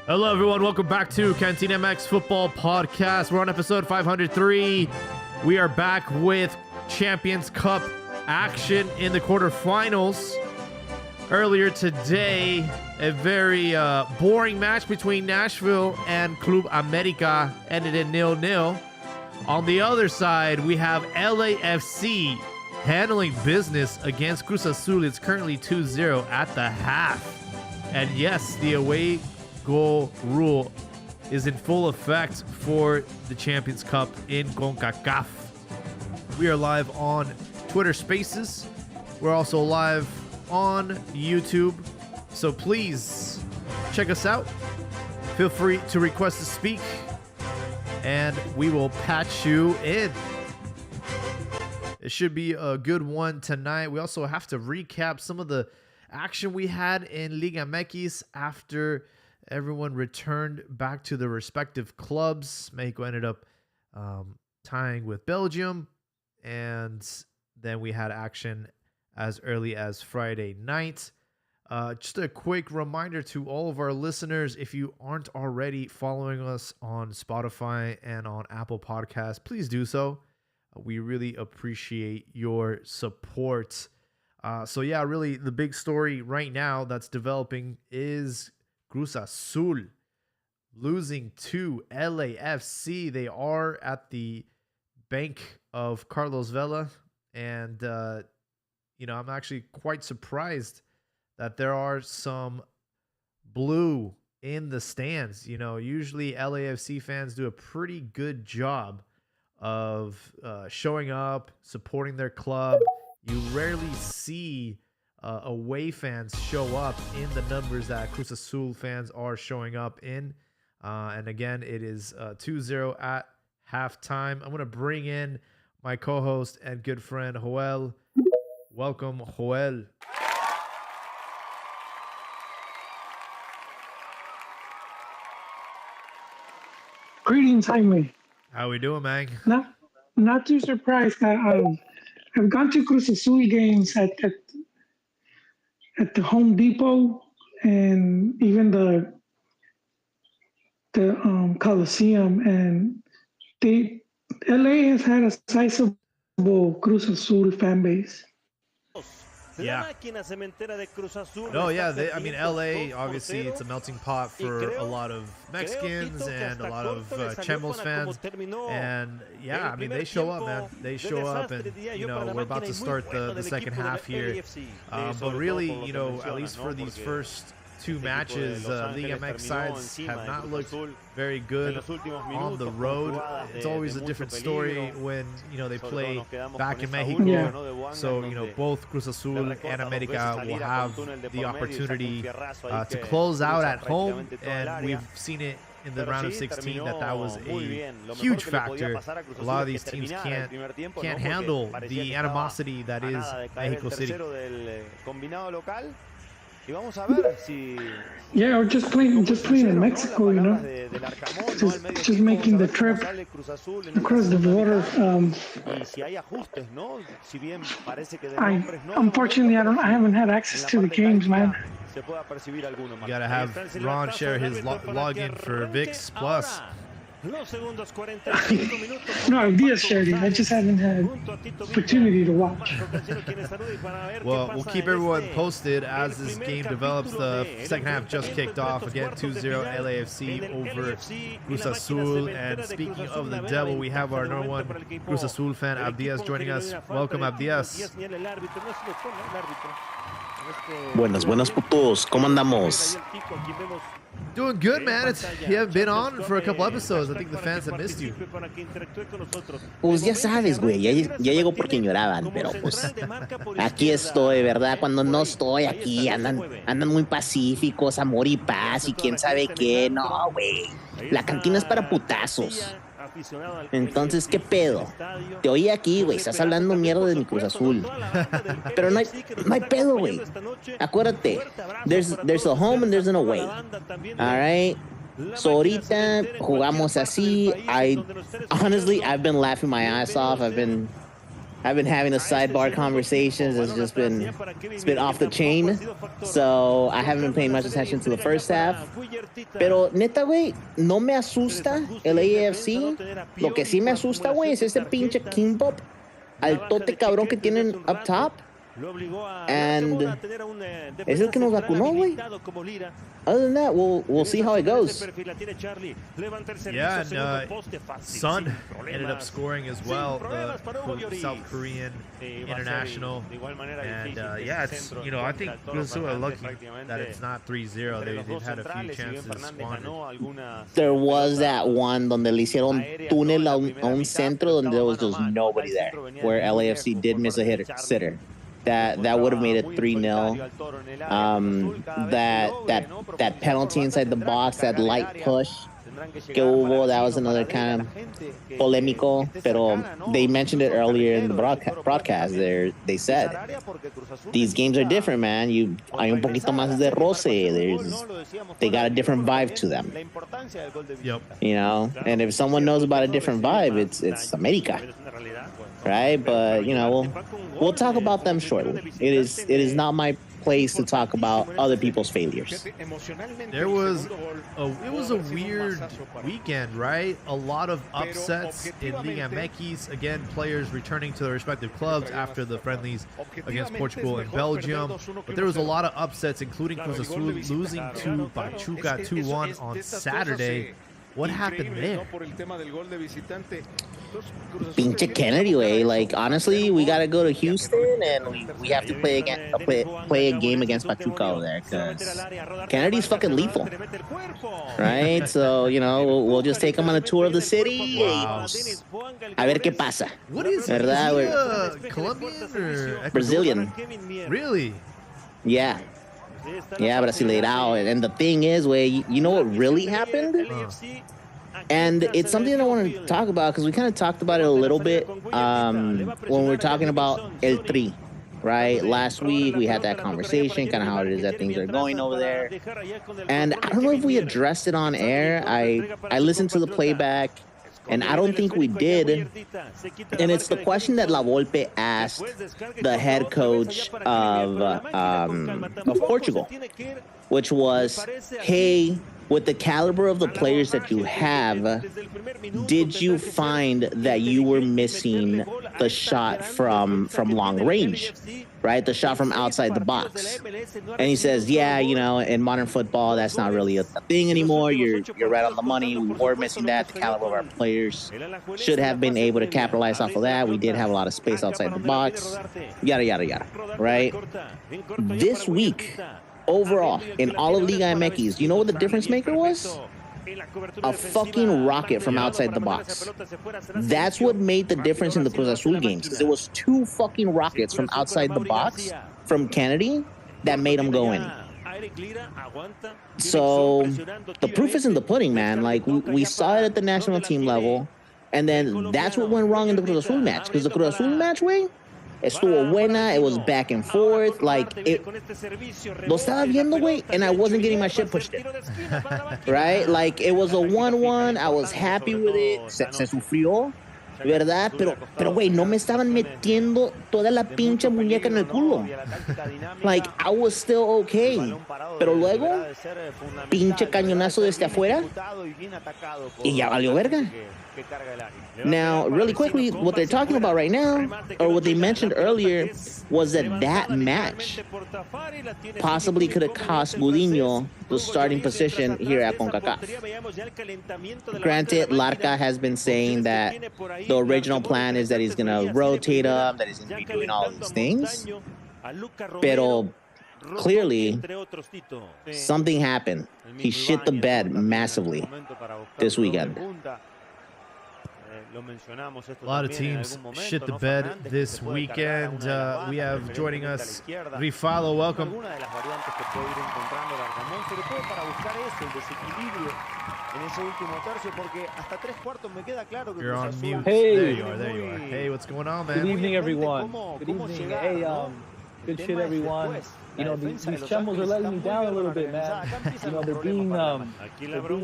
Hello, everyone. Welcome back to Canteen MX Football Podcast. We're on episode 503. We are back with Champions Cup action in the quarterfinals. Earlier today, a very boring match between Nashville and Club America ended in 0-0. On the other side, we have LAFC handling business against Cruz Azul. It's currently 2-0 at the half. And yes, the away goal rule is in full effect for the Champions Cup in CONCACAF. We are live on Twitter Spaces. We're also live on YouTube. So please check us out. Feel free to request to speak and we will patch you in. It should be a good one tonight. We also have to recap some of the action we had in Liga MX after everyone returned back to their respective clubs. Mexico ended up tying with Belgium, and then we had action as early as Friday night. Just a quick reminder to all of our listeners, if you aren't already following us on Spotify and on Apple Podcasts, please do so. We really appreciate your support. So yeah, really the big story right now that's developing is Cruz Azul losing to LAFC. They are at the bank of Carlos Vela. And, I'm actually quite surprised that there are some blue in the stands. Usually LAFC fans do a pretty good job of showing up, supporting their club. You rarely see away fans show up in the numbers that Cruz Azul fans are showing up in. And again, it is 2-0 at halftime. I'm going to bring in my co-host and good friend, Joel. Welcome, Joel. Greetings, Jaime. How we doing, man? Not too surprised. I've gone to Cruz Azul games at the Home Depot and even the Coliseum, and LA has had a sizable Cruz Azul fan base. Yeah. Oh, yeah. LA, obviously, it's a melting pot for a lot of Mexicans and a lot of Chemos fans. And, yeah, they show up, man. They show up, and, we're about to start the second half here. But really, at least for these first two matches, Liga MX sides have not looked very good on the road. It's always a different story when they play back in Mexico. Yeah. So both Cruz Azul and America will have the opportunity to close out at home, and we've seen it in the round of 16 that was a huge factor. A lot of these teams can't handle the animosity that is Mexico City. Yeah, or just playing in Mexico, just making the trip across the border. Unfortunately, I haven't had access to the games, man. You gotta have Ron share his login for VIX Plus. No, Diaz shared it. I just haven't had opportunity to watch. Well, we'll keep everyone posted as this game develops. The second half just kicked off. Again, 2-0 LAFC over Cruz Azul. And speaking of the devil, we have our number one Cruz Azul fan, Abdias, joining us. Welcome, Abdias. Buenas putos, ¿cómo andamos? Doing good, man. You haven't been on for a couple episodes. I think the fans have missed you. Pues ya sabes, güey, ya llegó por quien lloraban, pero pues aquí estoy, ¿verdad? Cuando no estoy aquí andan muy pacíficos, amor y paz y quién sabe qué. No, güey, la cantina es para putazos. Entonces, ¿qué pedo? Te oí aquí, güey, estás hablando mierda de mi Cruz Azul. Pero no hay pedo, güey. Acuérdate, there's a home and there's an away. All right? So ahorita jugamos así. Honestly, I've been laughing my ass off. I've been I've been having a sidebar conversations. It's been off the chain. So I haven't been paying much attention to the first half. Pero neta, güey, no me asusta el AFC. Lo que sí me asusta, güey, es ese pinche Kimbop altote cabrón que tienen up top. And es el que nos vacunó, güey. Other than that, we'll see how it goes. Yeah, and Son ended up scoring as well, the South Korean international. And yeah, it's, you know, I think Cruz Azul are lucky that it's not 3-0. They've had a few chances squandered. There was that one donde le hicieron túnel a un centro donde there was just nobody there, where LAFC did miss a sitter. That would have made it 3-0. That penalty inside the box, that light push que hubo, that was another kind of polémico. Pero they mentioned it earlier in the broadcast. They said these games are different, man. Hay un poquito más de roce. They got a different vibe to them. Yep. You know, and if someone knows about a different vibe, it's America. Right, but you know, we'll talk about them shortly. It is not my place to talk about other people's failures. It was a weird weekend, right? A lot of upsets in Liga MX. Again, players returning to their respective clubs after the friendlies against Portugal and Belgium. But there was a lot of upsets, including Cruz Azul losing to Pachuca 2-1 on Saturday. What happened there? Pinche Kennedy, way. Like, honestly, we got to go to Houston and we have to play a game against Pachuca over there because Kennedy's fucking lethal. Right? So, you know, we'll just take him on a tour of the city. Wow. A ver qué pasa. What is he? Is he Colombian or Brazilian? Really? Yeah. Yeah, Brasileirao. And the thing is, way, you know what really happened? And it's something I want to talk about because we kind of talked about it a little bit when we were talking about El Tri, right? Last week we had that conversation, kind of how it is that things are going over there. And I don't know if we addressed it on air. I listened to the playback, and I don't think we did. And it's the question that La Volpe asked the head coach of Portugal, which was, hey, with the caliber of the players that you have, did you find that you were missing the shot from long range, right? The shot from outside the box. And he says, yeah, you know, in modern football, that's not really a thing anymore. You're right on the money. We were missing that. The caliber of our players should have been able to capitalize off of that. We did have a lot of space outside the box, yada, yada, yada, right? This week, overall, in all of Liga MX, you know what the difference maker was? A fucking rocket from outside the box. That's what made the difference in the Cruz Azul games, because it was two fucking rockets from outside the box from Kennedy that made them go in. So the proof is in the pudding, man. Like, we saw it at the national team level, and then that's what went wrong in the Cruz Azul match, because the Cruz Azul match, way, estuvo buena, it was back and forth, like, lo estaba viendo, güey, and I wasn't getting my shit pushed in, right? Like, it was a 1-1, I was happy with it, se sufrió, ¿verdad? Pero, güey, no me estaban metiendo toda la pinche muñeca en el culo. Like, I was still okay. Pero luego, pinche cañonazo desde afuera, y ya valió verga. Now, really quickly, what they're talking about right now, or what they mentioned earlier, was that match possibly could have cost Gudiño the starting position here at CONCACAF. Granted, Larca has been saying that the original plan is that he's going to rotate him, that he's going to be doing all of these things. Pero clearly, something happened. He shit the bed massively this weekend. A lot of teams shit the bed this weekend. We have joining us Rifalo. Welcome. You're on mute. Hey. There you are. Hey, what's going on, man? Good evening, everyone. Good evening. Hey, good shit, everyone. You know, these chamos are letting me down a little bit, man. You know, they're being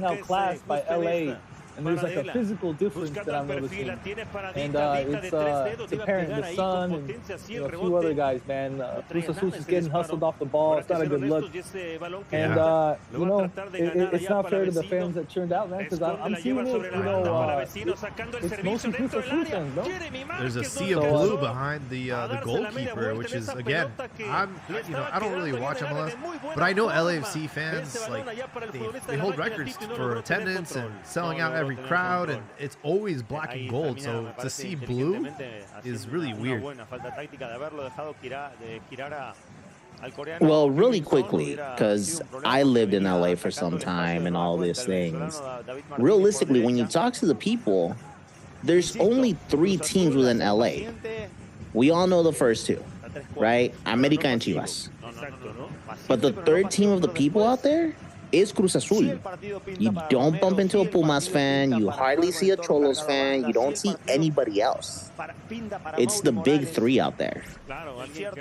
outclassed by LA. And there's like a physical difference that I'm noticing. And it's apparent the Sun and a few other guys, man. Cruz Azul is getting hustled off the ball. It's not a good look. And, it's not fair to the fans that turned out, man, because I'm seeing it, it's mostly Cruz Azul fans, no? There's a sea of blue behind the goalkeeper, which is, again, I don't really watch MLS, but I know LAFC fans, like, they hold records for attendance and selling out every crowd, and it's always black and gold, so to see blue is really weird. Well, really quickly, because I lived in LA for some time and all these things. Realistically, when you talk to the people, there's only 3 teams within LA. We all know the first 2, right? America and Chivas. But the third team of the people out there is Cruz Azul. You don't bump into a Pumas fan. You hardly see a Cholos fan. You don't see anybody else. It's the big 3 out there.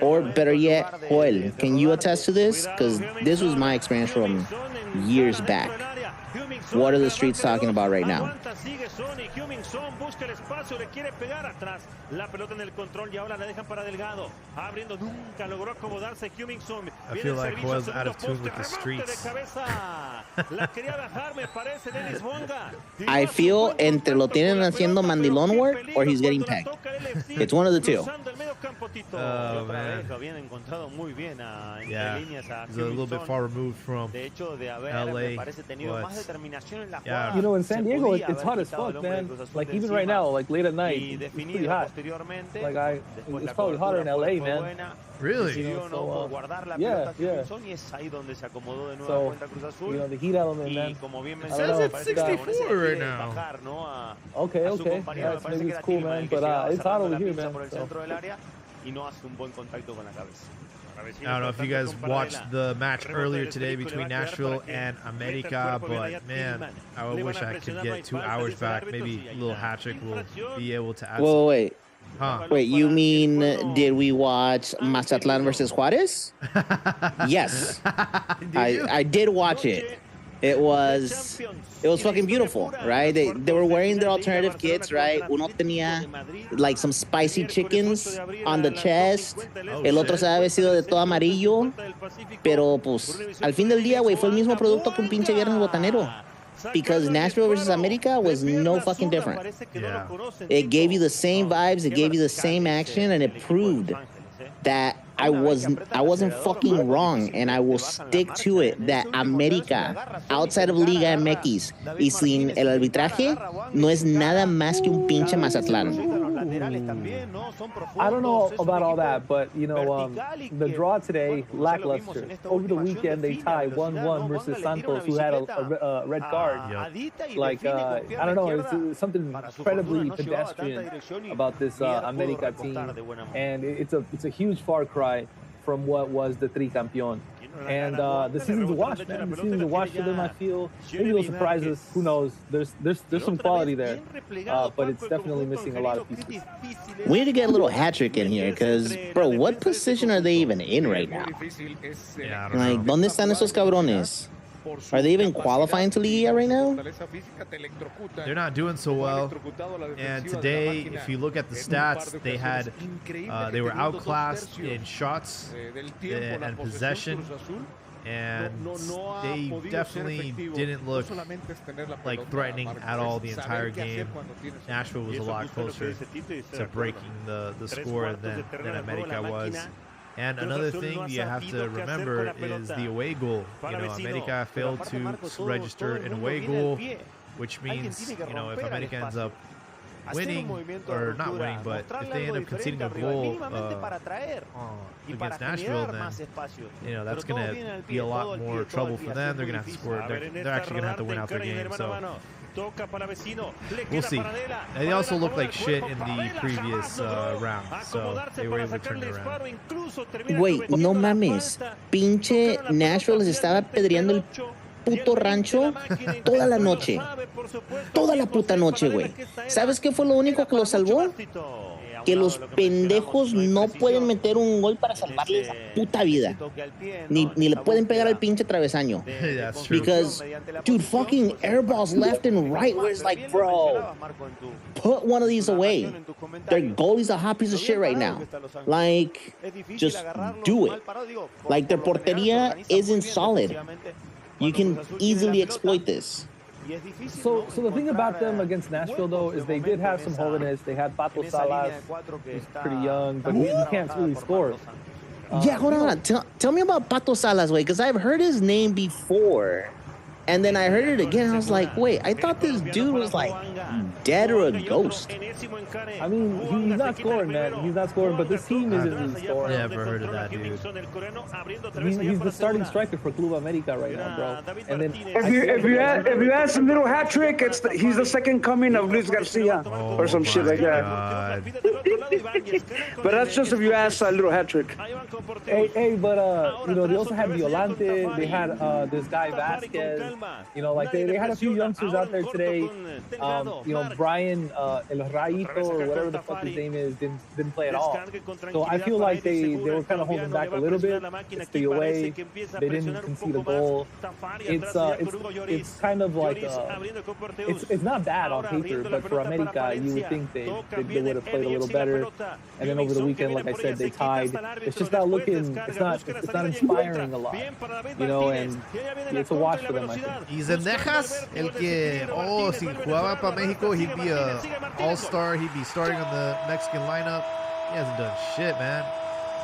Or better yet, Joel, can you attest to this? Because this was my experience from years back. What are the streets talking about right now? I feel like Joel's out of tune with the streets. I feel entre lo tienen haciendo mandilón work or he's getting pegged. It's one of the 2. Oh, man. Yeah, he's a little bit far removed from LA, but yeah. You know, in San Diego, it's hot as fuck, man. Like, even right now, like, late at night, it's pretty hot. Like, it's probably hotter in LA, man. Really? You know, so, yeah. So, the heat element, man. It says it's 64 right now. Okay. Yeah, maybe it's cool, man. But it's hot over here, man. So. I don't know if you guys watched the match earlier today between Nashville and America, but man, I wish I could get 2 hours back. Maybe a little hat trick will be able to add. Whoa, wait. Huh. Wait, you mean did we watch Mazatlán versus Juárez? Yes. I did watch it. It was fucking beautiful, right? They were wearing their alternative kits, right? Uno tenía like some spicy chickens on the chest. El otro se había vestido de todo amarillo. Pero pues al fin del día, güey, fue el mismo producto que un pinche viernes botanero. Because Nashville versus America was no fucking different. Yeah. It gave you the same vibes, it gave you the same action, and it proved that I wasn't fucking wrong, and I will stick to it that América, outside of Liga MX y sin el arbitraje, no es nada más que un pinche Mazatlán. I don't know about all that, but you know, the draw today, lackluster. Over the weekend, they tied 1-1 versus Santos, who had a red card. Yep. Like, I don't know, it's something incredibly pedestrian about this America team, and it's a huge far cry from what was the Tricampeón. And the season's a wash, man. The season's a wash for them, I feel. Maybe they'll surprise us. Who knows? There's some quality there, but it's definitely missing a lot of pieces. We need to get a little hat trick in here, because, bro, what position are they even in right now? Yeah, I don't Like, know. ¿dónde están esos cabrones? Are they even qualifying to Liga right now? They're not doing so well. And today, if you look at the stats, they were outclassed in shots and possession, and they definitely didn't look like threatening at all the entire game. Nashville was a lot closer to breaking the score than America was. And another thing you have to remember is the away goal. You know, America failed to register an away goal, which means, you know, if America ends up winning, or not winning, but if they end up conceding a goal against Nashville, then, you know, that's going to be a lot more trouble for them. They're going to have to score. They're actually going to have to win out their game. So we'll see. They also looked like shit in the previous round, so they were able to turn it around. Wait, no mames. Pinche Nashville les estaba pedreando el puto rancho toda la noche. Toda la puta noche, güey. ¿Sabes qué fue lo único que lo salvó? que los pendejos no pueden meter un gol para salvarles la puta vida. Ni le pueden pegar al pinche travesaño. That's true. Because, dude, fucking airballs left and right, where it's like, bro, put one of these away. Their goalie's a hot piece of shit right now. Like, just do it. Like, their portería isn't solid. You can easily exploit this. So the thing about them against Nashville, though, is they did have some holiness. They had Pato Salas, who's pretty young, but he can't really score. Yeah, hold on. Tell me about Pato Salas, way, because I've heard his name before. And then I heard it again, and I was like, wait, I thought this dude was like dead or a ghost. I mean, he's not scoring, man. He's not scoring, but this team isn't really scoring. Never heard of that dude. He's the starting striker for Club America right now, bro. And then If you ask a little hat trick, he's the second coming of Luis Garcia or some shit like that. But that's just if you ask a little hat trick. Hey, but you know, they also had Violante. They had this guy Vasquez. You know, like they had a few youngsters out there today. You know, Brian El Raito or whatever the fuck his name is didn't play at all. So I feel like they were kind of holding back a little bit. It's the away. They didn't concede a goal. It's kind of like it's not bad on paper, but for America, you would think they would have played a little better. And then over the weekend, like I said, they tied. It's just not looking. It's not inspiring a lot. You know, and it's a wash for them, I think. Y Zendejas, el que, si jugaba para Mexico, he'd be a all-star. He'd be starting on the Mexican lineup. He hasn't done shit, man.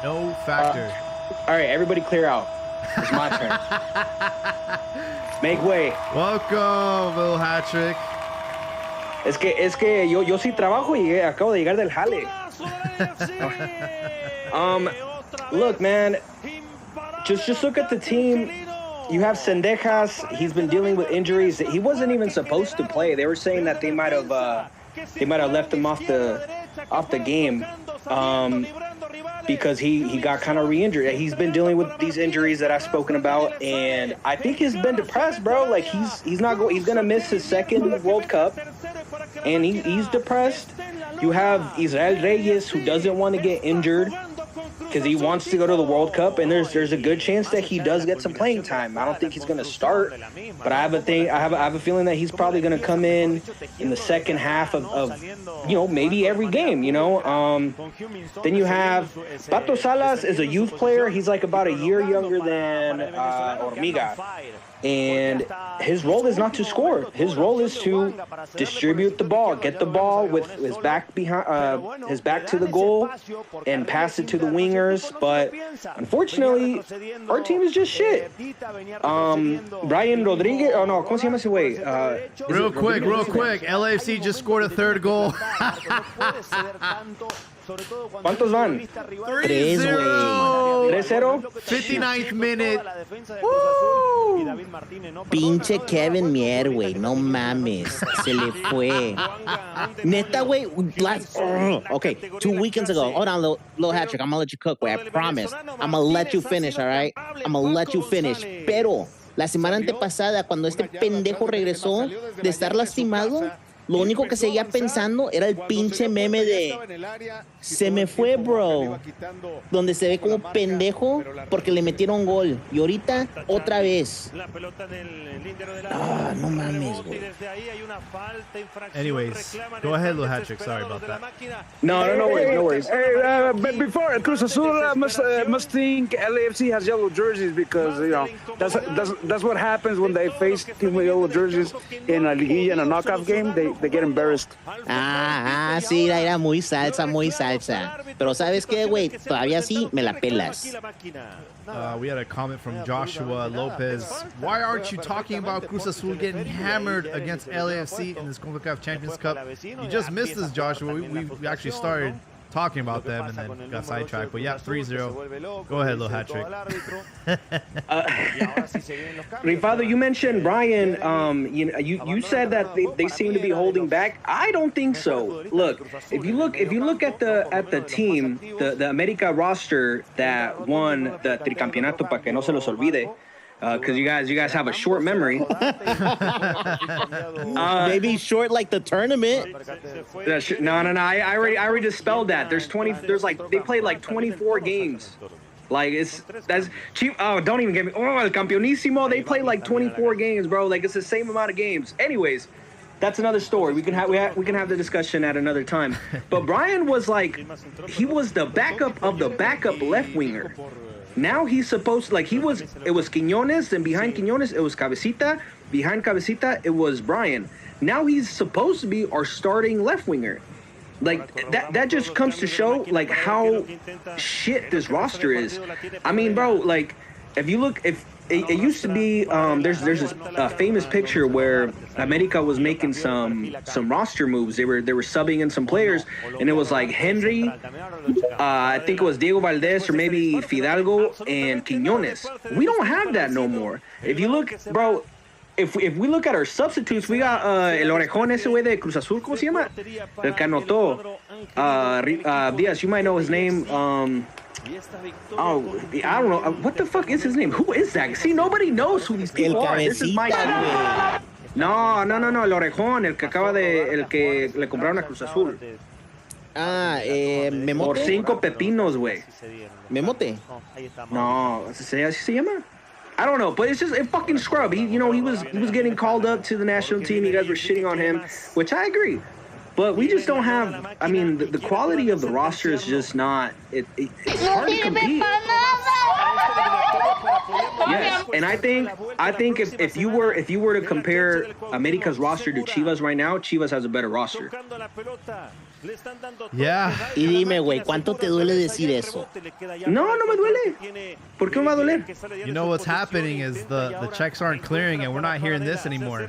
No factor. All right, everybody clear out. It's my turn. Make way. Welcome, little hat trick. Es que yo sí trabajo y acabo de llegar del jale. Look, man, just look at the team. You have Zendejas. He's been dealing with injuries. He wasn't even supposed to play. They were saying that they might have left him off the game because he got kind of re-injured. He's been dealing with these injuries that I've spoken about, and I think he's been depressed, bro. Like he's gonna miss his second World Cup, and he's depressed. You have Israel Reyes, who doesn't want to get injured because he wants to go to the World Cup, and there's a good chance that he does get some playing time. I don't think he's going to start, but I have a feeling that he's probably going to come in the second half of you know, maybe every game, you know. Then you have Pato Salas is a youth player. He's like about a year younger than Hormiga. And his role is not to score. His role is to distribute the ball, get the ball with his back behind, his back to the goal, and pass it to the wingers. But unfortunately, our team is just shit. Brian Rodriguez. Oh no, ¿cómo se llama ese güey? Real quick. LAFC just scored a third goal. ¿Cuántos van? 3-0. 3-0. 59th minute. Pinche Kevin Mier, güey, no mames, se le fue. Neta, güey, okay, 2 weekends ago, hold on, little hat trick, I'm gonna let you cook, güey, I promise. I'm gonna let you finish, all right? I'm gonna let you finish. Pero la semana antepasada, cuando este pendejo regresó de estar lastimado, lo único que seguía pensando era el pinche meme de se me fue, bro, donde se ve como pendejo porque le metieron gol. Y ahorita otra vez. Ah, no mames, güey. Anyways, go ahead, little hat trick. Sorry about that. No worries. Hey, but before Cruz Azul must think LAFC has yellow jerseys because you know that's what happens when they face team with yellow jerseys in a liguilla in a knockout game. They get embarrassed. Sí, era muy salsa. Pero ¿sabes qué, güey? Todavía sí me la pelas. We had a comment from Joshua Lopez. Why aren't you talking about Cruz Azul getting hammered against LAFC in this CONCACAF Champions Cup? You just missed this, Joshua. We actually started talking about them and then got sidetracked. But yeah, 3-0. Go ahead, little hat trick. Rifado, you mentioned Brian. You said that they seem to be holding back. I don't think so. Look, if you look at the team, the America roster that won the Tricampeonato, para que no se los olvide. because you guys have a short memory. Maybe short like the tournament. No. I already dispelled that. They played like 24 games. Like that's cheap. Oh, don't even get me. Oh, El Campeonísimo. They play like 24 games, bro. Like it's the same amount of games. Anyways, that's another story. We can have the discussion at another time. But Brian was like, he was the backup of the backup left winger. Now he's supposed it was Quiñones, and behind Quiñones it was Cabecita. Behind Cabecita it was Brian. Now he's supposed to be our starting left winger. Like that just comes to show like how shit this roster is. I mean, bro, like if you look, if it used to be there's this famous picture where America was making some roster moves. They were subbing in some players, and it was like Henry, I think it was Diego Valdez or maybe Fidalgo and Quiñones. We don't have that no more. If you look, bro, if we look at our substitutes, we got el orejón ese güey de Cruz Azul, ¿cómo se llama? El que anotó. Diaz, you might know his name. Oh, I don't know. What the fuck is his name? Who is that? See, nobody knows who these people are. This is my... No, el orejón, el que le compraron a Cruz Azul. Memote. Por 5 pepinos, güey. Memote. No, así se llama. I don't know, but it's just a fucking scrub. He was getting called up to the national team. You guys were shitting on him, which I agree. But we just don't have. I mean, the quality of the roster is just not. It's hard to compete. Yes, and I think if you were to compare America's roster to Chivas right now, Chivas has a better roster. Yeah. Y dime, güey, ¿cuánto te duele decir eso? No me duele. ¿Por qué me va a doler? You know what's happening is the checks aren't clearing, and we're not hearing this anymore.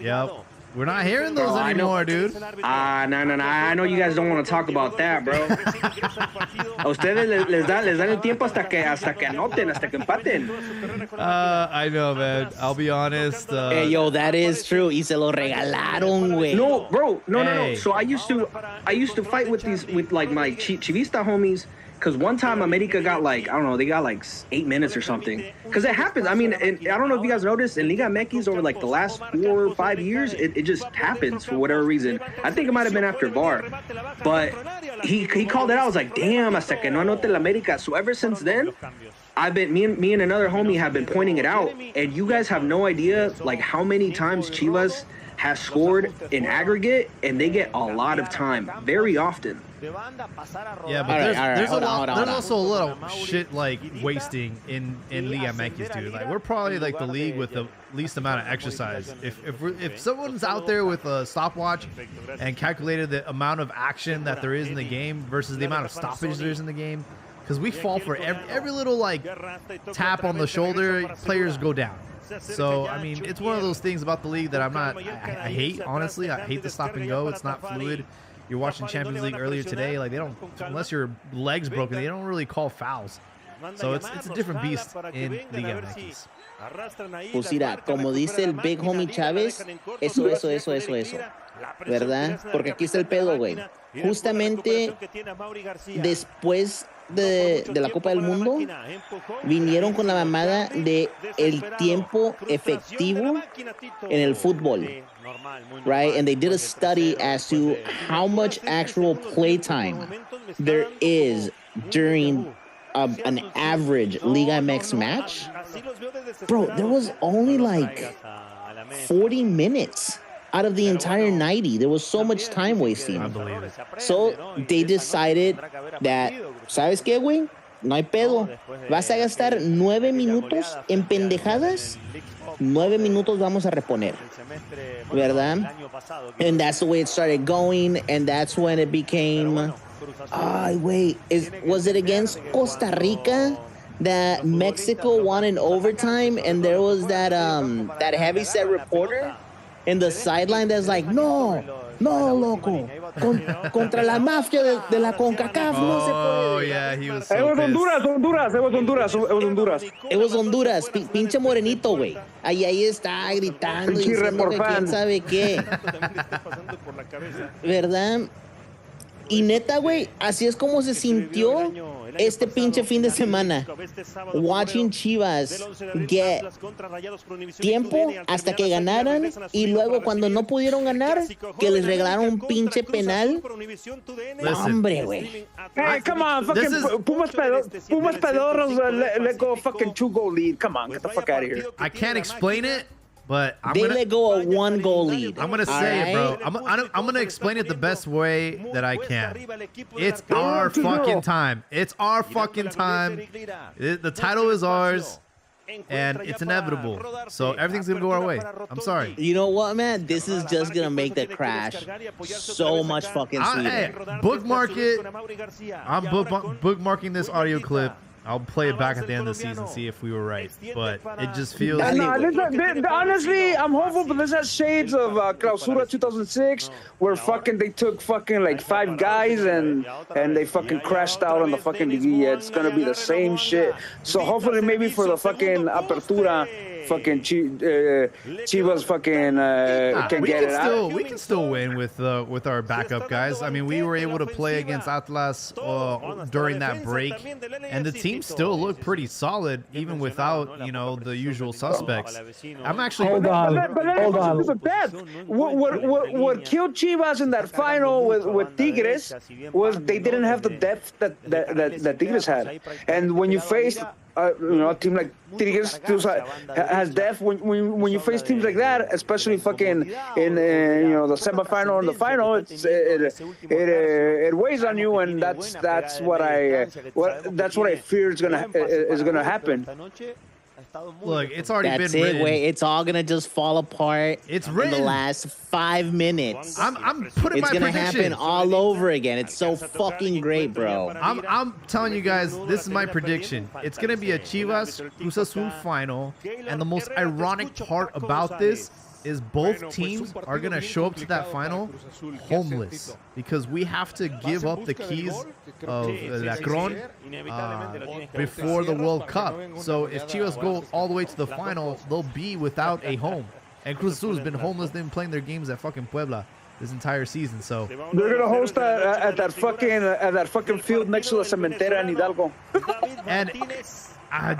Yep. We're not hearing those anymore, dude. No. I know you guys don't want to talk about that, bro. A ustedes les dan el tiempo hasta que anoten, hasta que empaten. I know, man. I'll be honest. Hey, yo, that is true. Y se lo regalaron, güey. No, bro. No. So I used to fight with like my Chivista homies. Because one time America got like, I don't know, they got like 8 minutes or something. Because it happens. I mean, I don't know if you guys noticed, in Liga MX over like the last 4 or 5 years, it just happens for whatever reason. I think it might have been after VAR. But he called it out. I was like, damn, hasta que no anote la América. So ever since then, me and another homie have been pointing it out. And you guys have no idea like how many times Chivas has scored in aggregate, and they get a lot of time, very often. Yeah, but there's also a little shit like wasting in Liga MX, dude. Like we're probably like the league with the least amount of exercise. If someone's out there with a stopwatch and calculated the amount of action that there is in the game versus the amount of stoppage there is in the game, because we fall for every little like tap on the shoulder, players go down. So, I mean, it's one of those things about the league that I hate, honestly. I hate the stop and go. It's not fluid. You're watching Champions League earlier today. Like, they don't, unless your leg's broken, they don't really call fouls. So, it's a different beast in Liga MX. Pues mira, como dice el Big Homie Chávez, eso. ¿Verdad? Porque aquí está el pedo, güey. Justamente después de la Copa del Mundo, vinieron con la mamada de el tiempo efectivo en el fútbol, right? And they did a study as to how much actual play time there is during an average Liga MX match. Bro, there was only like 40 minutes out of the entire 90. There was so much time wasting. So they decided that, ¿sabes qué, güey? No hay pedo. Vas a gastar 9 minutos en pendejadas. 9 minutos vamos a reponer. ¿Verdad? And that's the way it started going. And that's when it became... was it against Costa Rica that Mexico won in overtime? And there was that heavyset reporter in the sideline that's like, no, loco, contra la mafia de la CONCACAF, no se puede. Oh, yeah, he was so It was Honduras. It was Honduras, pinche morenito, güey. Ahí está gritando diciendo que quién sabe qué. ¿Verdad? Y neta, güey, así es como se sintió este pinche fin de semana. Watching Chivas get tiempo hasta que ganaran y luego cuando no pudieron ganar, que les regalaron un pinche penal. Hombre, güey. Hey, come on, fucking Pumas pedorros let go a fucking 2-goal lead. Come on, get the fuck out of here. I can't explain it, but They let go a 1-goal lead. I'm gonna say it, bro. I'm gonna explain it the best way that I can. It's our fucking time. It's our fucking time. The title is ours, and it's inevitable. So everything's gonna go our way. I'm sorry. You know what, man? This is just gonna make the crash so much fucking sweeter. Hey, bookmark it. I'm bookmarking this audio clip. I'll play it back at the end of the season, see if we were right. But it just feels. Honestly, I'm hopeful, but this has shades of Clausura 2006, where they took like 5 guys and they fucking crashed out on the fucking liguilla. It's gonna be the same shit. So hopefully, maybe for the fucking Apertura, fucking Chivas fucking can get it out. We can still win with our backup guys. I mean, we were able to play against Atlas during that break, and the team still looked pretty solid even without the usual suspects. I'm actually hold on. What killed Chivas in that final with Tigres was they didn't have the depth that Tigres had, and when you face a team like Tigres has depth. When you face teams like that, especially fucking in the semifinal and the final, it weighs on you, and that's what I fear is gonna happen. Look, it's already That's been it, written. wait. It's all gonna just fall apart. It's in written. the last 5 minutes. I'm putting It's my gonna prediction. happen all over again. It's so fucking great, bro. I'm telling you guys, this is my prediction. It's gonna be a Chivas Cruz Azul final, and the most ironic part about this is both teams are gonna show up to that final homeless because we have to give up the keys of Lacron before the World Cup. So if Chivas go all the way to the final, they'll be without a home. And Cruz Azul has been homeless. They've been playing their games at fucking Puebla this entire season. So they're gonna host at that fucking field next to the Cementera in Hidalgo. And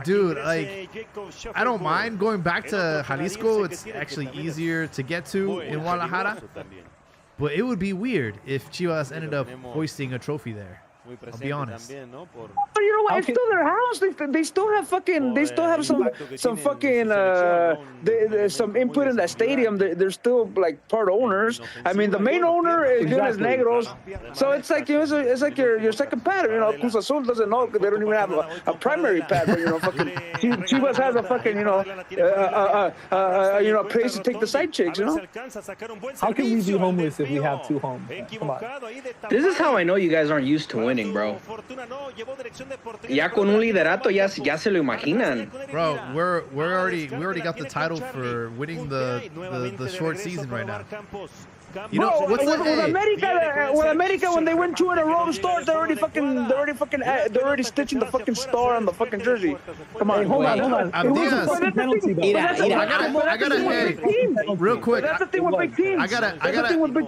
dude, like, I don't mind going back to Jalisco. It's actually easier to get to in Guadalajara. But it would be weird if Chivas ended up hoisting a trophy there. I'll be honest. But you know what? It's still their house. They still have fucking. They still have some fucking some input in that stadium. They're still like part owners. I mean, the main owner is Leones Negros. So it's like it's like your second pad. Cruz Azul doesn't know. They don't even have a primary pad. But fucking Chivas has a fucking a place to take the side chicks. How can we be homeless if we have 2 homes? Come on. This is how I know you guys aren't used to winning, bro. Ya con un liderato ya se lo imaginan. Bro, we already got the title for winning the short season right now. You know what's with America when they win 2 in a row to start, they're already stitching the fucking star on the fucking jersey. Come on, hold on. I gotta real quick. That's the thing with big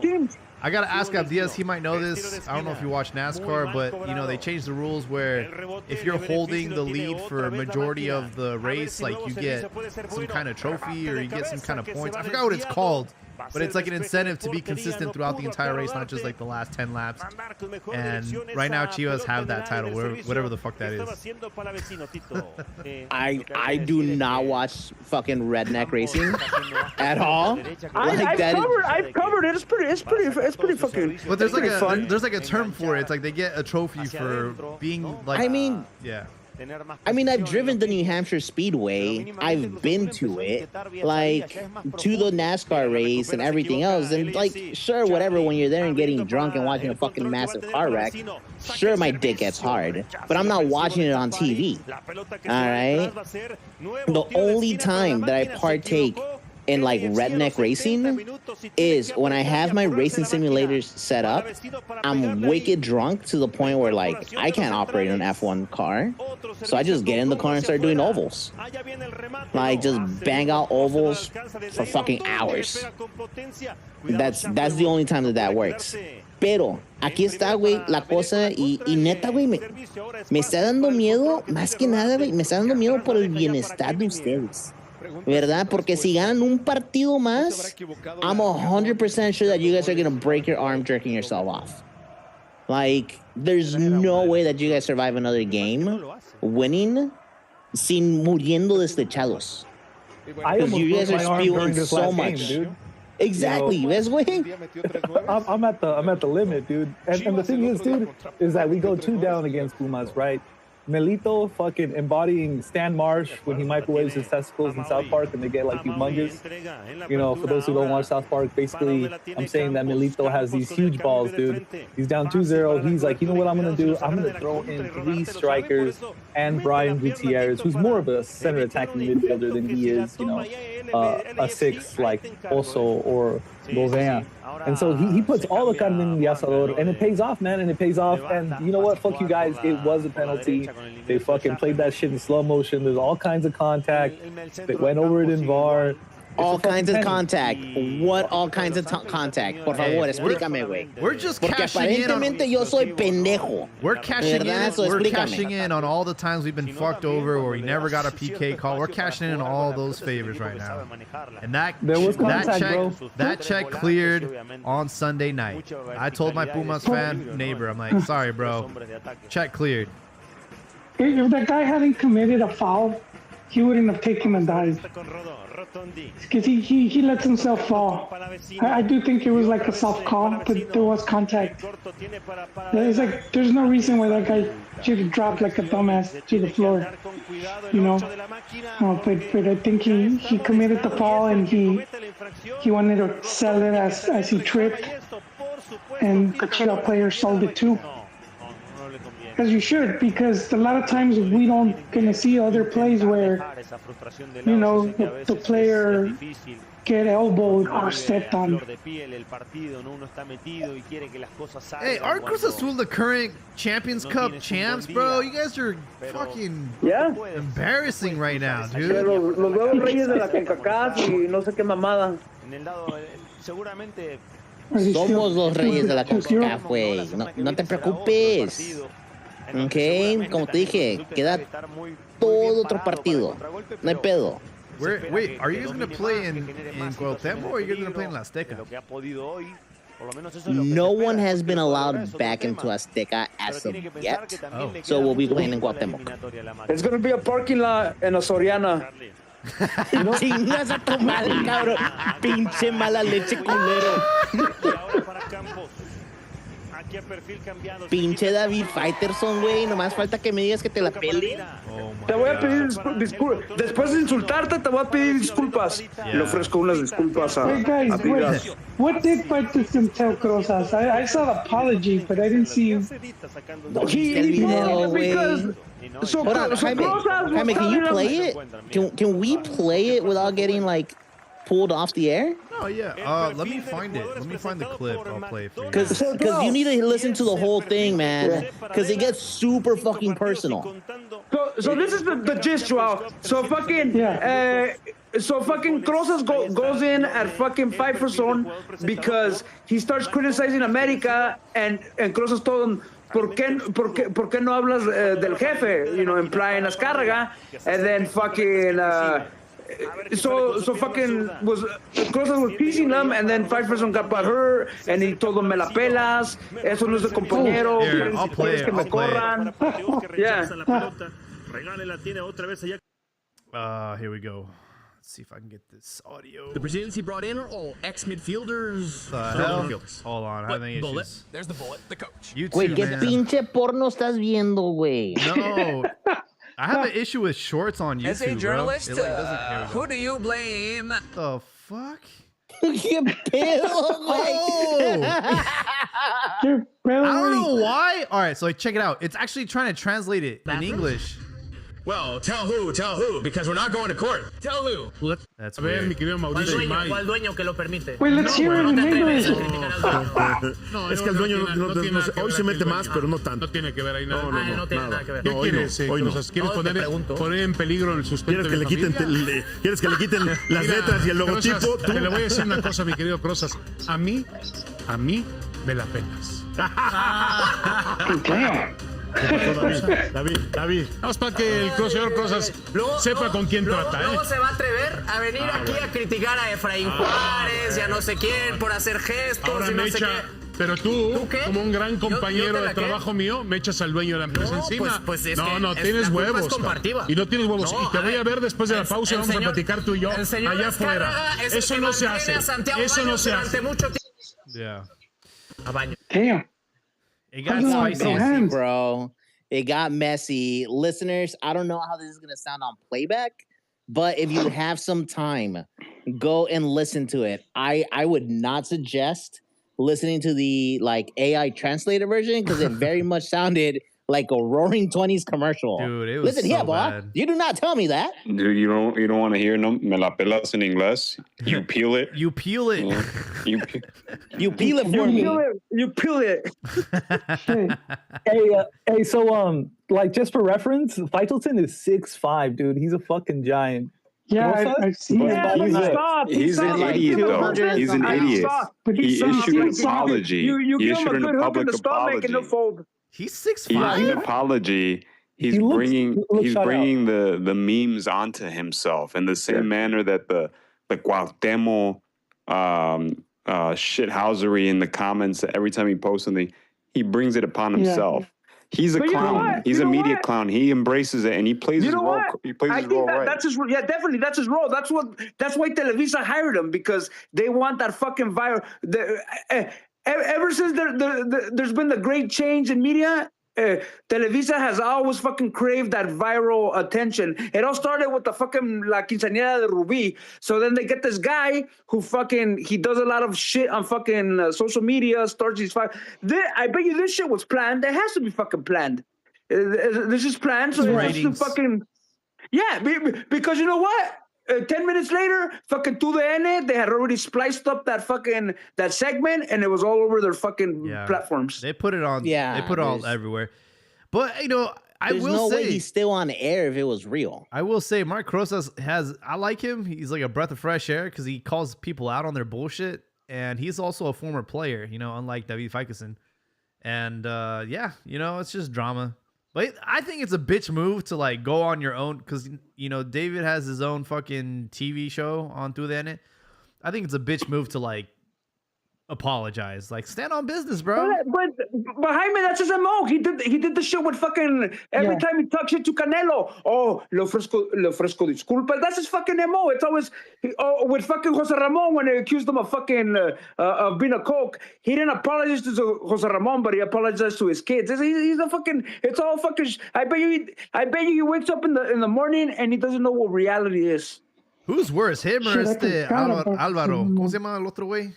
teams. I gotta ask Abdias. He might know this. I don't know if you watch NASCAR, but they changed the rules where if you're holding the lead for a majority of the race, like you get some kind of trophy or you get some kind of points. I forgot what it's called. But it's like an incentive to be consistent throughout the entire race, not just like the last 10 laps. And right now, Chivas have that title, whatever the fuck that is. I do not watch fucking redneck racing at all. I've covered it. It's pretty fucking. But there's like fun. There's like a term for it. It's like they get a trophy for being like. Yeah. I mean, I've driven the New Hampshire Speedway. I've been to it, like, to the NASCAR race and everything else. And, like, sure, whatever, when you're there and getting drunk and watching a fucking massive car wreck, sure, my dick gets hard. But I'm not watching it on TV. All right? The only time that I partake in like redneck racing is when I have my racing simulators set up, I'm wicked drunk to the point where like I can't operate an F1 car. So I just get in the car and start doing ovals. Like just bang out ovals for fucking hours. That's the only time that works. Pero aquí está, güey, la cosa y neta, güey, me está dando miedo, más que nada, güey, me está dando miedo por el bienestar de ustedes. ¿Verdad? Porque si ganan un partido más, I'm 100% sure that you guys are going to break your arm jerking yourself off. Like, there's no way that you guys survive another game winning sin muriendo deslechados. Because you guys are spewing so much. Game, exactly, you know, ¿ves, güey? I'm at the limit, dude. And the thing is, dude, is that we go 2 down against Pumas, right? Melito fucking embodying Stan Marsh when he microwaves his testicles in South Park and they get like humongous. You know, for those who don't watch South Park, basically I'm saying that Melito has these huge balls, dude. He's down 2-0. He's like, you know what I'm gonna do? I'm gonna throw in 3 strikers and Brian Gutierrez, who's more of a center attacking midfielder than he is, you know, a 6 like Oso or Gauvain. And so he puts all the carne in the asador, and it pays off, man, and it pays off. And you know what? Fuck you guys. It was a penalty. They fucking played that shit in slow motion. There's all kinds of contact. They went over it in VAR. All kinds of contact. What all kinds of contact? Por favor, explícame, güey. We're just Porque cashing in on, aparentemente yo soy pendejo. we're cashing ¿Verdad? in. So We're explícame. cashing in on all the times we've been fucked over or we never got a PK call. We're cashing in on all those favors right now. And that There was contact, that check cleared on Sunday night. I told my Pumas fan neighbor, I'm like, sorry, bro, check cleared. If that guy hadn't committed a foul, he wouldn't have taken a dive. Because he lets himself fall. I do think it was like a soft call, but there was contact. It's like, there's no reason why that guy should have dropped like a dumbass to the floor. You know? But I think he committed the foul and he wanted to sell it as he tripped. And the Chile player sold it too. As you should, because a lot of times we don't gonna see other plays where, you know, the player get elbowed or stepped on. Hey, aren't Cruz Azul the current Champions Cup champs, bro? You guys are fucking embarrassing right now, dude. Los nuevos reyes de la CONCACAF y no sé qué mamada. Somos los reyes de la CONCACAF, güey. No te preocupes. Ok, como te dije, queda todo otro partido. No hay pedo. Wait, are you guys gonna play in Cuauhtémoc or are you guys gonna play in La Azteca? No one has been allowed back into Azteca as of yet. Oh. So we'll be playing in Cuauhtémoc. It's gonna be a parking lot in a Soriana. Chingas a tu madre, cabrón. Pinche mala leche culero. Pinche David Faitelson, güey. Nomás falta que me digas que te la pele. Oh my Te voy a God. pedir disculpas. Después de insultarte, te voy a pedir disculpas. Yeah. Le ofrezco unas disculpas a Hey guys, Adidas. wait, what did Faitelson tell Crozas? I saw the apology, but I didn't see him. No, viste el video, güey. So, Hold on, so Jaime, Crozas was Jaime, can you telling play him- it? Can we play it without getting like pulled off the air? Oh yeah. Let me find it. Let me find the clip. I'll play it for you. Because you need to listen to the whole thing, man. Because it gets super fucking personal. So this is the gist, Joao. So fucking Crozas goes in at fucking Pfeiffer's zone because he starts criticizing America and Crozas told him, ¿por qué no hablas del jefe? You know, implying Azcárraga, and then fucking. So fucking Crozas was teasing them, and then Pfeifferson got by her, and he told him me la pelas, eso no es de compañero, Here, I'll play it, que me I'll play it. corran. Yeah. Here we go. Let's see if I can get this audio. The Brazilians he brought in are all ex-midfielders. Hell? Midfielders. Hold on, But having Bullet, issues. there's the Bullet, the coach. You Güey, too, ¿qué man. pinche porno estás viendo, güey? No. I have an issue with shorts on YouTube, As a journalist, bro. It, like, doesn't care. who do you blame? The fuck? ¿Qué pedo, güey? Oh! You're I don't barely. know why. All right, so like, check it out. It's actually trying to translate it in English. Well, tell who, because we're not going to court. Tell who. That's A ver, mi weird. querido Mauricio Imay. ¿Cuál dueño que lo permite? Wait, let's hear it in English. No, Es que el dueño tiene no nada sé, que hoy ver se aquí mete el más, dueño. pero no tanto. No tiene que ver ahí nada. No tiene nada que ver. ¿Qué No, hoy quieres, no, hoy no. Crozas? ¿Quieres No, te pregunto. poner en peligro el sustento ¿Quieres que de le mi quiten, familia? ¿quieres que le quiten las Mira, letras y el logotipo? Crozas, Tú. te le voy a decir una cosa, mi querido Crozas. A mí me la pelas. Damn. David. Vamos para que el señor Crozas sepa con quién trata, ¿eh? Luego se va a atrever a venir aquí a criticar a Efraín Juárez y a no sé quién por hacer gestos Ahora y no me sé echa, qué. pero tú, ¿Tú qué? como un gran Yo compañero te la de qué. trabajo mío, me echas al dueño de la empresa No, encima. pues es no, que no, es- tienes la culpa es huevos. compartida. cabrón. Y no tienes huevos. No, y te voy a ver después de la pausa y vamos a platicar tú y yo el señor allá afuera. Azcárraga es el Eso que no se mantiene hace. a Santiago Eso no Baños se durante hace. mucho tiempo. Yeah. A baño. Damn. It got Come on, spicy. bro. Hands. Bro, it got messy. Listeners, I don't know how this is going to sound on playback, but if you have some time, go and listen to it. I would not suggest listening to the AI translator version because it very much sounded like a Roaring 20s commercial. Dude, it was Listen so here, boy. bad. You do not tell me that. Dude, you don't want to hear no me la pelas in inglés. You peel it. You peel it. You You peel it for me. You peel it. Shit. Hey, so like just for reference, Faitelson is 6'5", dude. He's a fucking giant. Yeah, I see Yeah, it. but he's an idiot, though. He's an idiot. But He he's issued an soft. apology. You He give him issued a a good hook in public the stomach and apology. he'll fold. He's He issued an 6'5". apology. He's He looks shut bringing the memes onto himself in the same manner that the Cuauhtémoc shithousery in the comments. Every time he posts something, he brings it upon himself. He's a But you know clown. what? He's You a know media what? clown. He embraces it and he plays You his know role. what? He plays I his think role right. that's his. Yeah, definitely, that's his role. That's why Televisa hired him, because they want that fucking viral. Ever since there's been the great change in media, Televisa has always fucking craved that viral attention. It all started with the fucking La Quinceañera de Rubí. So then they get this guy who he does a lot of shit on fucking social media, starts these I bet you this shit was planned. It has to be fucking planned. This is planned. So it's just fucking, yeah, because you know what? 10 minutes later, fucking TUDN, they had already spliced up that segment, and it was all over their fucking platforms. They put it on. Yeah, They put it all everywhere. But I There's will no say way he's still on air if it was real. I will say Mark Crozas I like him. He's like a breath of fresh air because he calls people out on their bullshit, and he's also a former player. Unlike David Faitelson. And it's just drama. But I think it's a bitch move to go on your own because David has his own fucking TV show on TUDN. I think it's a bitch move to apologize. Stand on business, bro. But Jaime, that's his MO. He did the shit with fucking every time he talks shit to Canelo. Oh, le ofrezco disculpas. That's his fucking MO. It's always with fucking Jose Ramon when they accused him of fucking of being a coke. He didn't apologize to Jose Ramon, but he apologized to his kids. He's a fucking. It's all fucking. I bet you he wakes up in the morning and he doesn't know what reality is. Who's worse, him or Shit, Álvaro? ¿Cómo se llama el otro güey?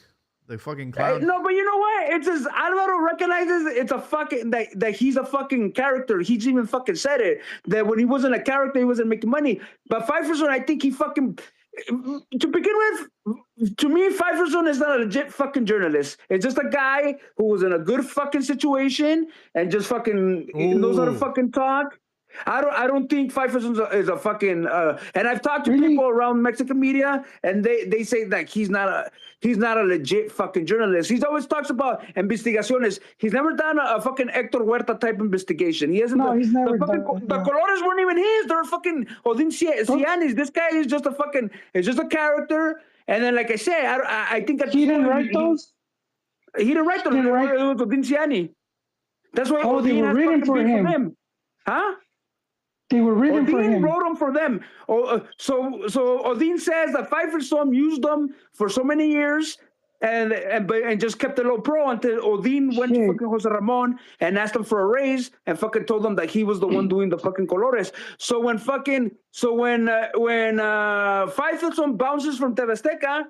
The fucking clown. No, but you know what? It's as Alvaro recognizes it's a fucking that he's a fucking character. He's even fucking said it that when he wasn't a character, he wasn't making money. But Pfeifferson, I think he fucking to begin with, to me, Pfeifferson is not a legit fucking journalist. It's just a guy who was in a good fucking situation and just fucking knows how to fucking talk. I don't think Pfeifferson is a fucking and I've talked to people around Mexican media and they say that he's not a legit fucking journalist. He's always talks about investigaciones. He's never done a fucking Hector Huerta type investigation. He hasn't. No, he's never done. The colores weren't even his. They're fucking Odin Cianis. This guy is just a fucking. It's just a character. And then, like I say, I think that he didn't write those. He didn't write those. It was Odin Ciani. That's why they were written for him. Huh? They were written for him. Odin wrote them for them. So Odin says that Pfeifferson used them for so many years and just kept it low pro until Odin went to fucking Jose Ramon and asked him for a raise and fucking told him that he was the one doing the fucking colores. So when Pfeifferson bounces from TV Azteca,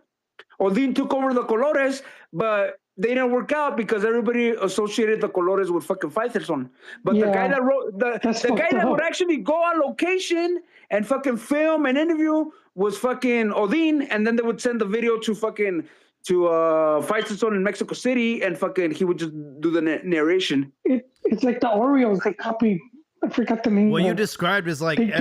Odin took over the colores, but they didn't work out because everybody associated the colores with fucking Faitelson. But the guy that wrote the guy that would actually go on location and fucking film and interview was fucking Odin, and then they would send the video to Faitelson in Mexico City, and fucking he would just do the narration. It's like the Orioles. They copy. I forgot the name. What you described is like they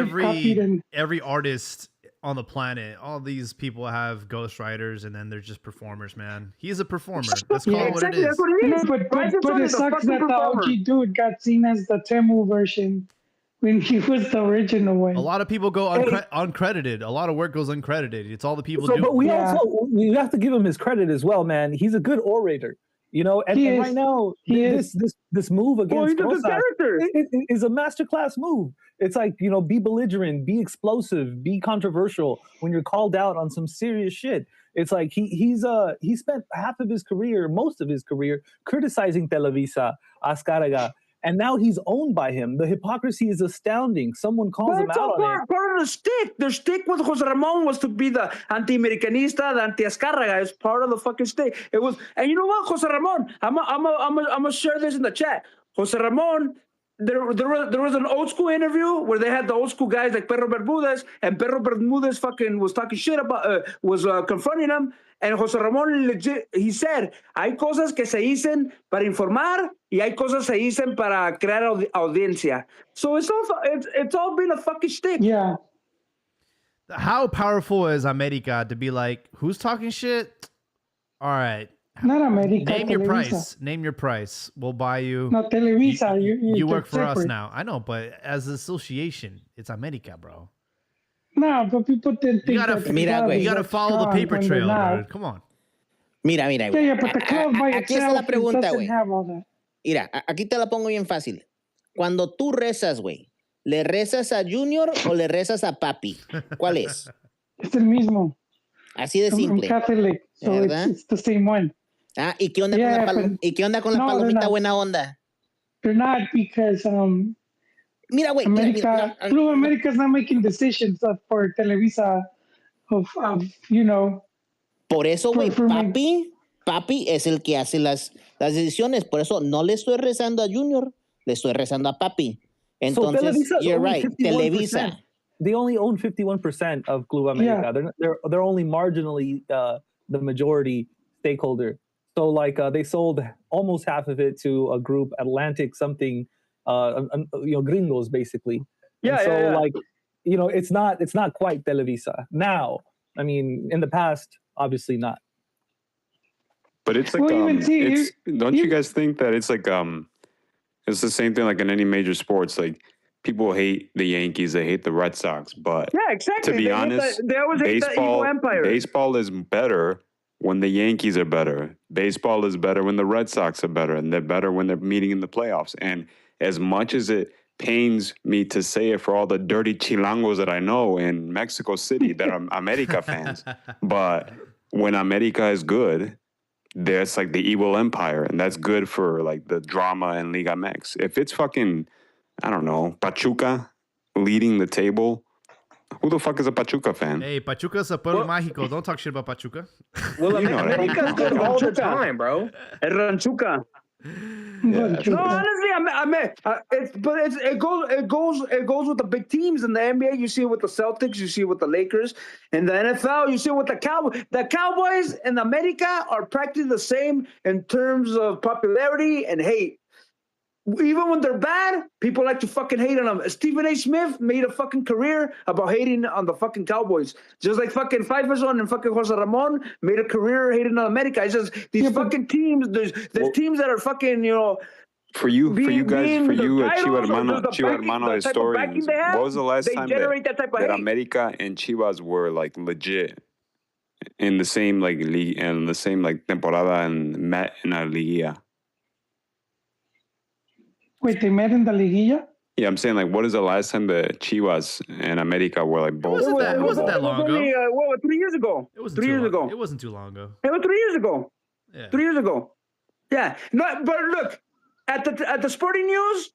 every artist on the planet. All these people have ghostwriters, and then they're just performers, man. He's a performer. Let's call it what it is. That's what it is. But it sucks that the OG dude got seen as the Temu version when he was the original one. A lot of people go uncredited. A lot of work goes uncredited. It's all the people do. But we have to give him his credit as well, man. He's a good orator. You know, and right now, this move against Rosas is a masterclass move. It's like, you know, be belligerent, be explosive, be controversial when you're called out on some serious shit. It's like he spent most of his career criticizing Televisa, Azcárraga, and now he's owned by him. The hypocrisy is astounding. Someone calls him out on it. Part of the stick. Their stick with Jose Ramon was to be the anti-Americanista, the anti-Azcárraga. It's part of the fucking stick. It was, and you know what, Jose Ramon? I'm gonna share this in the chat. Jose Ramon. There was an old school interview where they had the old school guys like Perro Bermudez, and Perro Bermudez fucking was talking shit about, confronting him, and Jose Ramon legit, he said, hay cosas que se dicen para informar y hay cosas se dicen para crear audiencia. So it's all been a fucking shtick. Yeah. How powerful is America to be like, who's talking shit? All right. Not America. Name your price. Name your price. We'll buy you. No, Televisa. You work for us now. I know, but as an association, it's America, bro. No, but people didn't think you gotta follow the paper trail, bro. Come on. Mira, güey. Yeah, but the club by Aquí está la itself pregunta, doesn't güey. have all that. Mira, aquí te la pongo bien fácil. Cuando tú rezas, güey, ¿le rezas a Junior o le rezas a Papi? ¿Cuál es? Es el mismo. Así de I'm simple. Catholic, so it's the same one. Ah, ¿y qué onda con la palomita buena onda? They're not because mira, güey. Blue America's not making decisions for Televisa of you know. Por eso, güey, Papi es el que hace las decisiones. Por eso no le estoy rezando a Junior, le estoy rezando a Papi. Entonces, so you're right, Televisa. They only own 51% of Club America. Yeah. They're only marginally the majority stakeholder. So like they sold almost half of it to a group, Atlantic something, gringos basically. Yeah. And so yeah. like, you know, it's not quite Televisa now. I mean, in the past, obviously not. But it's like, don't you guys think that it's like, it's the same thing like in any major sports, like people hate the Yankees, they hate the Red Sox, but exactly. To be honest, they always hate the evil empire. Baseball is better when the Yankees are better. Baseball is better when the Red Sox are better, and they're better when they're meeting in the playoffs. And as much as it pains me to say it for all the dirty chilangos that I know in Mexico City that are America fans, but when America is good, there's like the evil empire, and that's good for like the drama in Liga MX. If it's fucking, I don't know, Pachuca leading the table, who the fuck is a Pachuca fan? Hey, Pachuca's a pueblo mágico. Don't talk shit about Pachuca. Well, America's good all the time, bro. El Ranchuca. Yeah, no, honestly, it goes with the big teams in the NBA. You see it with the Celtics, you see it with the Lakers. In the NFL, you see it with the Cowboys. The Cowboys in America are practically the same in terms of popularity and hate. Even when they're bad, people like to fucking hate on them. Stephen A. Smith made a fucking career about hating on the fucking Cowboys. Just like fucking Faitelson and fucking Jose Ramon made a career hating on America. It's just these fucking teams, there's teams that are fucking, you know, For you Chiva Hermano historians, what was the last time that America and Chivas were like legit in the same like league and the same like temporada and met in la liguilla? Wait, they met in the liguilla? Yeah, I'm saying like, what is the last time the Chivas and America were like both? It wasn't that long ago. 3 years ago. It wasn't 3 years ago. It wasn't too long ago. It was 3 years ago. Yeah. 3 years ago. Yeah. No, but look, at the Sporting News,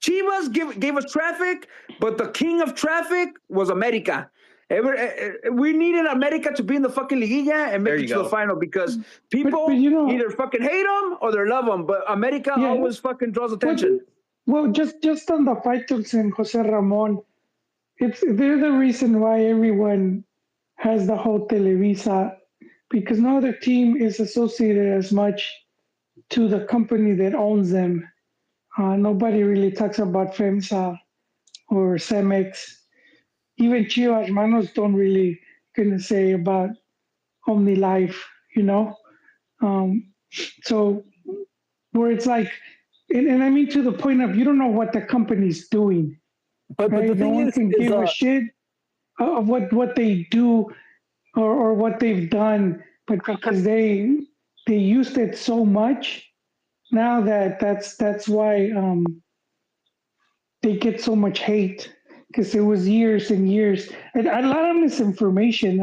Chivas gave us traffic, but the king of traffic was America. We needed America to be in the fucking liguilla and make it to the final because people either fucking hate them or they love them. But America always fucking draws attention. Well, just on the Fighters and Jose Ramon, they're the reason why everyone has the whole Televisa, because no other team is associated as much to the company that owns them. Nobody really talks about FEMSA or Cemex. Even Chivas hermanos don't really gonna say about OmniLife, you know? So where it's like, and I mean to the point of you don't know what the company's doing. But right? the thing no one can give a shit of what they do or what they've done, but because they used it so much, now that's why they get so much hate, because it was years and years and a lot of misinformation.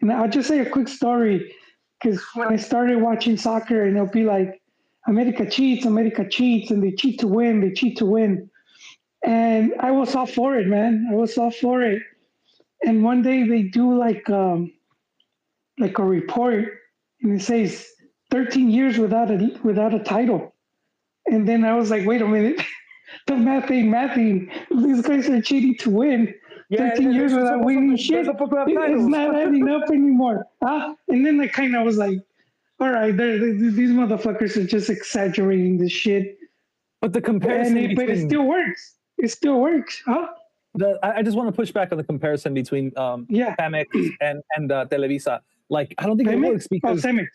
And I'll just say a quick story, because when I started watching soccer, and it'll be like, America cheats, and they cheat to win. And I was all for it, man. I was all for it. And one day they do like a report, and it says 13 years without a title. And then I was like, wait a minute, the math ain't mathing. These guys are cheating to win. 13 years without winning shit. It's not adding up anymore. And then I kind of was like, all right, these motherfuckers are just exaggerating this shit. But the comparison but it still works. It still works, huh? I just want to push back on the comparison between Pemex and Televisa. Like, I don't think it works because Cemex.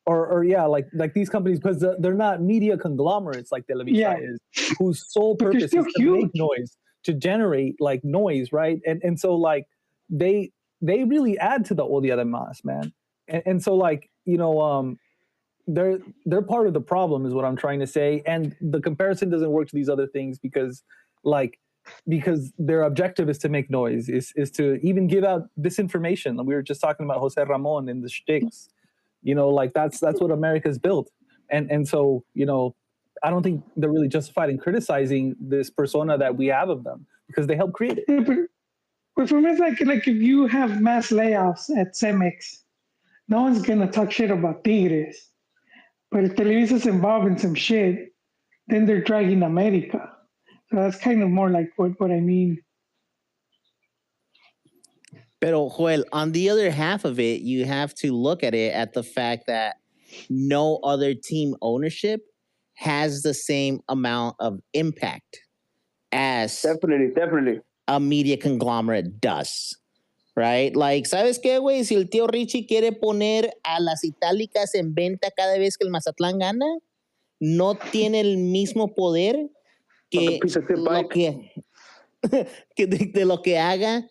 Or like these companies, because they're not media conglomerates like Televisa is, whose sole purpose is to make noise, to generate like noise, right? And so like they really add to the Odia de Mas, man. And so like, you know, they're part of the problem is what I'm trying to say. And the comparison doesn't work to these other things because their objective is to make noise, is to even give out disinformation. We were just talking about Jose Ramon and the shticks. You know, like that's what America's built. And so, you know, I don't think they're really justified in criticizing this persona that we have of them because they helped create it. Yeah, but for me, it's like if you have mass layoffs at Cemex, no one's gonna talk shit about Tigres. But if Televisa's involved in some shit, then they're dragging America. So that's kind of more like what I mean. Pero Joel, on the other half of it, you have to look at it at the fact that no other team ownership has the same amount of impact as definitely a media conglomerate does. Right? Like, ¿sabes qué, güey? Si el tío Richie quiere poner a las itálicas en venta cada vez que el Mazatlán gana, no tiene el mismo poder que de lo que haga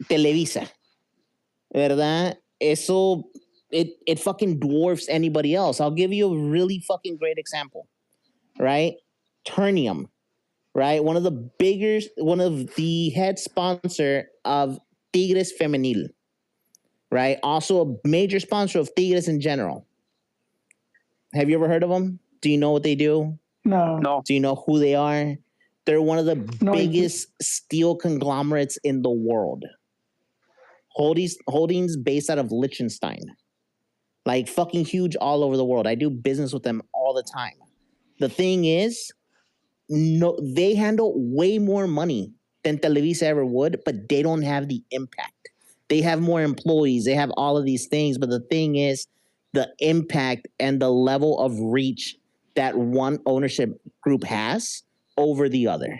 Televisa, ¿verdad? Eso, it fucking dwarfs anybody else. I'll give you a really fucking great example, right? Ternium, right? One of the head sponsor of Tigres Femenil, right? Also a major sponsor of Tigres in general. Have you ever heard of them? Do you know what they do? No. Do you know who they are? They're one of the biggest steel conglomerates in the world. Holdings based out of Liechtenstein. Like fucking huge all over the world. I do business with them all the time. The thing is, no, they handle way more money than Televisa ever would, but they don't have the impact. They have more employees. They have all of these things. But the thing is, the impact and the level of reach that one ownership group has over the other.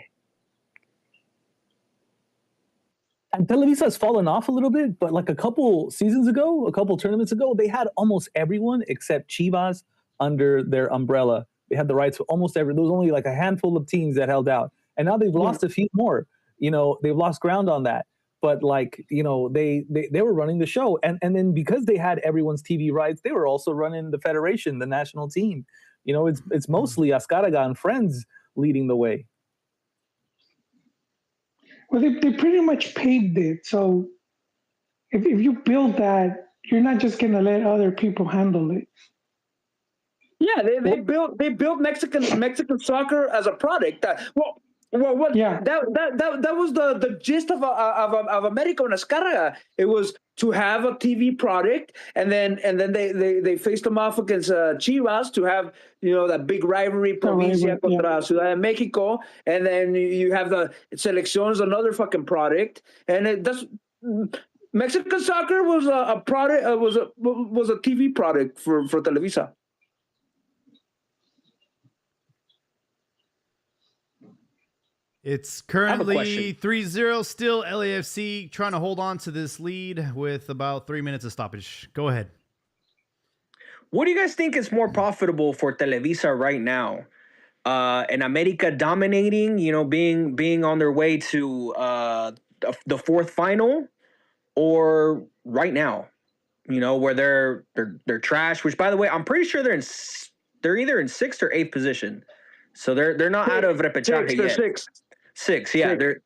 And Televisa has fallen off a little bit, but like a couple tournaments ago, they had almost everyone except Chivas under their umbrella. They had the rights for almost there was only like a handful of teams that held out. And now they've lost a few more. You know, they've lost ground on that. But like, you know, they were running the show. And then because they had everyone's TV rights, they were also running the federation, the national team. You know, it's mostly Azcárraga and friends leading the way. Well, they pretty much paved it. So if you build that, you're not just going to let other people handle it. Yeah, they built Mexican soccer as a product. Well, what? Yeah. That was the gist of America and Azcárraga. It was to have a TV product, and then they faced them off against Chivas to have that big rivalry, Provincia contra Ciudad de Mexico, and then you have the Selecciones, another fucking product, and that's Mexican soccer was a product, was a TV product for Televisa. It's currently 3-0 still. LAFC trying to hold on to this lead with about 3 minutes of stoppage. Go ahead. What do you guys think is more profitable for Televisa right now? And America dominating, being on their way to the fourth final, or right now, where they're trash. Which, by the way, I'm pretty sure they're either in 6th or 8th position, so they're not out of repechaje yet. Six, yeah. They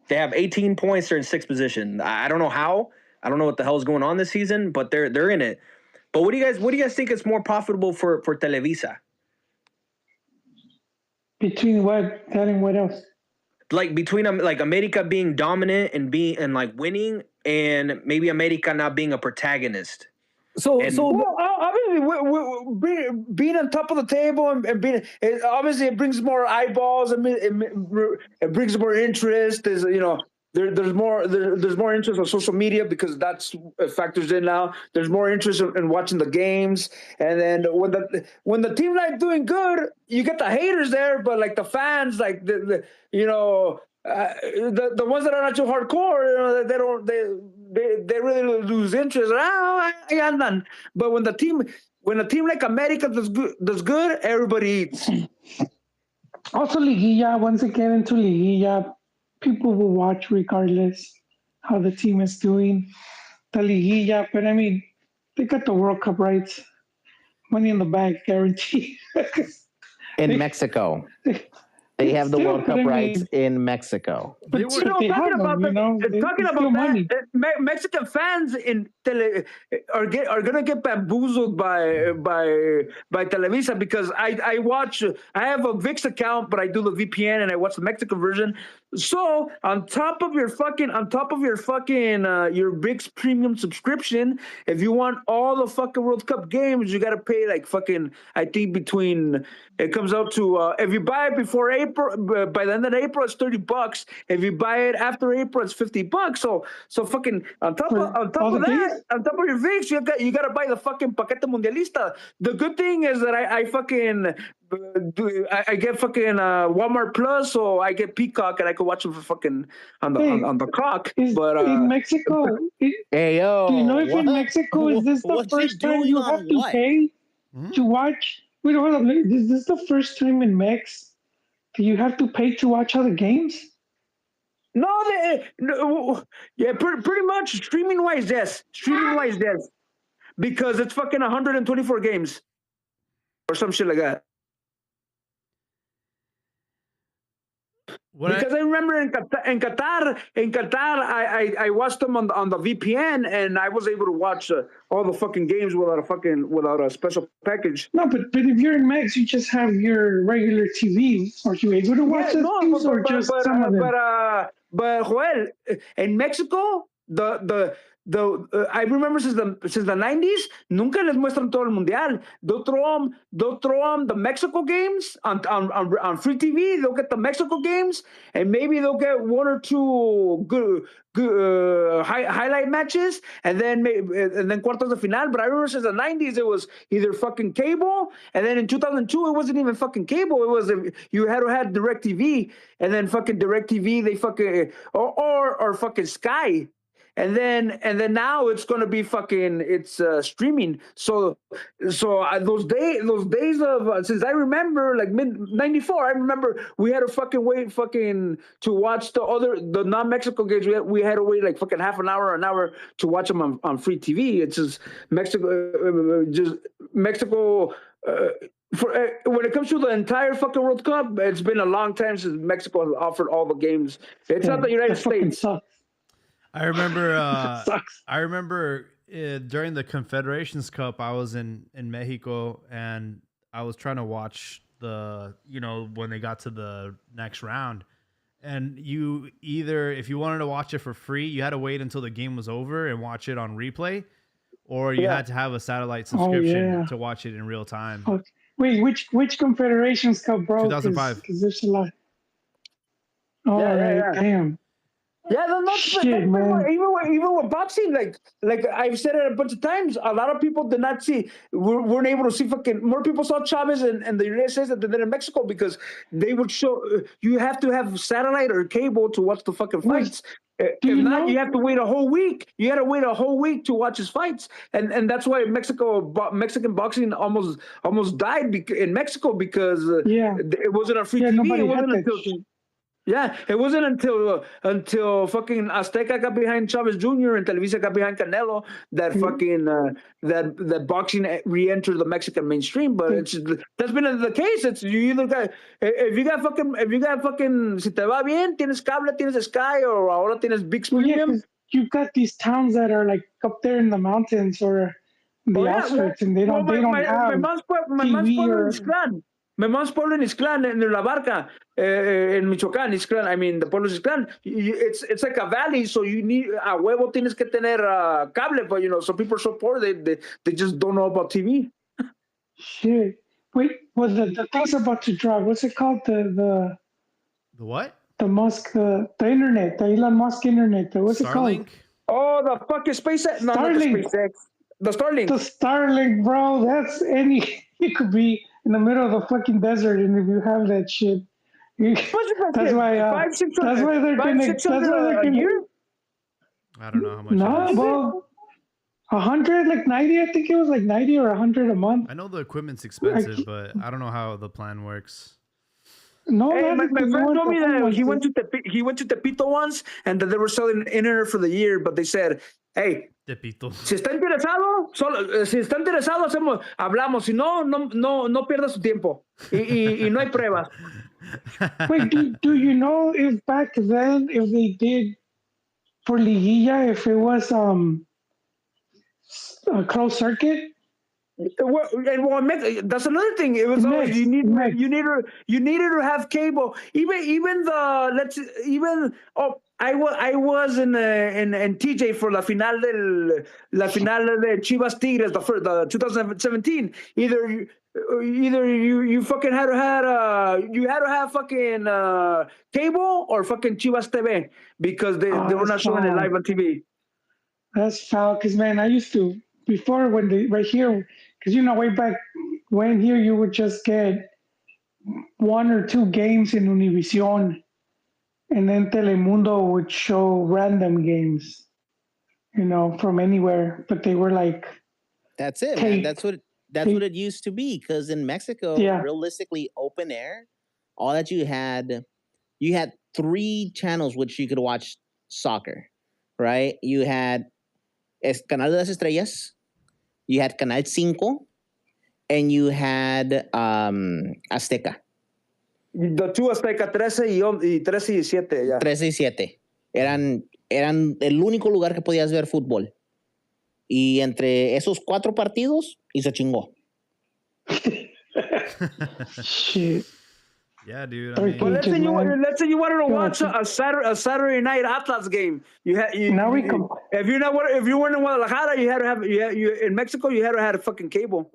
have 18 points. They're in 6th position. I don't know how. I don't know what the hell is going on this season, but they're in it. But what do you guys think is more profitable for Televisa? Between what? That and what else? Like between like America being dominant and winning, and maybe America not being a protagonist. Being on top of the table and being obviously it brings more eyeballs. It brings more interest. There's there's more interest on social media because that's factors in now. There's more interest in watching the games, and then when the team not doing good, you get the haters there, but like the fans, like the ones that are not too hardcore, they really lose interest. But when a team like America does good, everybody eats. Also, Liguilla, once they get into Liguilla, people will watch regardless how the team is doing. The Liguilla, but I mean, they got the World Cup rights. Money in the bank guaranteed. In Mexico. They have the World Cup rights in Mexico. But talking about that, Mexican fans are gonna get bamboozled by Televisa because I have a ViX account, but I do the VPN and I watch the Mexican version. So on top of your your ViX premium subscription, if you want all the fucking World Cup games, you gotta pay like fucking, I think it comes out to if you buy it before April, by the end of April it's $30. If you buy it after April, it's $50. So fucking on top of your ViX, you gotta buy the fucking Paquete Mundialista. The good thing is that I get fucking Walmart Plus, so I get Peacock and I can watch them for fucking on the clock. But in Mexico, do you know if in Mexico is this the first time you have to pay to watch? Wait, hold on. Is this the first time in Mex that you have to pay to watch other games? No, pretty much streaming wise, yes. Because it's fucking 124 games or some shit like that. Because I remember in Qatar, I watched them on the VPN, and I was able to watch all the fucking games without a special package. No, but if you're in Mex, you just have your regular TV. Are you able to watch these or just some of them? But Joel, in Mexico, I remember since the 90s, nunca les muestran todo el mundial. They'll throw them the Mexico games on free TV. They'll get the Mexico games, and maybe they'll get one or two good highlight matches, and then cuartos de final. But I remember since the 90s, it was either fucking cable, and then in 2002, it wasn't even fucking cable. It was you had to have DirecTV, and then fucking DirecTV, they fucking or fucking Sky. And then now it's gonna be it's streaming. So those days of since I remember like mid-94, I remember we had to fucking wait to watch the non-Mexico games. We had to wait like fucking half an hour to watch them on free TV. It's just Mexico. When it comes to the entire fucking World Cup, it's been a long time since Mexico has offered all the games. It's not the United States. I remember during the Confederations Cup, I was in Mexico, and I was trying to watch when they got to the next round, And you either, if you wanted to watch it for free, you had to wait until the game was over and watch it on replay, or you had to have a satellite subscription to watch it in real time. Oh, wait, which Confederations Cup, bro? 2005. Because there's a lot. Oh, damn. Yeah, Shit, man. Even with boxing, like I've said it a bunch of times, a lot of people did not see, weren't able to see more people saw Chavez in the United States than they did in Mexico because they would show, you have to have satellite or cable to watch the fucking fights. If not, you have to wait a whole week. You had to wait a whole week to watch his fights, and that's why Mexican boxing almost died in Mexico because it wasn't on free TV. It wasn't until. Yeah, it wasn't until fucking Azteca got behind Chavez Jr. and Televisa got behind Canelo that fucking that boxing re-entered the Mexican mainstream. But that's been the case. It's you either got if you got fucking si te va bien, tienes cable, tienes Sky, or ahora tienes Big Premium. You've got these towns that are like up there in the mountains or the outskirts, and they don't have my mom's pueblo is Ixtlán. My mom's pueblo in Ixtlán, in La Barca, in Michoacán, Ixtlán. I mean, the pueblo is Ixtlán. It's like a valley, so you need a huevo tienes que tener cable, but so people are so poor they just don't know about TV. Shit. Wait, well the thing's about to drop. What's it called? The what? The Musk, the internet, the Elon Musk internet. What's Starlink? it called? Oh, the fucking SpaceX. No, Starlink. not the SpaceX. The Starlink. The Starlink, bro. That's you could be in the middle of the fucking desert, and if you have that shit, that's why they're gonna. I don't know how much. No, well, 100, like 90. I think it was like 90 or 100 a month. I know the equipment's expensive, but I don't know how the plan works. No, my friend told me that he went to Tepito once, and that they were selling internet for the year, but they said, hey, Tepito. Si está interesado, hablamos. Si no pierda su tiempo. Y no hay pruebas. Wait, do you know if back then, if they did for Liguilla, if it was a closed circuit? Well, that's another thing. It was always you needed to have cable. I was in TJ for la final de Chivas Tigres, the 2017. Either you fucking had to have fucking cable or fucking Chivas TV because they were not showing it live on TV. That's foul, because man, I used to before when they right here, because way back when here you would just get 1 or 2 games in Univision. And then Telemundo would show random games, from anywhere. But they were like, that's it, man. That's what it used to be. Because in Mexico, realistically, open air, all that you had 3 channels which you could watch soccer, right? You had Canal de las Estrellas, you had Canal 5, and you had Azteca. The 2 Azteca, 13 y 7. Ya. 13 y 7. Eran el único lugar que podías ver fútbol. Y entre esos 4 partidos, y se chingó. Shit. Yeah, dude. But let's say you wanted to watch a Saturday night Atlas game. If you weren't in Guadalajara, you had to have in Mexico. You had to have a fucking cable.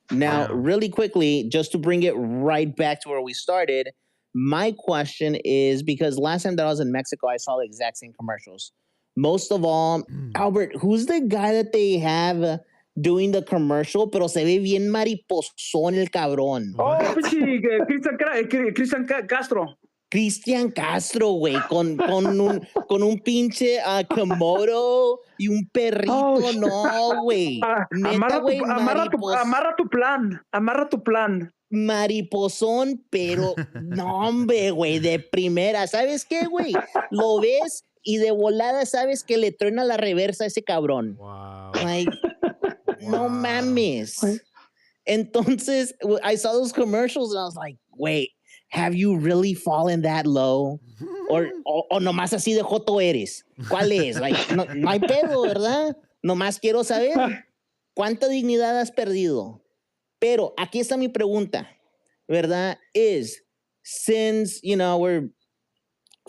Now, really quickly, just to bring it right back to where we started, my question is, because last time that I was in Mexico, I saw the exact same commercials. Most of all, Albert, who's the guy that they have doing the commercial, pero se ve bien mariposón el cabrón? Oh, Cristian Castro. Cristian Castro, güey, con un pinche Komodo y un perrito, no, güey. Amarra tu plan. Mariposón, pero no, hombre, güey, de primera. ¿Sabes qué, güey? Lo ves y de volada sabes que le truena la reversa a ese cabrón. Wow. Like, no mames. Entonces, I saw those commercials and I was like, wait, have you really fallen that low? O nomás así de joto eres. ¿Cuál es? Like, no hay pedo, ¿verdad? Nomás quiero saber cuánta dignidad has perdido. Pero aquí está mi pregunta, ¿verdad? Since, we're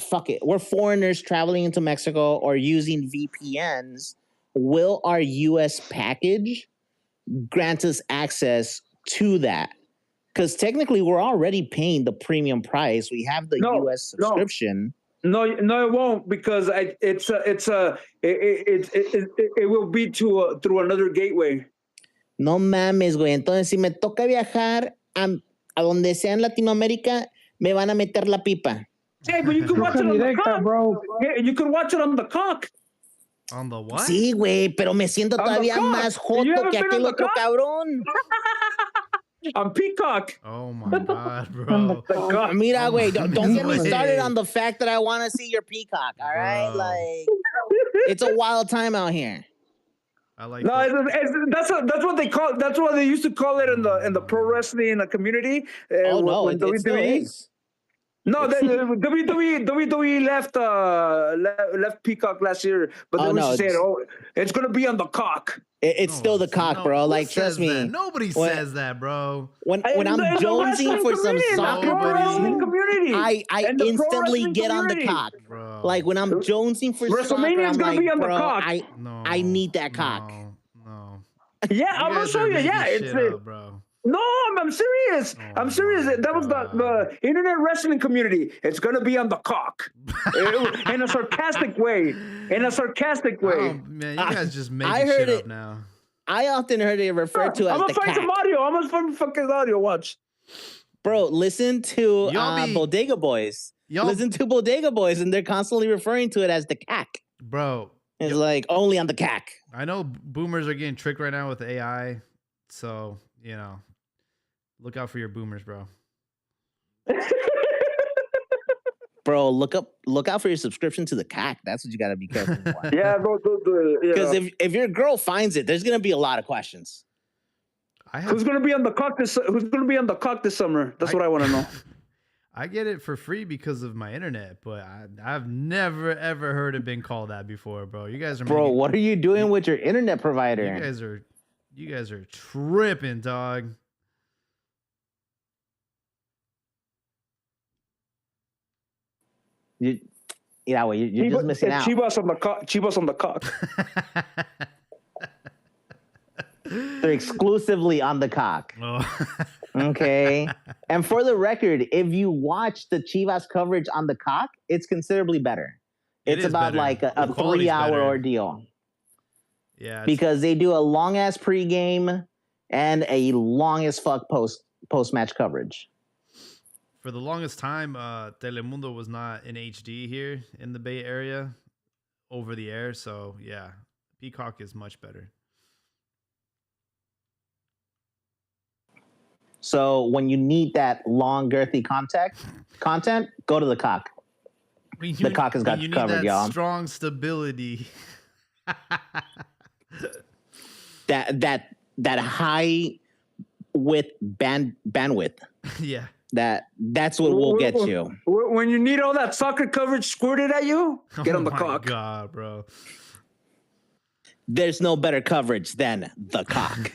fuck it. We're foreigners traveling into Mexico or using VPNs. Will our U.S. package grant us access to that? Because technically, we're already paying the premium price. We have the U.S. subscription. No, it won't, because it will be through another gateway. No mames, güey. Entonces, si me toca viajar a donde sea en Latinoamérica, me van a meter la pipa. Hey, but you can watch it on the cock, bro. Yeah, you can watch it on the cock. On the what? Sí, güey, pero me siento todavía más joto que aquel otro cabrón. On Peacock. Oh my God, bro. Mira, güey, don't get me started on the fact that I want to see your Peacock, all right? Like, it's a wild time out here. I like that's what they call. That's what they used to call it in the pro wrestling community. It still is. No, WWE left Peacock last year, but they used to say, it's gonna be on the cock. It's still the cock, bro. Like, trust me. That? Nobody says that, bro. When I'm jonesing for some soccer, I instantly get on the cock. Bro. Like, when I'm jonesing for WrestleMania is gonna be on the cock. I need that cock. No. Yeah, I'm gonna show you. Yeah, it's bro. No, I'm serious. I'm serious. That was the internet wrestling community. It's gonna be on the cock, in a sarcastic way. Oh, man, you guys just making shit up now. I often heard it referred to as the cack. I'm gonna find some audio. I'm gonna find fucking audio. Watch, bro. Listen to Bodega Boys. Listen to Bodega Boys, and they're constantly referring to it as the cack. Bro, it's like only on the cack. I know boomers are getting tricked right now with AI, so you know. Look out for your boomers, bro. Bro, look out for your subscription to the CAC. That's what you got to be careful for. Yeah, bro. Because if your girl finds it, there's gonna be a lot of questions. Who's gonna be on the cock this? Who's gonna be on the cock this summer? That's what I want to know. I get it for free because of my internet, but I've never ever heard it being called that before, bro. You guys are. Bro, what are you doing with your internet provider? You guys are tripping, dog. You're just missing out. Chivas on the cock. They're exclusively on the cock. Oh. Okay. And for the record, if you watch the Chivas coverage on the cock, it's considerably better. It's about better. Like a 3-hour ordeal. Yeah. Because they do a long ass pregame and a long as fuck post match coverage. For the longest time, Telemundo was not in HD here in the Bay Area over the air. So, yeah, Peacock is much better. So, when you need that long, girthy content, go to the cock. The cock has got you covered, y'all. Strong stability. that high width bandwidth. Yeah. That's what will get you. When you need all that soccer coverage squirted at you, get on the cock. Oh my God, bro. There's no better coverage than the cock.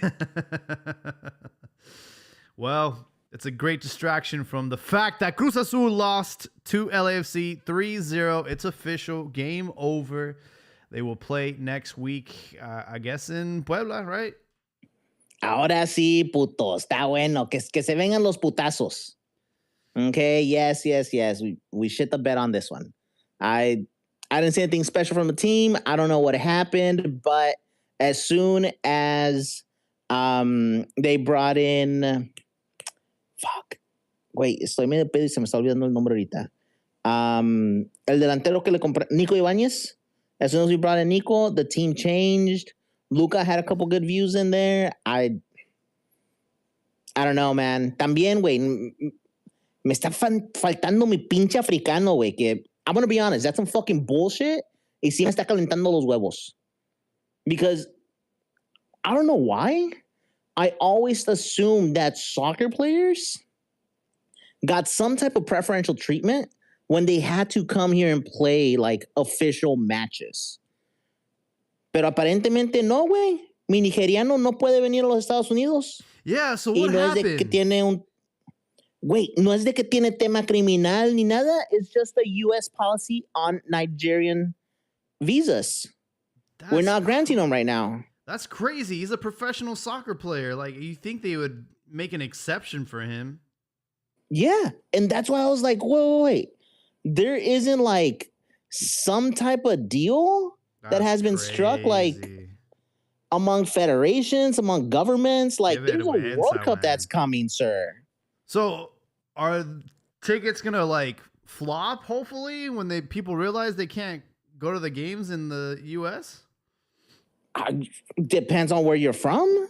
Well, it's a great distraction from the fact that Cruz Azul lost to LAFC 3-0. It's official. Game over. They will play next week, I guess, in Puebla, right? Ahora sí, puto. Está bueno. Que se vengan los putazos. Okay, yes. We shit the bed on this one. I didn't see anything special from the team. I don't know what happened, but as soon as they brought in... Fuck. Wait, estoy medio pedo y se me está olvidando el nombre ahorita. El delantero que le compré... Nico Ibáñez. As soon as we brought in Nico, the team changed. Luka had a couple good views in there. I don't know, man. También, güey, me está faltando mi pinche africano, güey, que I'm going to be honest, that's some fucking bullshit. Y sí me está calentando los huevos. Because I don't know why. I always assumed that soccer players got some type of preferential treatment when they had to come here and play like official matches. Pero aparentemente no, güey. Mi nigeriano no puede venir a los Estados Unidos. Yeah, so what happened? Que tiene un... Wait, no es de que tiene tema criminal ni nada. It's just a U.S. policy on Nigerian visas. We're not granting them right now. That's crazy. He's a professional soccer player. Like, you think they would make an exception for him? Yeah, and that's why I was like, wait. There isn't like some type of deal that has been struck, like among federations, among governments. Like, there's a World Cup that's coming, sir. So, are tickets gonna like flop? Hopefully, when people realize they can't go to the games in the U.S. Depends on where you're from.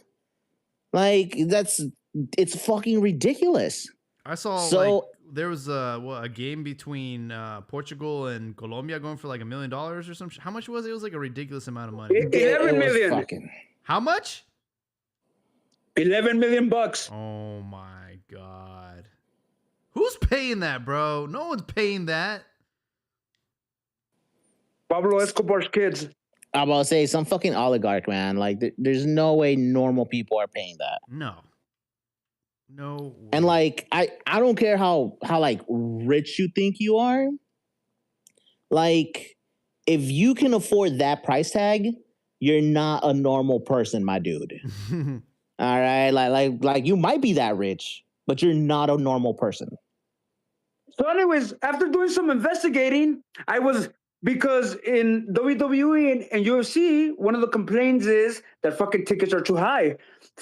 Like, it's fucking ridiculous. I saw there was a game between Portugal and Colombia going for like $1 million or something. How much was it? It was like a ridiculous amount of money. 11 million. How much? 11 million bucks. Oh my God. Who's paying that, bro? No one's paying that. Pablo Escobar's kids. I'm about to say some fucking oligarch, man. Like, there's no way normal people are paying that. No way. And like, I don't care how like rich you think you are. Like, if you can afford that price tag, you're not a normal person, my dude. All right, like you might be that rich, but you're not a normal person. So, anyways, after doing some investigating, because in WWE and UFC, one of the complaints is that fucking tickets are too high.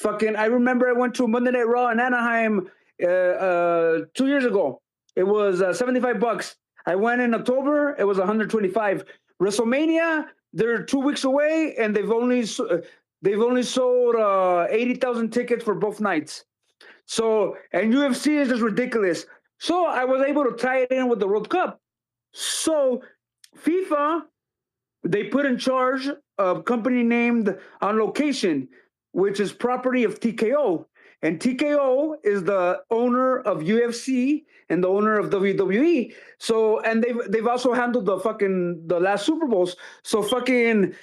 I remember I went to Monday Night Raw in Anaheim 2 years ago. It was $75. I went in October. It was $125. WrestleMania, they're 2 weeks away, and they've only sold 80,000 tickets for both nights. So, and UFC is just ridiculous. So I was able to tie it in with the World Cup. So FIFA, they put in charge of a company named On Location, which is property of TKO. And TKO is the owner of UFC and the owner of WWE. So, and they've also handled the last Super Bowls. So fucking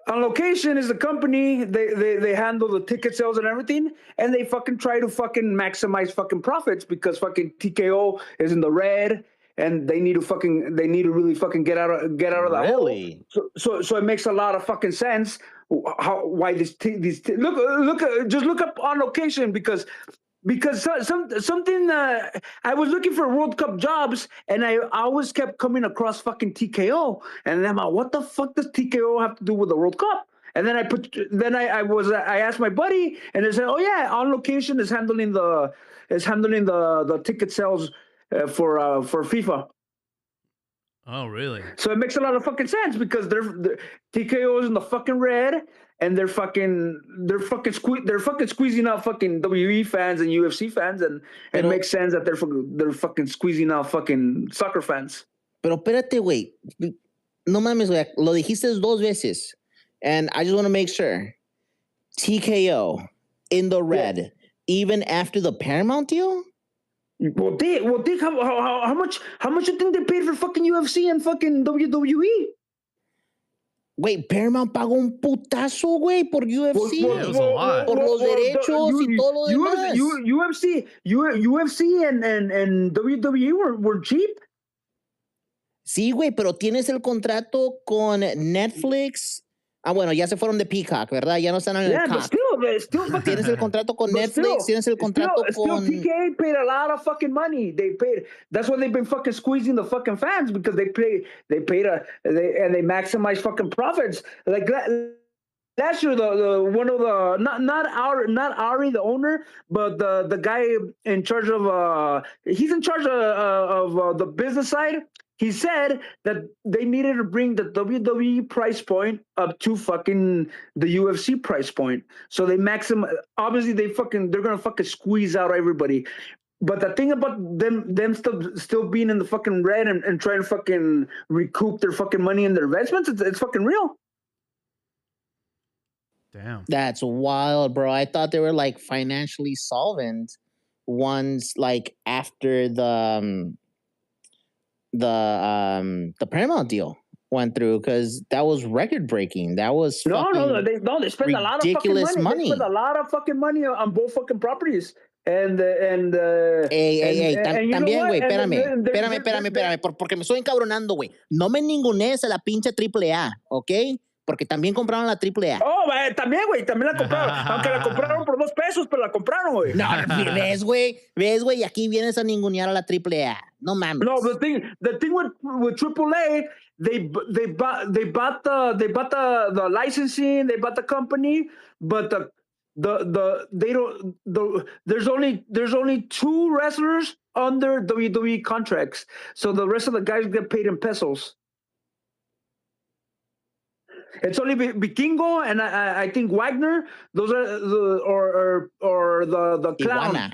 On Location is the company, they handle the ticket sales and everything, and they fucking try to fucking maximize fucking profits because fucking TKO is in the red. And they need to really fucking get out of that really hole. So it makes a lot of fucking sense why look up On Location because something I was looking for World Cup jobs and I always kept coming across fucking TKO and I'm like, what the fuck does TKO have to do with the World Cup? And then I asked my buddy and they said, oh yeah, On Location is handling the ticket sales for FIFA. Oh, really? So it makes a lot of fucking sense because they're TKO is in the fucking red, and they're fucking squeezing out fucking WWE fans and UFC fans, and it makes sense that they're fucking squeezing out fucking soccer fans. Pero espérate, güey. No mames, güey. Lo dijiste dos veces, and I just want to make sure. TKO in the red, even after the Paramount deal. Well, Dick, how much you think they paid for fucking UFC and fucking WWE? Güey, Paramount pagó un putazo, güey, por UFC. It was a lot. Por los derechos y todo lo demás. UFC and WWE were cheap. Sí, güey, pero tienes el contrato con Netflix. Ah, bueno, ya se fueron de Peacock, ¿verdad? Ya no están en el COP. Still tienes el contrato con Netflix, tienes el contrato con... TK paid a lot of fucking money. That's why they've been fucking squeezing the fucking fans because they maximize fucking profits. Like last year, one of the not Ari the owner, but the guy in charge of he's in charge of the business side. He said that they needed to bring the WWE price point up to fucking the UFC price point. So they obviously they're gonna fucking squeeze out everybody. But the thing about them still being in the fucking red and trying to fucking recoup their fucking money and their investments, it's fucking real. Damn. That's wild, bro. I thought they were like financially solvent once like after the Paramount deal went through because that was record breaking. That was they spent a lot of fucking money. They spent a lot of fucking money on both fucking properties. También, güey, espérame, porque me estoy encabronando, güey. No me ningunees a la pinche AAA, ¿ok? Porque también compraron la AAA. Oh, también, güey, también la compraron. Aunque la compraron por $2, pero la compraron, güey. No, ves, güey, y aquí vienes a ningunear a la AAA. No mames. No, the thing with AAA, they bought the licensing, they bought the company, but there's only 2 wrestlers under WWE contracts, so the rest of the guys get paid in pesos. It's only Vikingo and I think Wagner. Those are the clown. Iguana.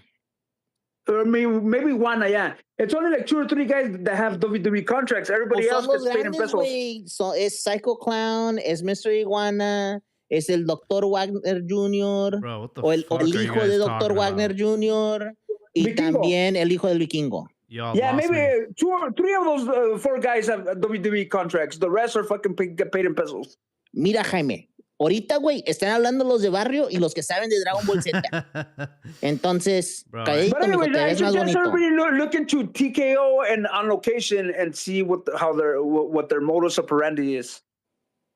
Or maybe Iguana, yeah. It's only like 2 or 3 guys that have WWE contracts. Everybody else gets paid in pesos. So es Psycho Clown, es Mr. Iguana, es el Dr. Wagner Jr. Bro, what the o el fuck are you hijo guys de Dr. talking Wagner about? Jr. Y Vikingo. también el hijo del Vikingo. Y'all Yeah, lost maybe me. 2 or 3 of those 4 guys have WWE contracts. The rest are fucking get paid in pesos. Mira, Jaime, ahorita, güey, están hablando los de barrio y los que saben de Dragon Ball Z. Entonces, Bro, calladito, But anyway, mijo, te I ves más suggest bonito. everybody look into TKO and On Location and see what their modus operandi is.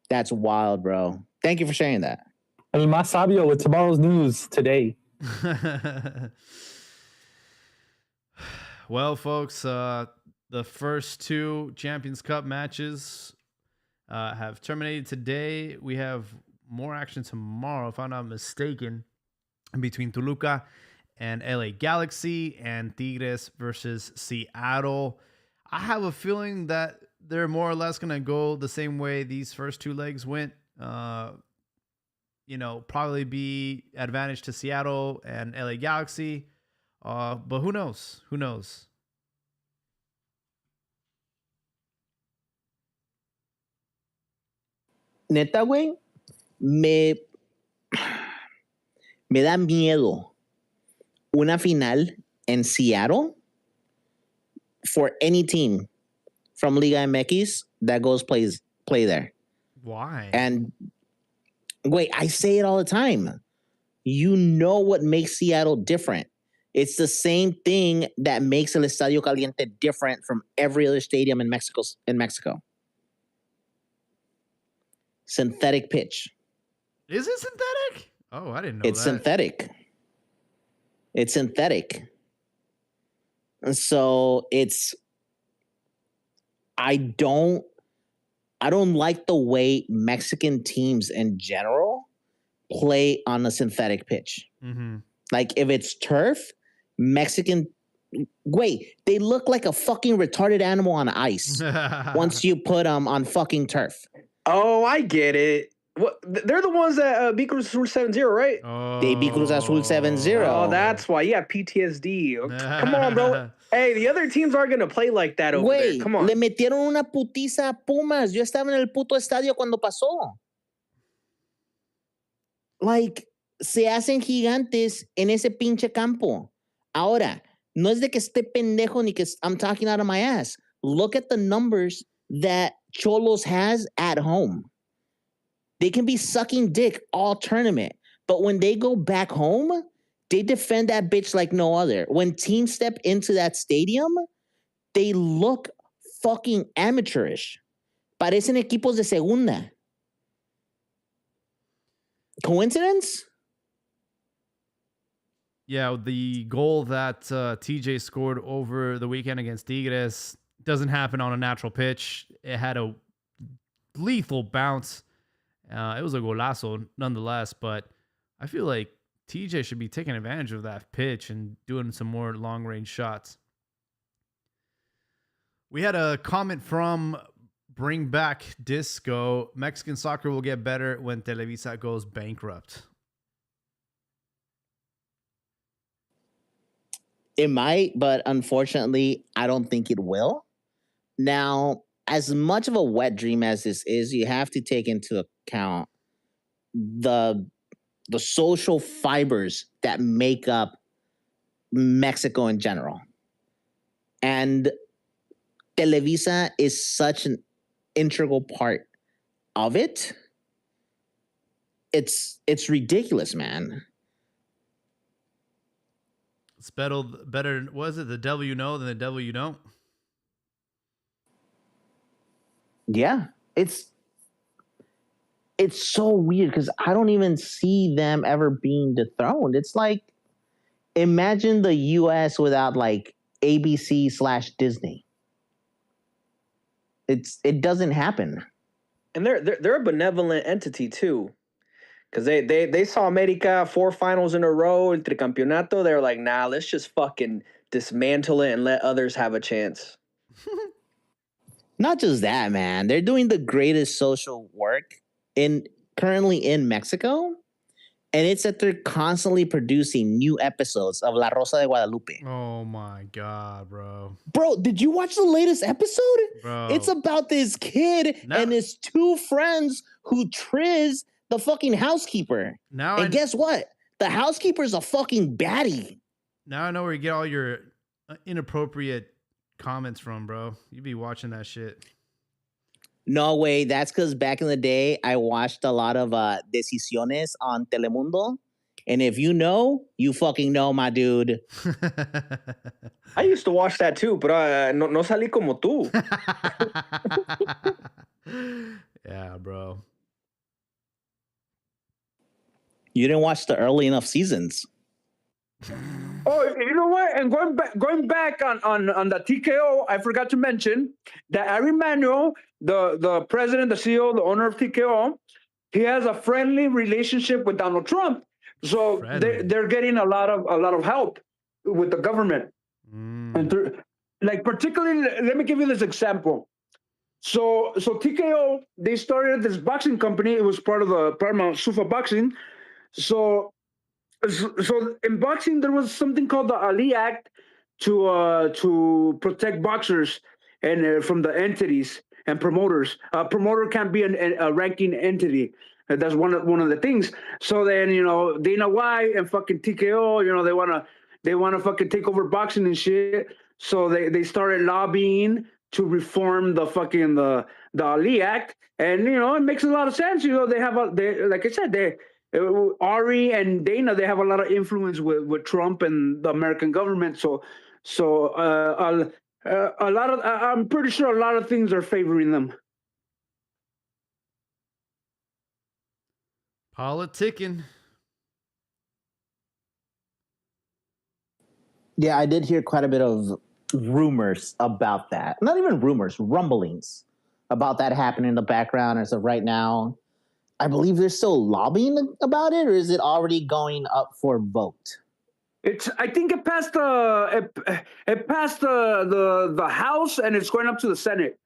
That's wild, bro. Thank you for sharing that. El Más Sabio with tomorrow's news today. Well, folks, the first 2 Champions Cup matches have terminated today. We have more action tomorrow, if I'm not mistaken, between Toluca and LA Galaxy and Tigres versus Seattle. I have a feeling that they're more or less going to go the same way these first 2 legs went. Probably be advantage to Seattle and LA Galaxy. But who knows? Who knows? Neta, güey, me da miedo una final en Seattle for any team from Liga MX that goes play there. Why? And wait, I say it all the time. You know what makes Seattle different. It's the same thing that makes El Estadio Caliente different from every other stadium in Mexico. Synthetic pitch. Is it synthetic? Oh, I didn't know It's that. synthetic. It's synthetic. And so I don't like the way Mexican teams in general play on a synthetic pitch. Mm-hmm. Like if it's turf, they look like a fucking retarded animal on ice once you put them on fucking turf. Oh, I get it. What? They're the ones that beat Cruz Azul 7-0, right? They beat Cruz Azul 7-0. Oh, that's why. You have PTSD. Come on, bro. Hey, the other teams aren't going to play like that over there. Come on. Le metieron una putiza a Pumas. Yo estaba en el puto estadio cuando pasó. Like, se hacen gigantes en ese pinche campo. Ahora, no es de que esté pendejo ni que I'm talking out of my ass. Look at the numbers that Cholos has at home. They can be sucking dick all tournament, but when they go back home, they defend that bitch like no other. When teams step into that stadium, they look fucking amateurish. Parecen equipos de segunda. Coincidence? Yeah, the goal that TJ scored over the weekend against Tigres doesn't happen on a natural pitch. It had a lethal bounce. It was a golazo nonetheless, but I feel like TJ should be taking advantage of that pitch and doing some more long-range shots. We had a comment from Bring Back Disco. Mexican soccer will get better when Televisa goes bankrupt. It might, but unfortunately, I don't think it will. Now, as much of a wet dream as this is, you have to take into account the social fibers that make up Mexico in general. And Televisa is such an integral part of it. It's ridiculous, man. It's better. Was it the devil you know than the devil you don't? Yeah, it's so weird because I don't even see them ever being dethroned. It's like, imagine the U.S. without like ABC/Disney. It doesn't happen. And they're a benevolent entity too, because they saw America 4 finals in a row, el tricampeonato. They're like, nah, let's just fucking dismantle it and let others have a chance. Not just that, man. They're doing the greatest social work currently in Mexico, and it's that they're constantly producing new episodes of La Rosa de Guadalupe. Oh my God, bro. Bro, did you watch the latest episode? Bro. It's about this kid and his 2 friends who triz the fucking housekeeper. Guess what? The housekeeper's a fucking baddie. Now I know where you get all your inappropriate comments from, bro. You be watching that shit. No way. That's because back in the day, I watched a lot of Decisiones on Telemundo. And if you know, you fucking know, my dude. I used to watch that too, but no salí como tú. Yeah, bro. You didn't watch the early enough seasons. Oh, you know what? And going back on the TKO, I forgot to mention that Ari Emanuel, the president, the CEO, the owner of TKO, he has a friendly relationship with Donald Trump. So they're getting a lot of help with the government. And like particularly, let me give you this example. So TKO, they started this boxing company. It was part of the Paramount Sufa Boxing. So in boxing, there was something called the Ali Act to protect boxers and from the entities and promoters. A promoter can't be a ranking entity. That's one of the things. So then, Dana White and fucking TKO, they wanna fucking take over boxing and shit. So they started lobbying to reform the Ali Act, and it makes a lot of sense. They have like I said, Ari and Dana, they have a lot of influence with Trump and the American government. So a lot of I'm pretty sure a lot of things are favoring them. Politicking. Yeah, I did hear quite a bit of rumors about that. Not even rumors, rumblings about that happening in the background as of right now. I believe they're still lobbying about it, or is it already going up for vote? I think it passed the House, and it's going up to the Senate.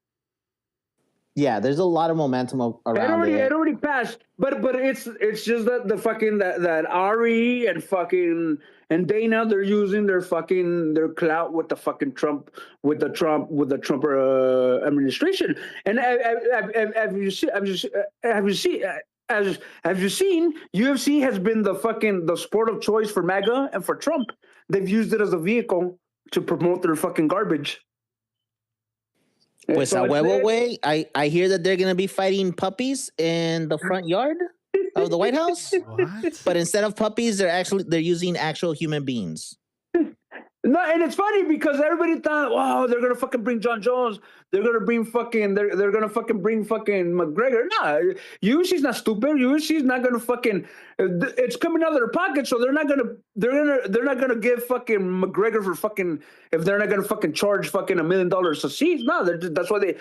Yeah, there's a lot of momentum around it. It already passed, but it's just that the fucking that Ari and fucking and Dana, they're using their clout with the fucking Trump administration. And have you seen UFC has been the sport of choice for MAGA and for Trump. They've used it as a vehicle to promote their fucking garbage. Pues a huevo, way. I hear that they're gonna be fighting puppies in the front yard of the White House. What? But instead of puppies, they're using actual human beings. No, and it's funny because everybody thought, wow, they're gonna fucking bring John Jones. They're gonna bring they're gonna fucking bring fucking McGregor. Nah, UFC's not stupid. UFC's not gonna fucking. It's coming out of their pocket, so they're not gonna give fucking McGregor for fucking if they're not gonna fucking charge fucking $1 million a season. No, that's why they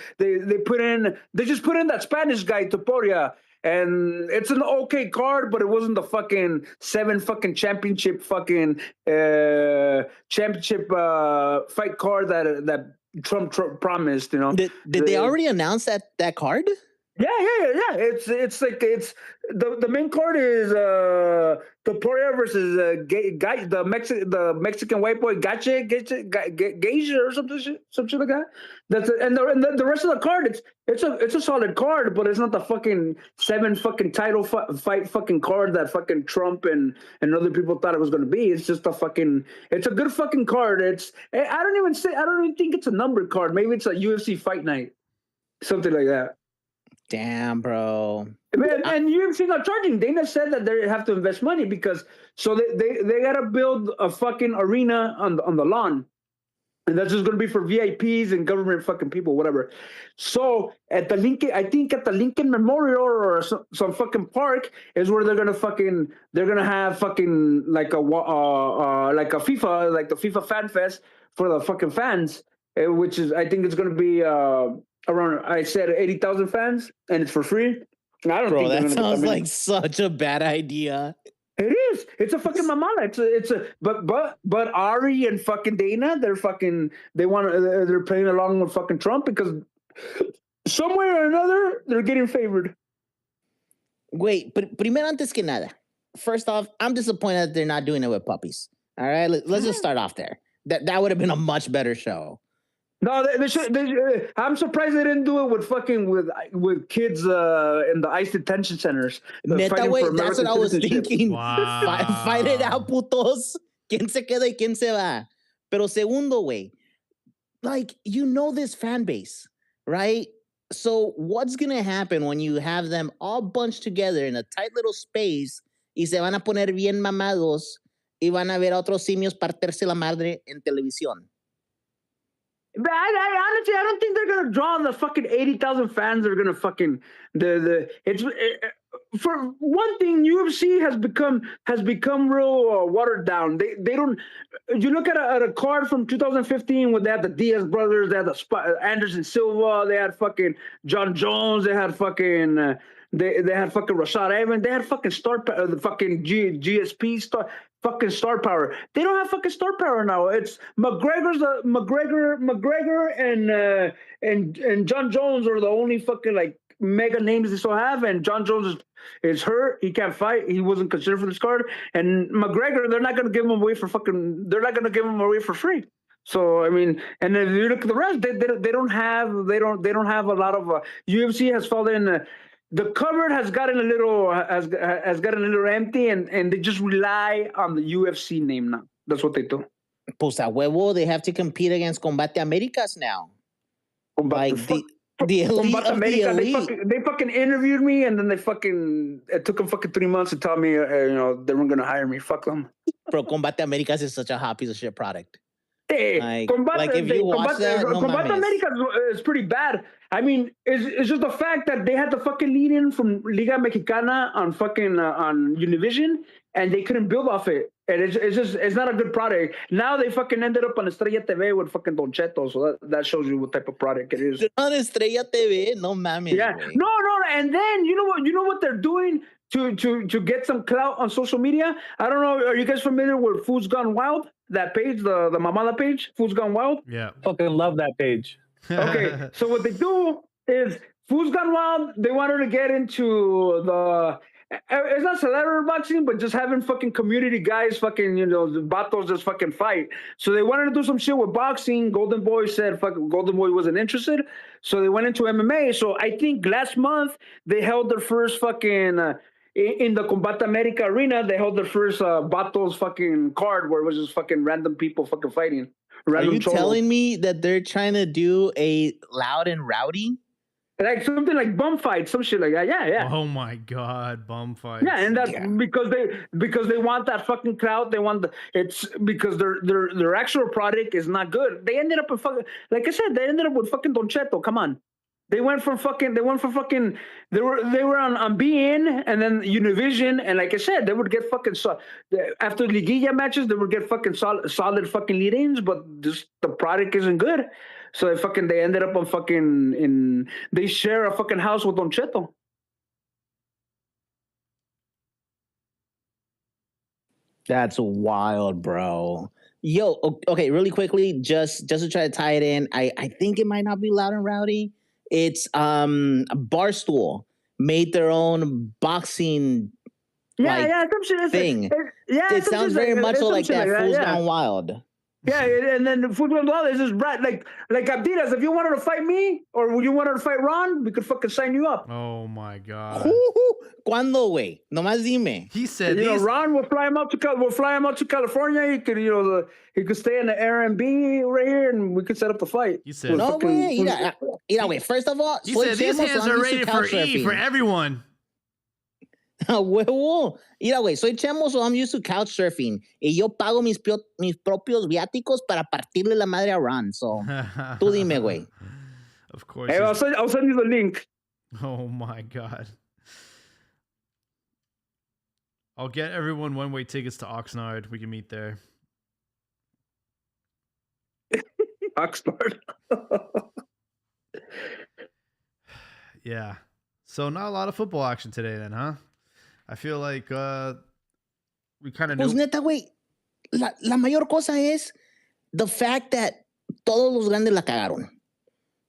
just put in that Spanish guy Topuria. And it's an okay card, but it wasn't the fucking 7 fucking championship fight card that Trump promised. Did they already announce that card? Yeah. It's the main card is Topuria versus the Mexican white boy Gache or some shit like that. That's it. And the rest of the card it's a solid card, but it's not the fucking 7 fucking title fight fucking card that fucking Trump and other people thought it was gonna be. It's just it's a good fucking card. I don't even think it's a numbered card. Maybe it's a UFC fight night, something like that. Damn, bro. And UFC not charging. Dana said that they have to invest money because they gotta build a fucking arena on the lawn. And that's just gonna be for VIPs and government fucking people, whatever. So at the Lincoln Memorial or some fucking park is where they're gonna have fucking like a FIFA, like the FIFA Fan Fest for the fucking fans, which is I think it's gonna be around, I said 80,000 fans, and it's for free. I don't think that sounds like such a bad idea. It is. It's a fucking mamala. But Ari and fucking Dana, they're playing along with fucking Trump because somewhere or another they're getting favored. Wait, but primero antes que nada, first off, I'm disappointed that they're not doing it with puppies. All right, let's just start off there. That would have been a much better show. No, they should. I'm surprised they didn't do it with kids in the ICE detention centers. Neta, wait, that's what I was thinking. Wow. Fight it out, putos. ¿Quién se queda y quién se va? Pero segundo, way, like, this fan base, right? So what's going to happen when you have them all bunched together in a tight little space y se van a poner bien mamados y van a ver a otros simios partirse la madre en televisión? But honestly, I don't think they're gonna draw the fucking 80,000 fans that are gonna fucking for one thing, UFC has become real watered down. They don't. You look at a card from 2015 when they had the Diaz brothers, they had the Anderson Silva, they had fucking John Jones, they had fucking they had fucking Rashad Evans, they had fucking the fucking GSP star power. They don't have fucking star power now. It's McGregor and John Jones are the only fucking like mega names they still have, and John Jones is hurt. He can't fight. He wasn't considered for this card. And McGregor, they're not gonna give him away for free. So I mean, and if you look at the rest, they don't have a lot of UFC has fallen. The cupboard has gotten a little empty, and they just rely on the UFC name now. That's what they do. Pues a huevo, they have to compete against Combate Americas now. The elite of the elite. They fucking interviewed me, and then it took them fucking 3 months to tell me, they weren't gonna hire me. Fuck them. Bro, Combate Americas is such a hot piece of shit product. Hey, if you watch that, Combate America is pretty bad. I mean, it's just the fact that they had the fucking lead in from Liga Mexicana on fucking on Univision, and they couldn't build off it. And it's not a good product. Now they fucking ended up on Estrella TV with fucking Don Cheto, so that shows you what type of product it is. On Estrella TV, no mames. Yeah, no, and then you know what they're doing to get some clout on social media. I don't know. Are you guys familiar with Foods Gone Wild? That page, the Mamala page, Foods Gone Wild. Yeah, fucking love that page. Okay, so what they do is Foods Gone Wild. They wanted to get into it's not celebrity boxing, but just having fucking community guys, fucking the vatos just fucking fight. So they wanted to do some shit with boxing. Golden Boy said Golden Boy wasn't interested, so they went into MMA. So I think last month they held their first fucking. In the Combate America arena, they held their first battles fucking card where it was just fucking random people fucking fighting. Are you telling me that they're trying to do a Loud and Rowdy? Like something like bum fight, some shit like that. Yeah. Oh my god, bum fight. Yeah, and that's because they want that fucking crowd. They want it's because their actual product is not good. They ended up with fucking, like I said, they ended up with fucking Don Cheto. Come on. They were on BN and then Univision, and like I said, they would get fucking after Liguilla matches, they would get fucking solid fucking lead-ins, but just the product isn't good. So they ended up on fucking they share a fucking house with Don Cheto. That's wild, bro. Yo, okay, really quickly, just to try to tie it in, I think it might not be Loud and Rowdy. It's Barstool made their own boxing some shit thing. It sounds very much like that Fools Gone Wild. Yeah, and then Fútbol Dólares is Brad. Like Abdiras, if you wanted to fight me or you wanted to fight Ron, we could fucking sign you up. Oh my god. ¿Cuándo, güey? Nomás dime. He said, you know, Ron will fly him out to California. He could stay in the Airbnb right here, and we could set up the fight. He said, no, güey. Mira, güey. First of all, he said these hands are rated for E for everyone. Huevo. Mira, güey, soy Chemo, so I'm used to couch surfing. Y yo pago mis propios viáticos para partirle la madre a Ron. So, tú dime, güey. Of course. Hey, I'll send you the link. Oh my god. I'll get everyone one-way tickets to Oxnard. We can meet there. Oxnard. Yeah. So not a lot of football action today then, huh? I feel like we kind of knew. Pues neta, güey, la mayor cosa es the fact that todos los grandes la cagaron.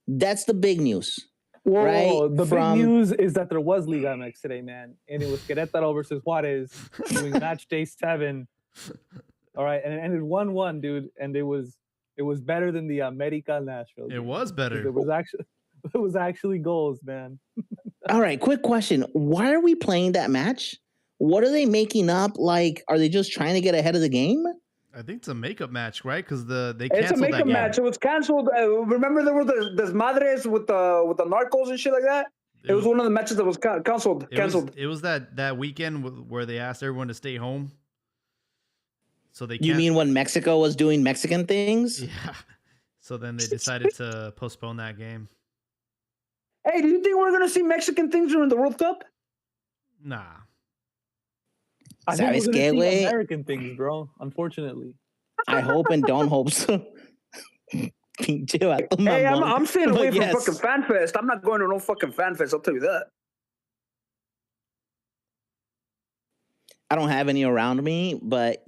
That's the big news. Whoa, right? The big news is that there was Liga MX today, man. And it was Querétaro versus Juárez doing match day 7. All right, and it ended 1-1, dude. And it was better than the America Nashville. It was better. It was actually goals, man. All right, quick question. Why are we playing that match? What are they making up? Like, are they just trying to get ahead of the game? I think it's a makeup match, right? Because they canceled It's a makeup match. It was canceled. Remember there were the desmadres with the narcos and shit like that? It was one of the matches that was canceled. It was that weekend where they asked everyone to stay home. So they. You mean when Mexico was doing Mexican things? Yeah. So then they decided to postpone that game. Hey, do you think we're gonna see Mexican things during the World Cup? Nah. I think we're gonna see American things, bro. Unfortunately. I hope and don't hope so. Hey, I'm staying away from fucking FanFest. I'm not going to no fucking FanFest. I'll tell you that. I don't have any around me, but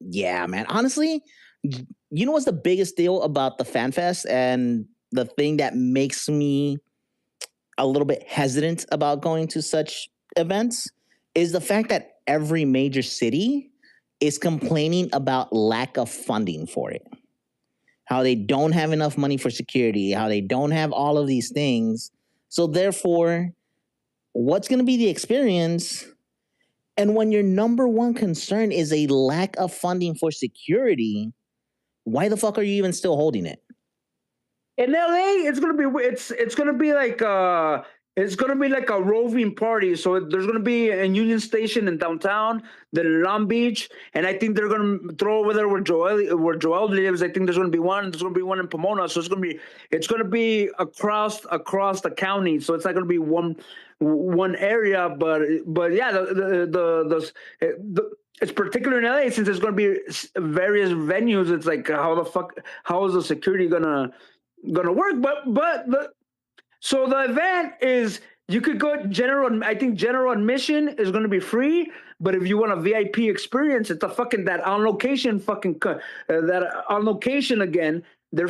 yeah, man. Honestly, you know what's the biggest deal about the FanFest and the thing that makes me a little bit hesitant about going to such events is the fact that every major city is complaining about lack of funding for it. How they don't have enough money for security, how they don't have all of these things. So therefore, what's going to be the experience? And when your number one concern is a lack of funding for security, why the fuck are you even still holding it? In LA, it's gonna be like a roving party. So there's gonna be a Union Station in downtown, then Long Beach, and I think they're gonna throw over there where Joel lives. I think there's gonna be one. There's gonna be one in Pomona. So it's gonna be across the county. So it's not gonna be one area, but yeah, it's particular in LA since there's gonna be various venues. It's like how is the security gonna work? So the event is you could go general. I think general admission is going to be free, but if you want a VIP experience, it's that on location again. They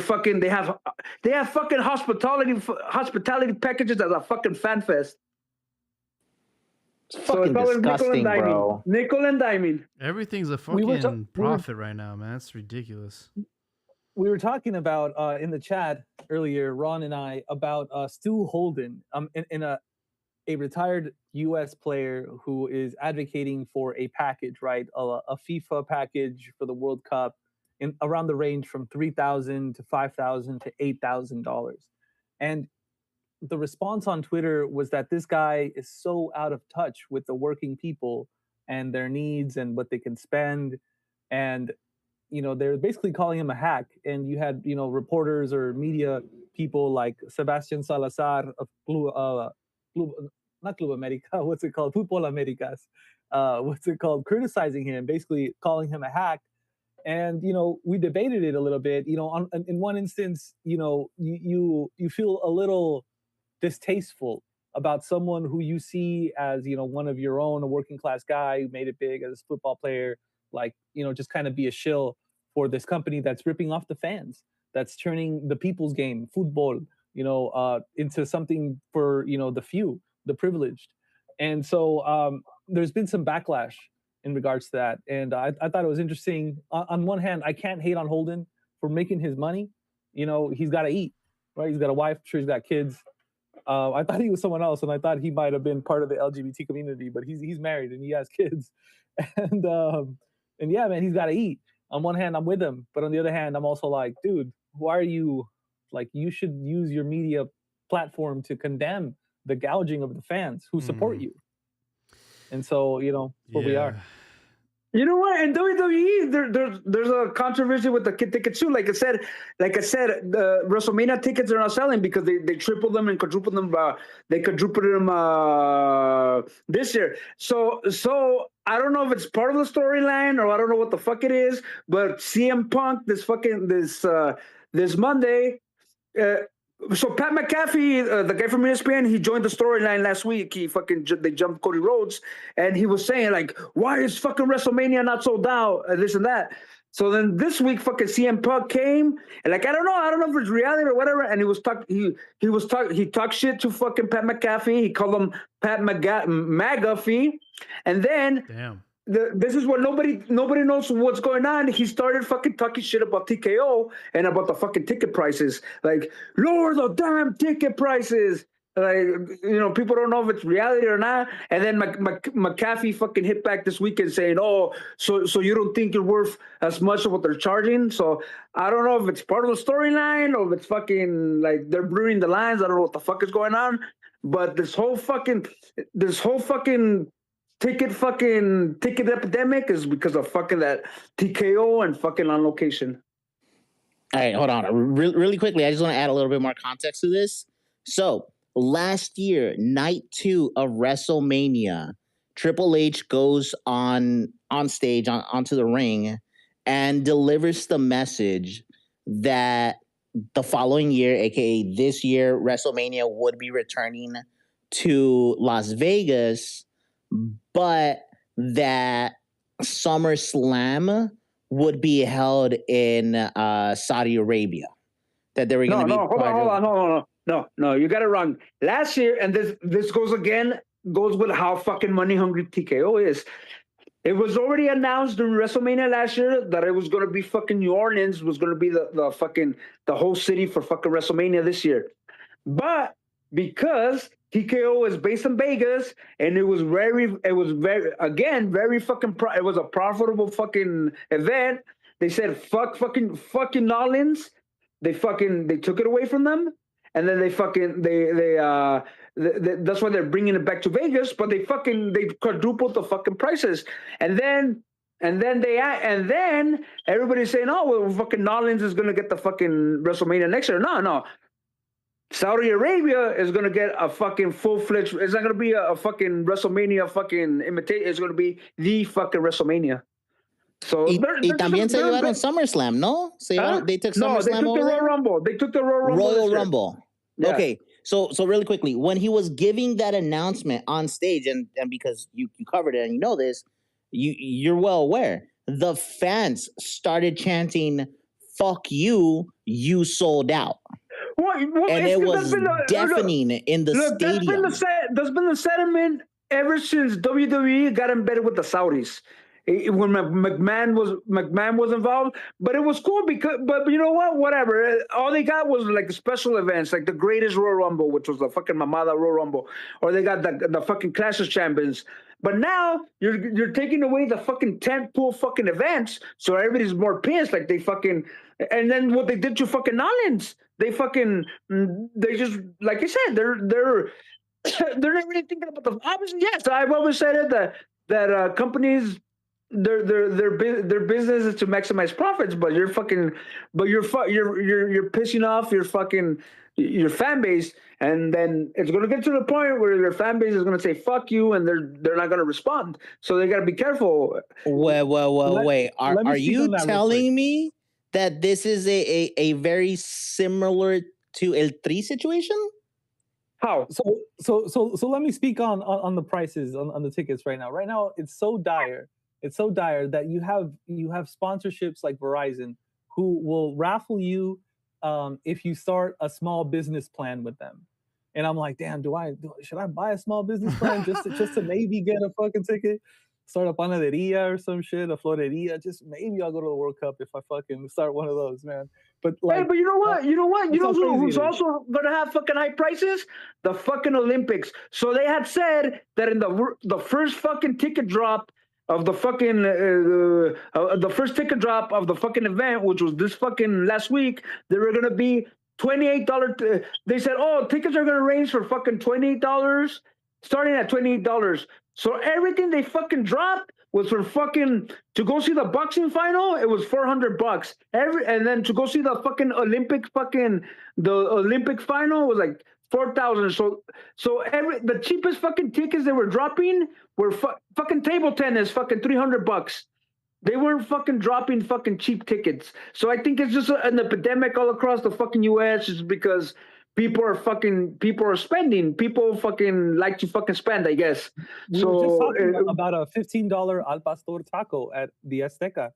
have fucking hospitality packages as a fucking fan fest. It's fucking disgusting, bro. Nickel and diming. Everything's a fucking profit right now, man. It's ridiculous. We were talking about in the chat earlier, Ron and I, about Stu Holden, in a retired U.S. player who is advocating for a package, right? A FIFA package for the World Cup in around the range from $3,000 to $5,000 to $8,000. And the response on Twitter was that this guy is so out of touch with the working people and their needs and what they can spend. And they're basically calling him a hack. And you had, reporters or media people like Sebastian Salazar of not Club America, what's it called? Fútbol Americas. Criticizing him, basically calling him a hack. And, we debated it a little bit, in one instance, you feel a little distasteful about someone who you see as, one of your own, a working class guy who made it big as a football player, like, just kind of be a shill for this company that's ripping off the fans, that's turning the people's game, football, into something for, the few, the privileged. And so there's been some backlash in regards to that. And I thought it was interesting. On one hand, I can't hate on Holden for making his money. You know, he's got to eat, right? He's got a wife. I'm sure he's got kids. I thought he was someone else, and I thought he might have been part of the LGBT community, but he's married and he has kids. And yeah, man, he's got to eat. On one hand, I'm with him, but on the other hand, I'm also like, dude, why are you like? You should use your media platform to condemn the gouging of the fans who support you. And so, you know, that's where we are. You know what? In WWE, there's a controversy with the kid tickets too. Like I said, the WrestleMania tickets are not selling because they tripled them and quadrupled them. They quadrupled them this year. So I don't know if it's part of the storyline or I don't know what the fuck it is. But CM Punk this Monday. So Pat McAfee, the guy from ESPN, he joined the storyline last week. They jumped Cody Rhodes, and he was saying like, "Why is fucking WrestleMania not sold out?" This and that. So then this week, fucking CM Punk came, and like I don't know if it's reality or whatever. And he talked shit to fucking Pat McAfee. He called him Pat McAfee, and then damn. This is what nobody knows what's going on. He started fucking talking shit about TKO and about the fucking ticket prices. Like, lower the damn ticket prices. Like, you know, people don't know if it's reality or not. And then McAfee fucking hit back this weekend saying, "Oh, so you don't think you're worth as much of what they're charging?" So I don't know if it's part of the storyline or if it's fucking like they're blurring the lines. I don't know what the fuck is going on. But this whole fucking ticket epidemic is because of fucking that TKO and fucking On Location. All right, hold on. Really quickly, I just want to add a little bit more context to this. So last year, night 2 of WrestleMania, Triple H goes on stage, onto the ring, and delivers the message that the following year, aka this year, WrestleMania would be returning to Las Vegas, but that SummerSlam would be held in Saudi Arabia. That they were going to be. Hold on. No, you got it wrong. Last year, and this goes with how fucking money hungry TKO is. It was already announced during WrestleMania last year that it was going to be fucking New Orleans was going to be the whole city for fucking WrestleMania this year, but because TKO is based in Vegas, and it was very fucking. It was a profitable fucking event. They said fucking Nolans. They took it away from them, and then that's why they're bringing it back to Vegas. But they quadrupled the fucking prices, and then everybody's saying, "Oh, well, fucking Nolans is gonna get the fucking WrestleMania next year." No. Saudi Arabia is going to get a fucking full-fledged. It's not going to be a fucking WrestleMania fucking imitation. It's going to be the fucking WrestleMania. So y también se llevaron SummerSlam, ¿no? They took SummerSlam. No, they took the Royal Rumble. They took the Royal Rumble. Yeah. Okay, so really quickly, when he was giving that announcement on stage, and because you covered it and you know this, you're well aware, the fans started chanting, "Fuck you, you sold out." And it was deafening in the stadium. That's been the sentiment ever since WWE got embedded with the Saudis. When McMahon was involved, but it was cool but you know what? Whatever. All they got was like the special events, like the greatest Royal Rumble, which was the fucking Mamada Royal Rumble, or they got the fucking Clash of Champions. But now you're taking away the fucking tentpole fucking events, so everybody's more pissed. Like they fucking, and then what they did to fucking Nolans, they just, like I said, they're not really thinking about the. Obviously, yes, I've always said it that companies. Their business is to maximize profits, but you're pissing off your fan base, and then it's going to get to the point where your fan base is going to say "fuck you," and they're not going to respond. So they got to be careful. Wait. Are you telling me that this is a very similar to El Tri situation? How? So let me speak on the prices on the tickets right now. Right now, it's so dire. It's so dire that you have sponsorships like Verizon who will raffle you if you start a small business plan with them. And I'm like, damn, should I buy a small business plan just to maybe get a fucking ticket? start a panaderia or some shit, a floreria. Just maybe I'll go to the World Cup if I fucking start one of those, man. But like, hey, but you know what? You know who's crazy also gonna have fucking high prices? The fucking Olympics. So they had said that in the first fucking ticket drop of the fucking the first ticket drop of the fucking event, which was this fucking last week, there were gonna be $28. They said, oh, tickets are gonna range for fucking $28, starting at $28. So everything they fucking dropped was for fucking to go see the boxing final. It was $400. And then to go see the fucking Olympic final was like 4,000. So the cheapest fucking tickets they were dropping were fucking table tennis, fucking $300. They weren't fucking dropping fucking cheap tickets. So I think it's just an epidemic all across the fucking U.S. just because people are spending. People fucking like to fucking spend, I guess. We were just talking about a $15 al pastor taco at the Azteca.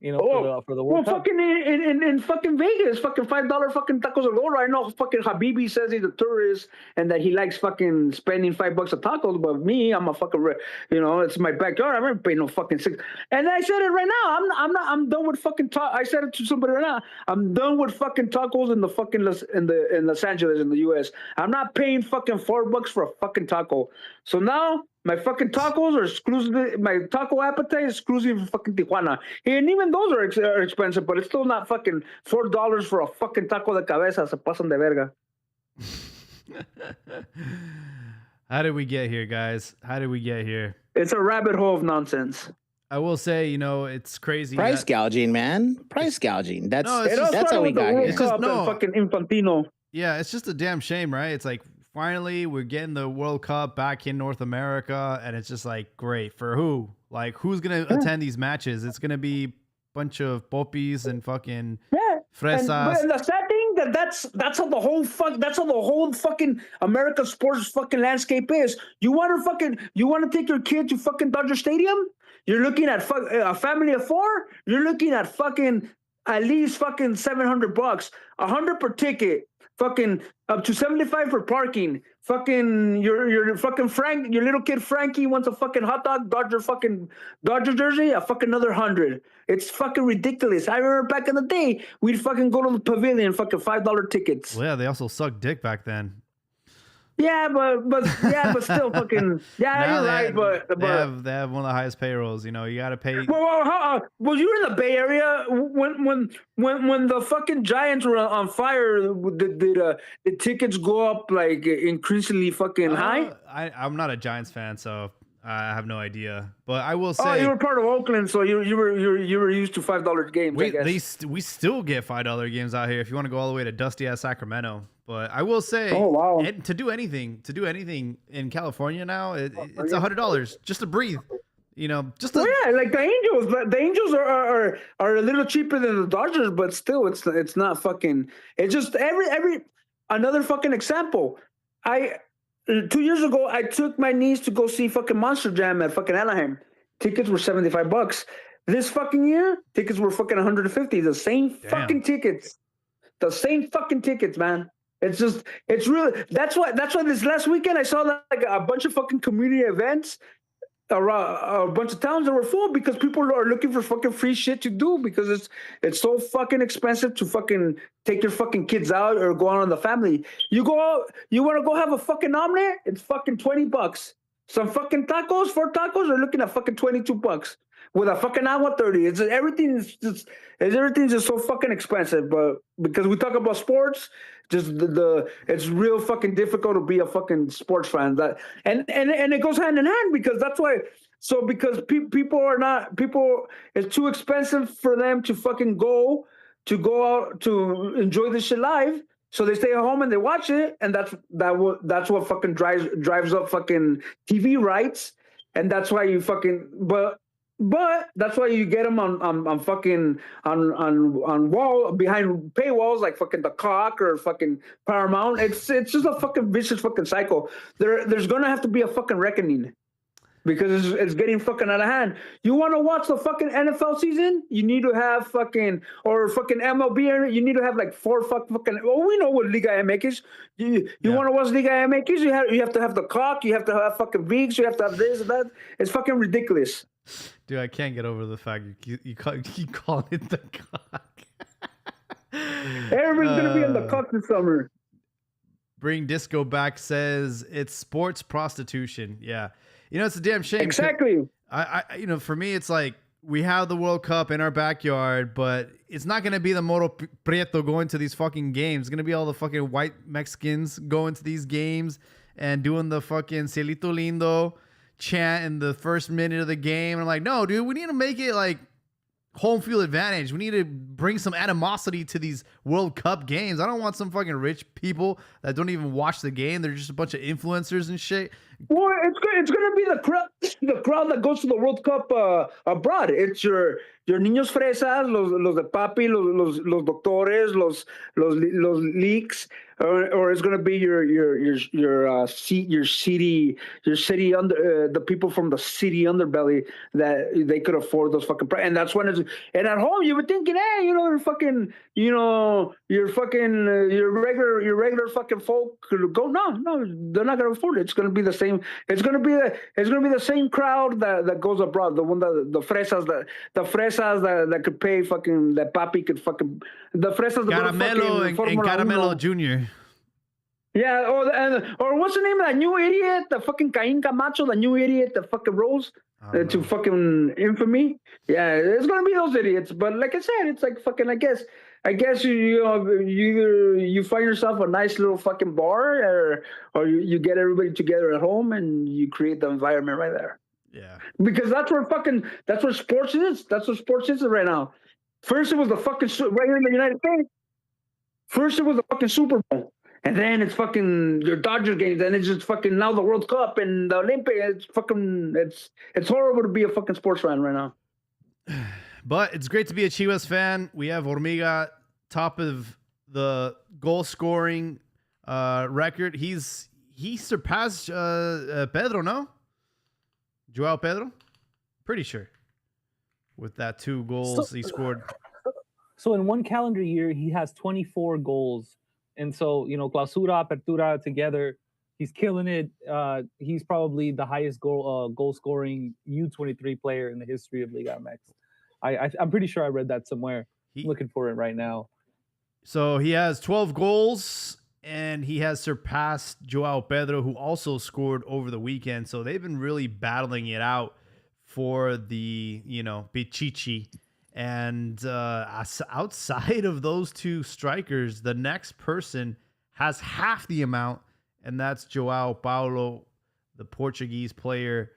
You know, for the World Cup. Fucking in fucking Vegas, fucking $5 fucking tacos a go right now. Fucking Habibi says he's a tourist and that he likes fucking spending $5 a tacos. But me, I'm a fucking, it's my backyard. I'm not paying no fucking $6. And I said it right now. I'm done with fucking I said it to somebody right now. I'm done with fucking tacos in the fucking in Los Angeles in the U.S. I'm not paying fucking $4 for a fucking taco. So now my fucking tacos are exclusive. My taco appetite is exclusive for fucking Tijuana, and even those are expensive. But it's still not fucking $4 for a fucking taco de cabeza. Se pasan de verga. How did we get here, guys? How did we get here? It's a rabbit hole of nonsense. I will say, it's crazy. Price gouging, man. Price gouging. That's how we got here. It's just fucking Infantino. Yeah, it's just a damn shame, right? It's like, finally, we're getting the World Cup back in North America, and it's just like, great. For who? Like, who's going to attend these matches? It's going to be a bunch of poppies and fucking fresas. And the sad thing that's how the whole fucking American sports fucking landscape is. You want to take your kid to fucking Dodger Stadium? You're looking at a family of 4. You're looking at fucking at least fucking $700, $100 per ticket. Fucking up to $75 for parking. Fucking your fucking your little kid Frankie wants a fucking hot dog Dodger jersey, a fucking another $100. It's fucking ridiculous. I remember back in the day, we'd fucking go to the pavilion, fucking $5 tickets. Well, yeah, they also sucked dick back then. Yeah, but still fucking you're right. But they have one of the highest payrolls. You got to pay. Well, you were in the Bay Area when the fucking Giants were on fire? Did the tickets go up like increasingly fucking high? I'm not a Giants fan, so I have no idea. But I will say, oh, you were part of Oakland, so you were used to $5 games. I guess. We still get $5 games out here if you want to go all the way to dusty ass Sacramento. But I will say, to do anything in California now, it's $100 just to breathe. Just like the Angels. The Angels are a little cheaper than the Dodgers, but still, it's not fucking. It's just every another fucking example. 2 years ago, I took my niece to go see fucking Monster Jam at fucking Anaheim. Tickets were $75. This fucking year, tickets were fucking $150. The same fucking tickets. The same fucking tickets, man. It's really, that's why this last weekend I saw like a bunch of fucking community events around a bunch of towns that were full because people are looking for fucking free shit to do because it's so fucking expensive to fucking take your fucking kids out or go out on the family. You go out, you want to go have a fucking omelet? It's fucking $20. Some fucking tacos, 4 tacos are looking at fucking $22. With a fucking agua 30, everything's just so fucking expensive. But because we talk about sports, just it's real fucking difficult to be a fucking sports fan. And it goes hand in hand because that's why. So because people, it's too expensive for them to fucking go out to enjoy this shit live. So they stay at home and they watch it, and that's what fucking drives up fucking TV rights, and that's why you fucking But that's why you get them on fucking on wall behind paywalls like fucking the Cock or fucking Paramount. It's just a fucking vicious fucking cycle. There's gonna have to be a fucking reckoning because it's getting fucking out of hand. You want to watch the fucking NFL season? You need to have fucking or fucking MLB. You need to have like 4 fucking. Well, we know what Liga MX is. You want to watch Liga MX? You have to have the Cock. You have to have fucking VIX. You have to have this and that. It's fucking ridiculous. Dude, I can't get over the fact you keep calling it the cock. Everybody's gonna be in the cock this summer. Bring Disco Back says it's sports prostitution. Yeah, it's a damn shame. Exactly. I for me, it's like we have the World Cup in our backyard, but it's not gonna be the Moro Prieto going to these fucking games. It's gonna be all the fucking white Mexicans going to these games and doing the fucking Cielito Lindo chant in the first minute of the game. And I'm like, no, dude, we need to make it like home field advantage. We need to bring some animosity to these World Cup games. I don't want some fucking rich people that don't even watch the game. They're just a bunch of influencers and shit. Well, it's gonna be the crowd that goes to the World Cup abroad. It's your niños fresas, los de papi, los doctores, los leaks, or it's gonna be your city under the people from the city underbelly that they could afford those fucking and that's when and at home you were thinking, hey, you're fucking, your regular fucking folk go. No, they're not gonna afford it. It's gonna be the same. It's gonna be the same crowd that goes abroad. The one the fresas that could pay fucking, that papi could fucking, the fresas Caramelo and Caramelo Jr. Yeah, or what's the name of that new idiot? The fucking Cain Camacho, the new idiot that fucking rose to fucking infamy. Yeah, it's gonna be those idiots. But like I said, it's like fucking. I guess you find yourself a nice little fucking bar, or you get everybody together at home and you create the environment right there. Yeah. Because that's where sports is. That's what sports is right now. First it was the fucking right here in the United States. First it was the fucking Super Bowl. And then it's fucking your Dodgers games, and it's just fucking now the World Cup and the Olympics. It's fucking it's horrible to be a fucking sports fan right now. But it's great to be a Chivas fan. We have Hormiga top of the goal scoring record. He surpassed Pedro, no? Joao Pedro? Pretty sure. With that 2 goals he scored. So in one calendar year, he has 24 goals. And so, Clausura, Apertura together, he's killing it. He's probably the highest goal scoring U23 player in the history of Liga MX. I'm pretty sure I read that somewhere. I'm looking for it right now. So he has 12 goals, and he has surpassed Joao Pedro, who also scored over the weekend. So they've been really battling it out for the, Pichichi. And outside of those 2 strikers, the next person has half the amount, and that's Joao Paulo, the Portuguese player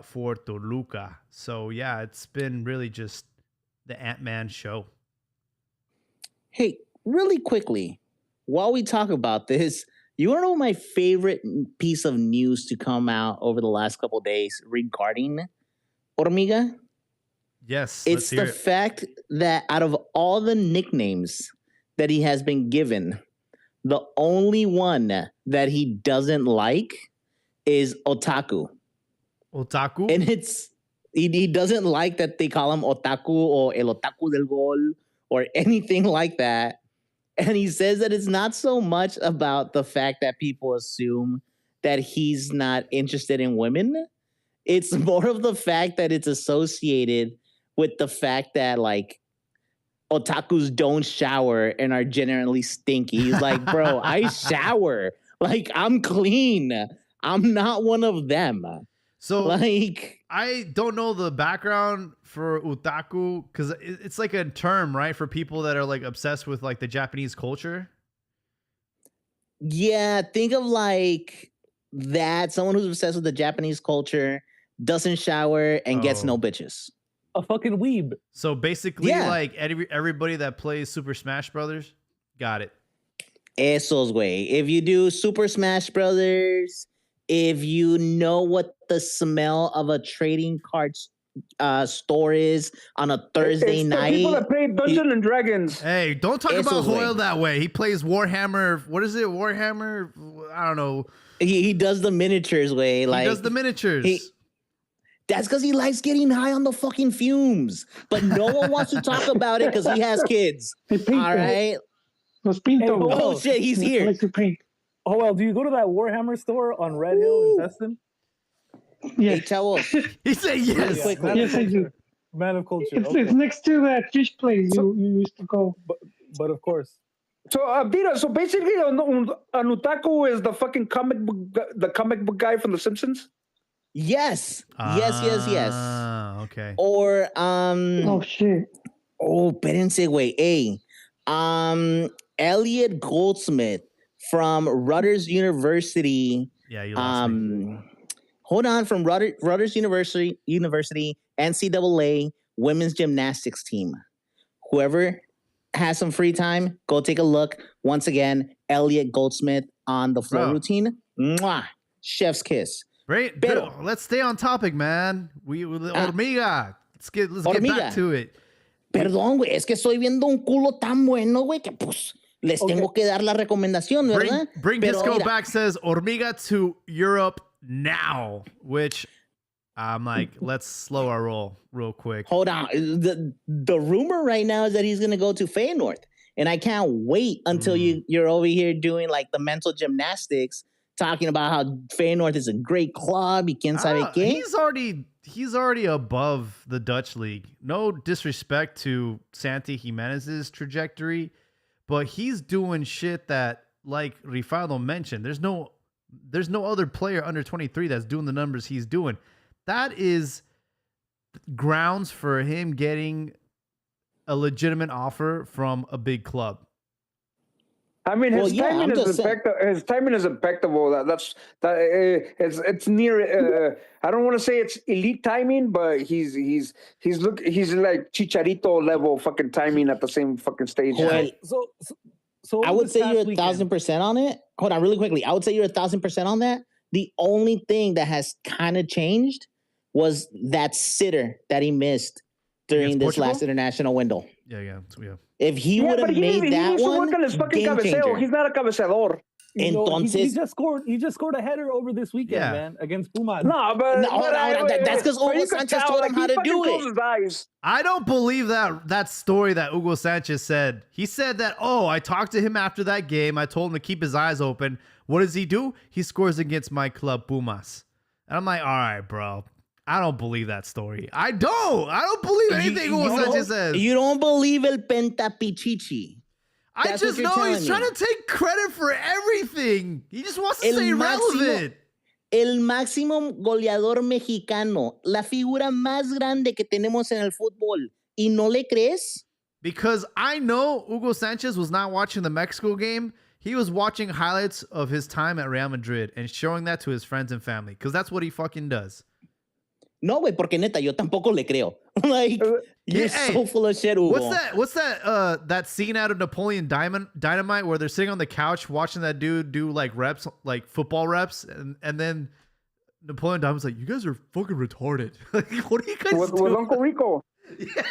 for Toluca. So, yeah, it's been really just the Ant-Man show. Hey, really quickly, while we talk about this, you want to know my favorite piece of news to come out over the last couple of days regarding Hormiga? Yes, it's the fact that out of all the nicknames that he has been given, the only one that he doesn't like is Otaku. Otaku? And he doesn't like that they call him Otaku or El Otaku del Gol or anything like that. And he says that it's not so much about the fact that people assume that he's not interested in women. It's more of the fact that it's associated with the fact that, like, otakus don't shower and are generally stinky. He's like, bro, I shower. Like, I'm clean. I'm not one of them. So, like, I don't know the background for otaku because it's like a term, right? For people that are, like, obsessed with, like, the Japanese culture. Yeah, think of, like, that. Someone who's obsessed with the Japanese culture, doesn't shower, and gets no bitches. A fucking weeb. So basically, like everybody that plays Super Smash Brothers, got it. Esos way. If you do Super Smash Brothers, if you know what the smell of a trading card store is on a Thursday night, the people that play Dungeons and Dragons. Hey, don't talk about Hoyle that way. He plays Warhammer. What is it? Warhammer? I don't know. He does the miniatures way. Like, he does the miniatures. That's because he likes getting high on the fucking fumes. But no one wants to talk about it because he has kids. All right? Oh, shit, he's here. Oh, well, do you go to that Warhammer store on Red Hill in Destin? Hey, chavos. He said yes. Yes, I do. Man of culture. It's next to that fish place you used to go. But of course. So, Vito, so basically, an otaku is the fucking comic book guy from The Simpsons? Yes. Yes. Okay. Or, Oh, shit. Oh, espérense, güey. Hey, Elliot Goldsmith from Rutgers University. Yeah, you lost me. Hold on, from Rutgers University, NCAA women's gymnastics team. Whoever has some free time, go take a look. Once again, Elliot Goldsmith on the floor routine. Mwah! Chef's kiss. Great. Pero, let's stay on topic, man. Hormiga. Let's get back to it. Perdón, güey, es que estoy viendo un culo tan bueno, güey, que pues les tengo que dar la recomendación, ¿verdad? Bring Disco back says Hormiga to Europe now, which I'm like, let's slow our roll real quick. Hold on. The rumor right now is that he's going to go to Feyenoord. And I can't wait until you're over here doing like the mental gymnastics, talking about how Feyenoord is a great club y quién sabe qué. He's already above the Dutch league. No disrespect to Santi Jimenez's trajectory, but he's doing shit that, like Rifaldo mentioned, there's no other player under 23 that's doing the numbers he's doing. That is grounds for him getting a legitimate offer from a big club. I mean, his timing is impeccable. It's near. I don't want to say it's elite timing, but he's like Chicharito level fucking timing at the same fucking stage. So I would say you're 1,000% on it. Hold on, really quickly. I would say you're 1,000% on that. The only thing that has kind of changed was that sitter that he missed during this last international window. Yeah. If he would have made that one, game changer. He's not a cabeceador. Entonces, he just scored a header over this weekend, man, against Pumas. That's because Hugo Sanchez told him how to do it. I don't believe that story that Hugo Sanchez said. He said that, I talked to him after that game. I told him to keep his eyes open. What does he do? He scores against my club, Pumas. And I'm like, all right, bro. I don't believe that story. I don't believe anything Hugo Sanchez says. You don't believe el pentapichichi. I just know he's trying to take credit for everything. He just wants to stay relevant. El máximo goleador mexicano. La figura más grande que tenemos en el fútbol. ¿Y no le crees? Because I know Hugo Sanchez was not watching the Mexico game. He was watching highlights of his time at Real Madrid and showing that to his friends and family. Because that's what he fucking does. No, güey, porque neta, yo tampoco le creo. Like, you're so full of shit, Hugo. What's that scene out of Napoleon Dynamite where they're sitting on the couch watching that dude do like reps, like football reps, and then Napoleon Dynamite's like, "You guys are fucking retarded." Like, what are you guys doing? With Uncle Rico. Yeah,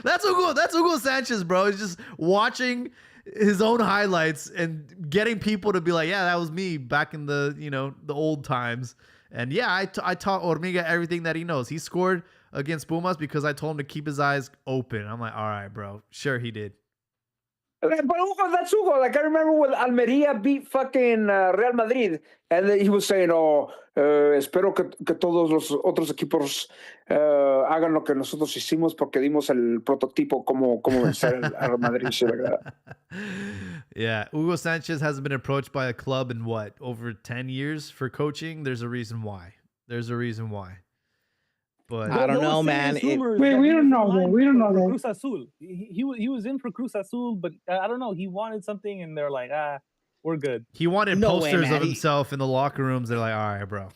that's Hugo Sanchez, bro. He's just watching his own highlights and getting people to be like, "Yeah, that was me back in the the old times." And yeah, I taught Hormiga everything that he knows. He scored against Pumas because I told him to keep his eyes open. I'm like, all right, bro. Sure, he did. But Hugo, that's Hugo. Like, I remember when Almeria beat fucking Real Madrid. And then he was saying, espero que todos los otros equipos hagan lo que nosotros hicimos porque dimos el prototipo como vencer a Real Madrid. Yeah, Hugo Sanchez hasn't been approached by a club in over 10 years for coaching. There's a reason why. But I don't know, man. We don't know that. We don't know that. Cruz Azul. He was in for Cruz Azul, but I don't know. He wanted something, and they're like, we're good. He wanted posters of himself in the locker rooms. They're like, all right, bro.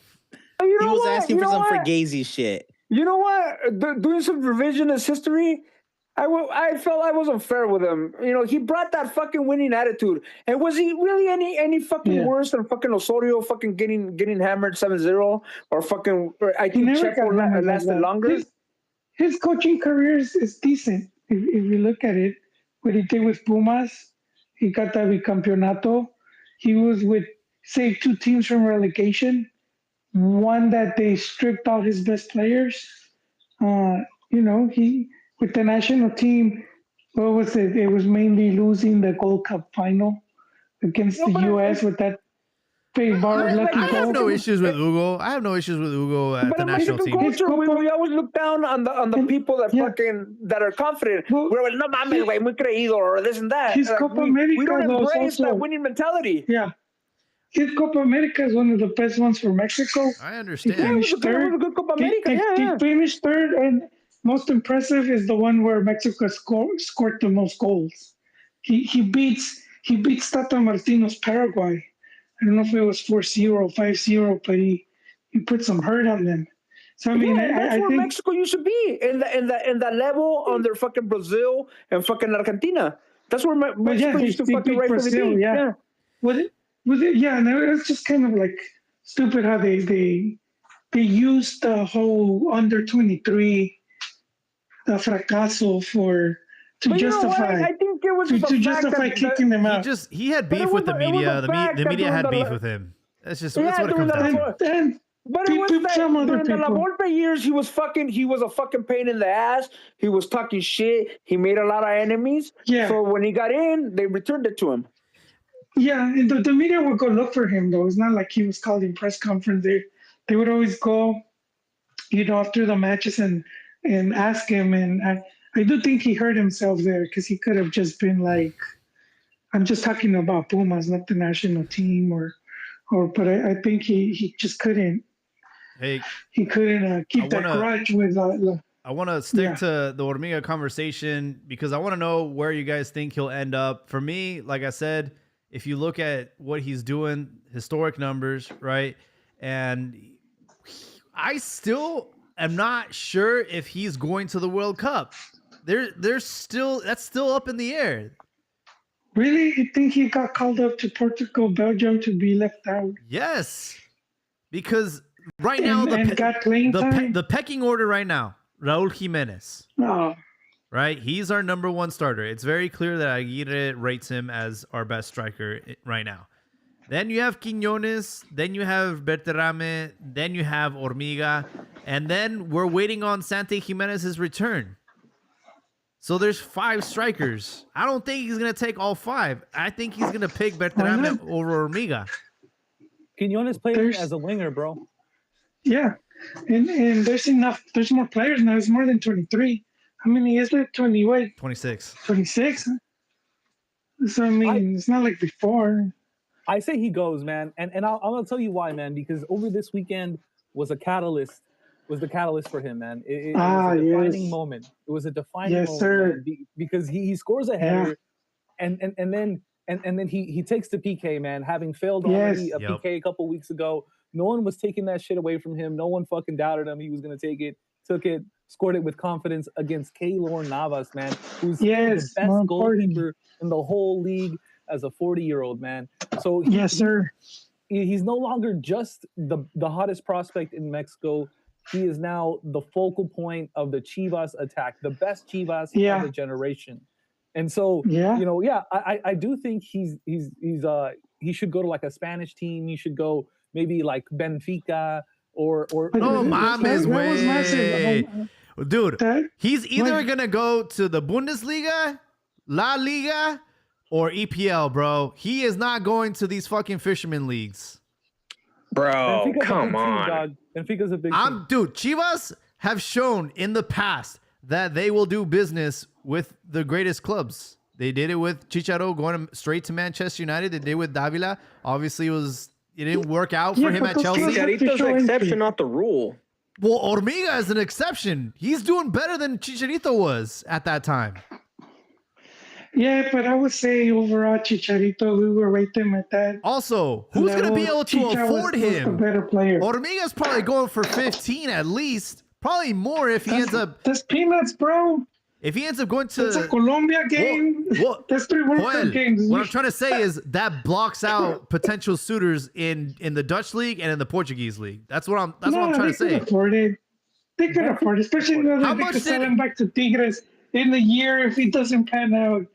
He was asking for some Fugazi shit. You know what? Doing some revisionist history, I felt I wasn't fair with him. He brought that fucking winning attitude. And was he really any fucking worse than fucking Osorio fucking getting hammered 7-0 or fucking I think Checo lasted longer? His coaching career is decent. If you look at it, what he did with Pumas, he got that bicampeonato. He was saved 2 teams from relegation. One that they stripped all his best players. He with the national team, what was it? It was mainly losing the Gold Cup final against the U.S. with that. Big bar, let I him have go. no issues with Hugo. I have no issues with Hugo at But the in national Mexican team. culture, we always look down on the people that Yeah. fucking that are confident. Well, We're like, no mames, güey, muy creído, or this and that. His Like, Copa we America, don't though, is embrace that also- winning mentality. Yeah. His Copa America is one of the best ones for Mexico. I He understand. finished It was third. a good Copa He- America, he, yeah. he finished third, and most impressive is the one where Mexico scored the most goals. He beats Tata Martino's Paraguay. I don't know if it was 4-0, 5-0, but he put some hurt on them. So I mean, Yeah, that's I where think Mexico used to be in the level under fucking Brazil and fucking Argentina. That's where Mexico they used to beat fucking rightfully Brazil, be. yeah. Yeah, and it was just kind of like stupid how they used the whole under 23 the fracaso to But you know what? justify I think it was just to the fact justify that kicking them out. He had But it beef with was the the- it was media. the The fact media that had during beef the- with him. That's just Yeah, that's what it during comes the- down to. And But it was that some other during the La people. Volpe years, he was a fucking pain in the ass. He was talking shit. He made a lot of enemies. Yeah. So when he got in, they returned it to him. Yeah, and the media would go look for him though. It's not like he was calling press conference. They would always go, after the matches and ask him. And I do think he hurt himself there because he could have just been like, I'm just talking about Pumas, not the national team, but I think he just couldn't. Hey, He couldn't keep that grudge with. I want to stick to the Hormiga conversation because I want to know where you guys think he'll end up. For me, like I said, if you look at what he's doing, historic numbers, right? And I still am not sure if he's going to the World Cup. That's still up in the air. Really? You think he got called up to Portugal, Belgium to be left out? Yes. Because right now, the pecking order right now, Raul Jimenez. Oh. Right? He's our number one starter. It's very clear that Aguirre rates him as our best striker right now. Then you have Quiñones. Then you have Berterame. Then you have Hormiga. And then we're waiting on Santi Jimenez's return. So there's 5 strikers. I don't think he's going to take all 5. I think he's going to pick Berterame over Hormiga. Quinones playing as a winger, bro. Yeah. And there's enough. There's more players now. It's more than 23. How many is there? 26. 26? So, I mean, it's not like before. I say he goes, man. And I'll tell you why, man. Because over this weekend was the catalyst for him, man. It was a defining moment. It was a defining moment. Sir. Man, because he scores a header and then he takes the PK, man, having failed already a PK a couple weeks ago. No one was taking that shit away from him. No one fucking doubted him. He was going to take it, took it, scored it with confidence against Keylor Navas, man, who's the best goalkeeper in the whole league as a 40-year-old, man. So he's no longer just the hottest prospect in Mexico. He is now the focal point of the Chivas attack, the best Chivas of the generation. And so, I do think he should go to like a Spanish team. He should go maybe like Benfica or no mames, way. Dude, he's either gonna go to the Bundesliga, La Liga, or EPL, bro. He is not going to these fucking fisherman leagues. Bro, come on. Benfica's a big team. Dude, Chivas have shown in the past that they will do business with the greatest clubs. They did it with Chicharo going straight to Manchester United. They did it with Davila. Obviously, it didn't work out for him at Chelsea. Chicharito's the exception, not the rule. Well, Hormiga is an exception. He's doing better than Chicharito was at that time. Yeah, but I would say overall, Chicharito, we will rate them at that. Also, who's going to be able to afford him? Was a better player. Hormiga's probably going for 15 at least. Probably more if he ends up. That's peanuts, bro. If he ends up going to. That's a Colombia game. That's 3 World Cup games. What I'm trying to say is that blocks out potential suitors in the Dutch league and in the Portuguese league. That's what I'm trying to say. They could afford it. They could afford it, especially if they could sell him back to Tigres in the year if he doesn't pan out.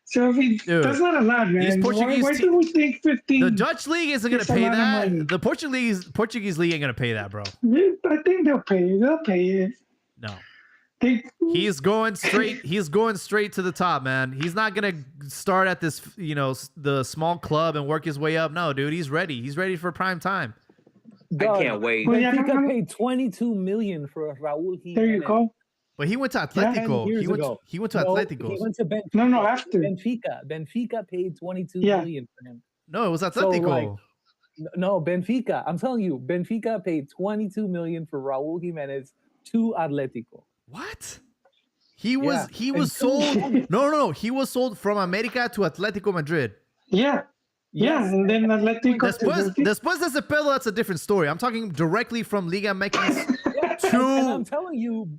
So that's not a lot, man. Why do we think 15? The Dutch league isn't going to pay that. The Portuguese league ain't going to pay that, bro. I think they'll pay it. They'll pay it. No. He's going straight. He's going straight to the top, man. He's not gonna start at this, the small club and work his way up. No, dude, he's ready. He's ready for prime time. I can't wait. Benfica paid 22 million for Raúl Jiménez. There you go. But he went to Atletico. He went to Atletico. He went to Benfica. No, after. Benfica paid 22 million for him. No, it was Atletico. So, no, Benfica. I'm telling you, Benfica paid 22 million for Raúl Jiménez to Atletico. What? He was sold. No. He was sold from América to Atletico Madrid. Yeah. Yeah, and then Atletico. Después de ese pedo, that's a different story. I'm talking directly from Liga MX to. And I'm telling you.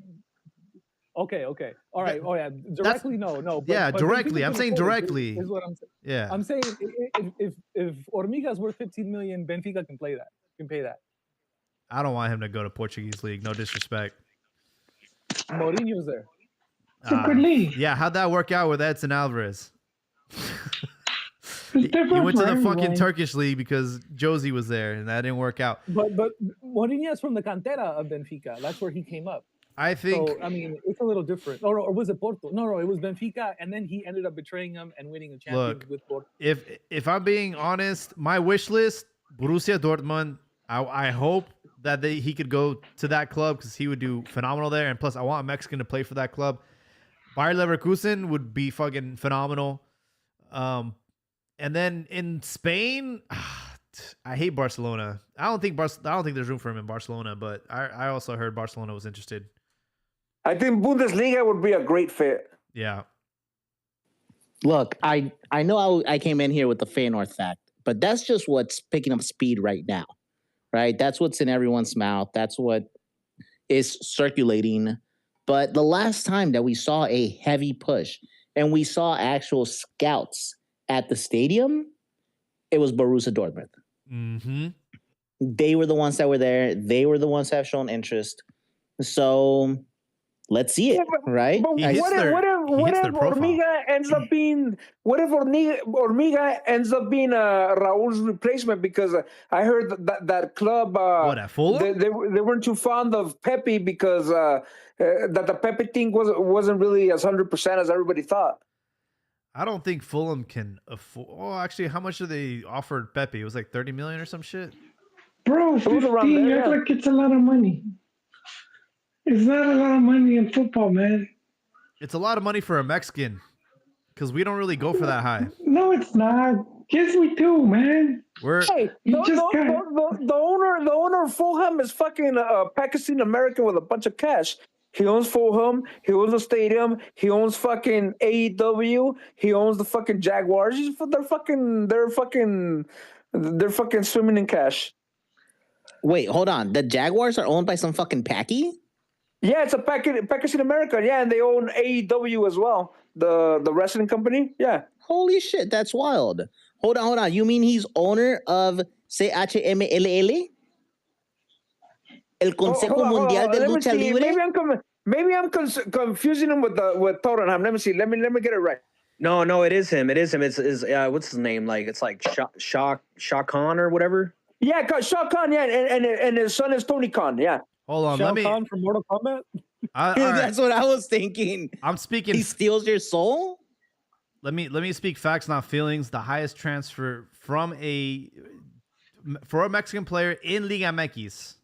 Okay. All right. Oh yeah. Directly, no. But directly. I'm saying directly. Is what I'm saying. Yeah. I'm saying if Hormiga's worth 15 million, Benfica can play that. Can pay that. I don't want him to go to Portuguese league. No disrespect. Mourinho's there. It's a good league. Yeah, how'd that work out with Edson Alvarez? He went to the fucking Turkish league because Josie was there, and that didn't work out. But Mourinho's from the cantera of Benfica. That's where he came up. I think. So, I mean, it's a little different. Or was it Porto? No, it was Benfica, and then he ended up betraying him and winning a championship with Porto. If I'm being honest, my wish list, Borussia Dortmund. I hope that he could go to that club because he would do phenomenal there. And plus, I want a Mexican to play for that club. Bayer Leverkusen would be fucking phenomenal. And then in Spain, I hate Barcelona. I don't think there's room for him in Barcelona, but I also heard Barcelona was interested. I think Bundesliga would be a great fit. Yeah. Look, I know I came in here with the Feyenoord fact, but that's just what's picking up speed right now, right? That's what's in everyone's mouth. That's what is circulating. But the last time that we saw a heavy push and we saw actual scouts at the stadium, it was Borussia Dortmund. Mm-hmm. They were the ones that were there. They were the ones that have shown interest. So let's see it, right? But what if Hormiga ends up being? What if Hormiga ends up being Raúl's replacement? Because I heard that club. What at Fulham? They weren't too fond of Pepe because that the Pepe thing wasn't really as 100% as everybody thought. I don't think Fulham can afford. Oh, actually, how much did they offer Pepe? It was like 30 million or some shit. Bro, 15 years like it's a lot of money. It's not a lot of money in football, man. It's a lot of money for a Mexican because we don't really go for that high. No, it's not. Yes, we do, man. The owner of Fulham is fucking a Pakistan American with a bunch of cash. He owns Fulham. He owns the stadium. He owns fucking AEW. He owns the fucking Jaguars. They're fucking swimming in cash. Wait, hold on. The Jaguars are owned by some fucking Paki? Yeah, it's a Pakistan American. Yeah, and they own AEW as well. The wrestling company. Yeah. Holy shit, that's wild. Hold on. You mean he's owner of CHMLL? El Consejo Mundial de Lucha Libre? Maybe I'm confusing him with Tottenham. Let me see. Let me get it right. No, it is him. It's what's his name? Like it's like Shah Khan or whatever. Yeah, Shah Khan. Yeah, and his son is Tony Khan. Yeah. Hold on, Shah Khan from Mortal Kombat. That's what I was thinking. I'm speaking. He steals your soul. Let me speak facts, not feelings. The highest transfer for a Mexican player in Liga MX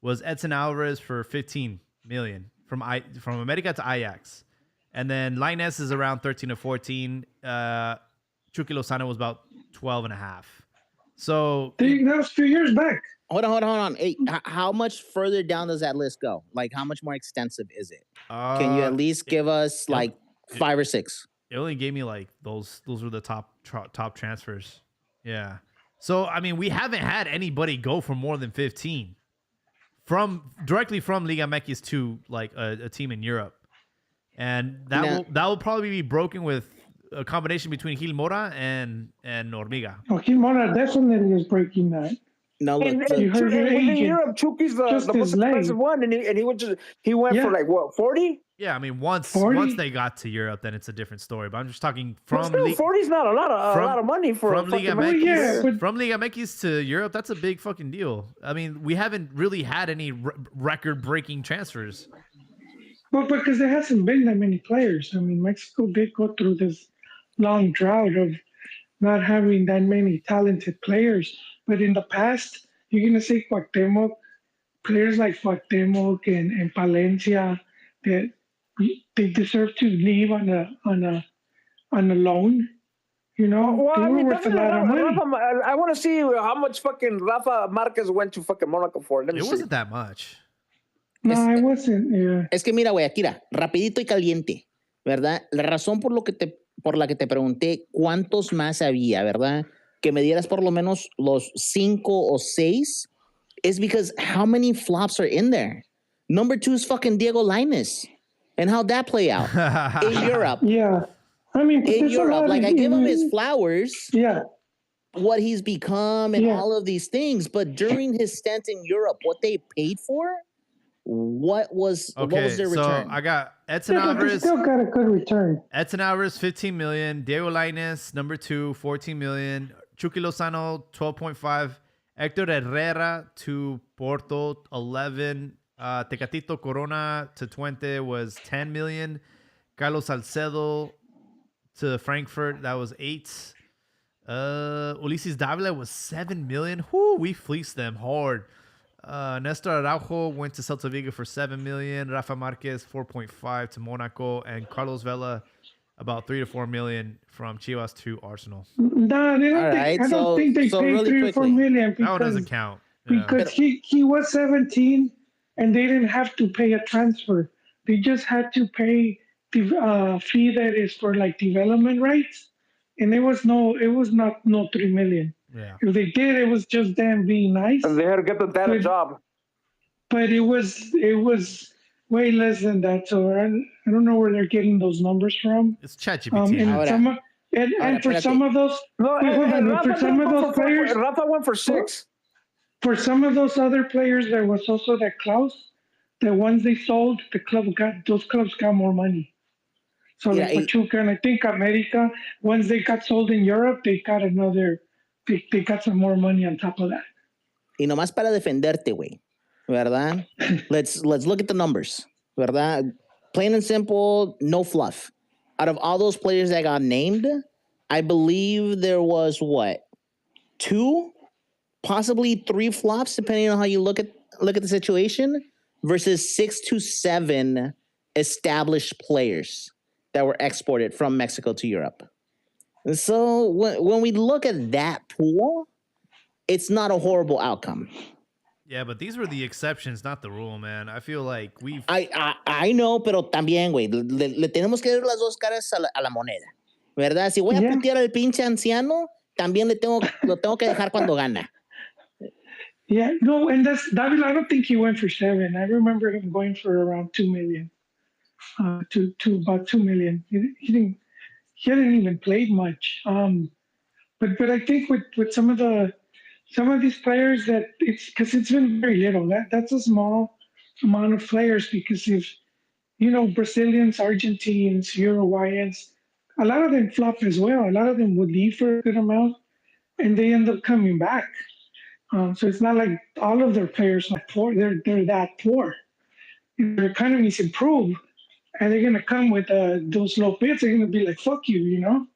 was Edson Alvarez for 15 million from America to Ajax, and then Lainez is around 13 or 14. Chucky Lozano was about 12 and a half. So that was 2 years back. Hold on. Hey, how much further down does that list go? Like, how much more extensive is it? Can you at least give us like 5 or 6? It only gave me like those were the top transfers. Yeah. So I mean, we haven't had anybody go for more than 15 directly from Liga MX to like a team in Europe, and that will probably be broken with a combination between Gil Mora and Hormiga. Oh, Gil Mora definitely is breaking that. No, look, in Europe, Chucky's the most expensive one, and he went for like what 40? Yeah, I mean once they got to Europe, then it's a different story. But I'm just talking from 40 is not a lot of money for Liga MX. From Liga MX to Europe, that's a big fucking deal. I mean, we haven't really had any record-breaking transfers. Well, because there hasn't been that many players. I mean, Mexico did go through this long drought of not having that many talented players. But in the past, you're gonna say Cuauhtemoc, players like Cuauhtemoc and Palencia, that they deserve to leave on a loan. You know, Well, they I were mean, worth a lot of money. I want to see how much fucking Rafa Marquez went to fucking Monaco for. Let me It see. wasn't that much. No, it wasn't. Yeah. Es que mira, güey, Akira, rapidito y caliente, ¿verdad? La razón por la que te pregunté cuántos más había, ¿verdad? Que me dieras por lo menos los 5 o 6 is because how many flops are in there? Number 2 is fucking Diego Lainez. And how'd that play out? In Europe. Yeah. I mean, In Europe, like I give him his flowers. Yeah. What he's become and all of these things, but during his stint in Europe, what they paid for, what was their return? So I got Edson Yeah, but they Alvarez. still got a good return. Edson Alvarez, 15 million. Diego Lainez, number 2, 14 million. Chucky Lozano, 12.5. Hector Herrera to Porto, 11. Tecatito Corona to Twente was 10 million. Carlos Salcedo to Frankfurt, that was 8. Ulises Davila was 7 million. Whoo, we fleeced them hard. Nestor Araujo went to Celta Vigo for 7 million. Rafa Marquez 4.5 to Monaco, and Carlos Vela about 3 to 4 million from Chivas to Arsenal. No, they don't think, I don't think they paid really 3 or 4 million That one because, doesn't count. Yeah. because he was 17 and they didn't have to pay a transfer. They just had to pay the fee that is for like development rights, and it was not 3 million. Yeah. If they did, it was just them being nice. And they had to get the dad a job. But it was way less than that. So I don't know where they're getting those numbers from. It's ChatGPT. And for some of those, for some of those players, Rafa went for 6. For some of those other players, there was also that clause. The ones they sold, those clubs got more money. So like Pachuca and I think America, once they got sold in Europe, they got they got some more money on top of that. Y nomás para defenderte, güey, ¿verdad? Let's look at the numbers, ¿verdad? Plain and simple, no fluff. Out of all those players that got named, I believe there was 2, possibly 3 flops, depending on how you look at the situation, versus 6 to 7 established players that were exported from Mexico to Europe. And so when we look at that pool, it's not a horrible outcome. Yeah, but these were the exceptions, not the rule, man. I feel like we've... I know, pero también, güey, le tenemos que ver las dos caras a la moneda, ¿verdad? Si voy a putear al pinche anciano, también lo tengo que dejar cuando gana. Yeah, no, and Davila, I don't think he went for 7. I remember him going for around 2 million. To about 2 million. He hadn't even played much. But I think with some of these players that it's been very little. That's a small amount of players because if Brazilians, Argentines, Uruguayans, a lot of them flop as well. A lot of them would leave for a good amount and they end up coming back. So it's not like all of their players are poor. They're that poor. Their economies improve, and they're gonna come with those low bids. They're gonna be like, "Fuck you,"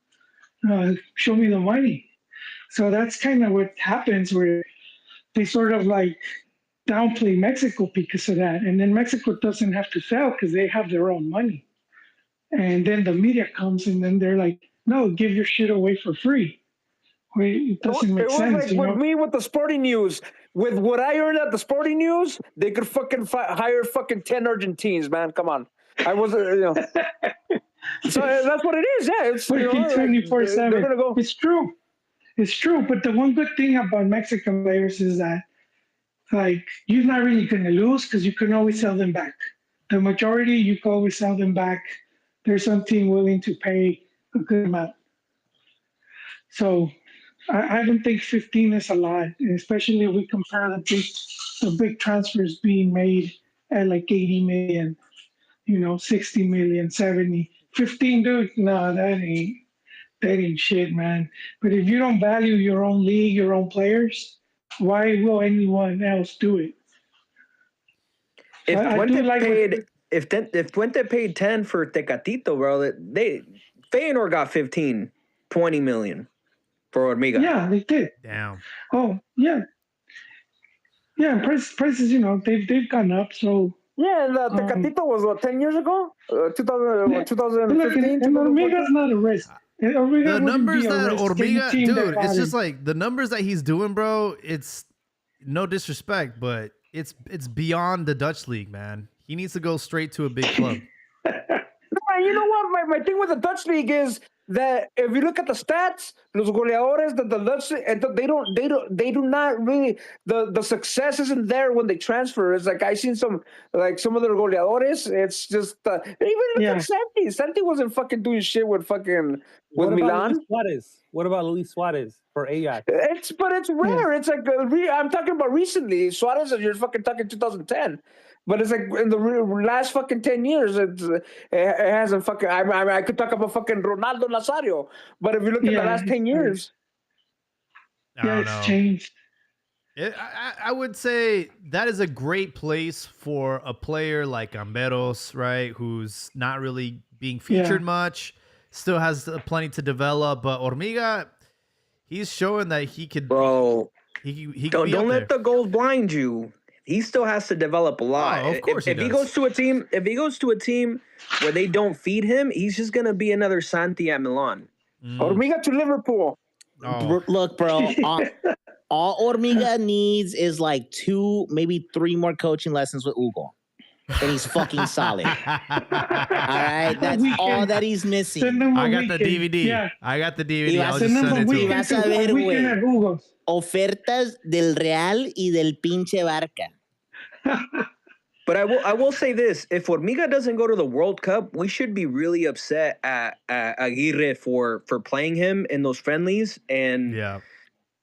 show me the money. So that's kind of what happens, where they sort of like downplay Mexico because of that, and then Mexico doesn't have to sell because they have their own money. And then the media comes, and then they're like, "No, give your shit away for free." It doesn't make sense. With me with the Sporting News, with what I earned at the Sporting News, they could fucking hire fucking 10 Argentines, man. Come on. I wasn't, So that's what it is. Yeah, it's 24/7. It's true. It's true. But the one good thing about Mexican players is that, like, you're not really going to lose because you can always sell them back. The majority, you can always sell them back. There's some team willing to pay a good amount. So I don't think 15 is a lot, especially if we compare the big transfers being made at like 80 million, 60 million, 70. 15, dude, no, that ain't shit, man. But if you don't value your own league, your own players, why will anyone else do it? If if Puente paid 10 for Tecatito, bro, Feyenoord got 15, 20 million for Hormiga. Yeah, they did. Damn. Oh, yeah. Yeah, prices, they've gone up, so... Yeah, and Tecatito was, what, 10 years ago? 2015? And Hormiga's not a risk. The numbers that Hormiga... Dude, it's just like, the numbers that he's doing, bro, it's no disrespect, but it's beyond the Dutch league, man. He needs to go straight to a big club. You know what? My thing with the Dutch league is that if you look at the stats, los goleadores, the Dutch, they do not really, the success isn't there when they transfer. It's like I seen some of their goleadores. It's just even look at Santi. Santi wasn't fucking doing shit with Milan. What about Luis Suarez for Ajax? It's rare. It's like I'm talking about recently. Suarez, you're fucking talking 2010. But it's like in the last fucking 10 years, it hasn't fucking. I could talk about fucking Ronaldo Nazario, but if you look at the last 10 years, it's changed. I would say that is a great place for a player like Amberos, right? Who's not really being featured much, still has plenty to develop. But Hormiga, he's showing that he could. Bro, he don't let the goals blind you. He still has to develop a lot. Oh, of course if he goes to a team where they don't feed him, he's just gonna be another Santi at Milan. Hormiga to Liverpool. Oh. Look, bro, all Hormiga needs is like 2, maybe 3 more coaching lessons with Hugo, and he's fucking solid. All right, that's all that he's missing. I got the DVD. Yeah. I got the DVD. I'll just send it to him. Vas a ver, güey. Ofertas del Real y del pinche Barca. But I will say this: if Hormiga doesn't go to the World Cup, we should be really upset at Aguirre for playing him in those friendlies, and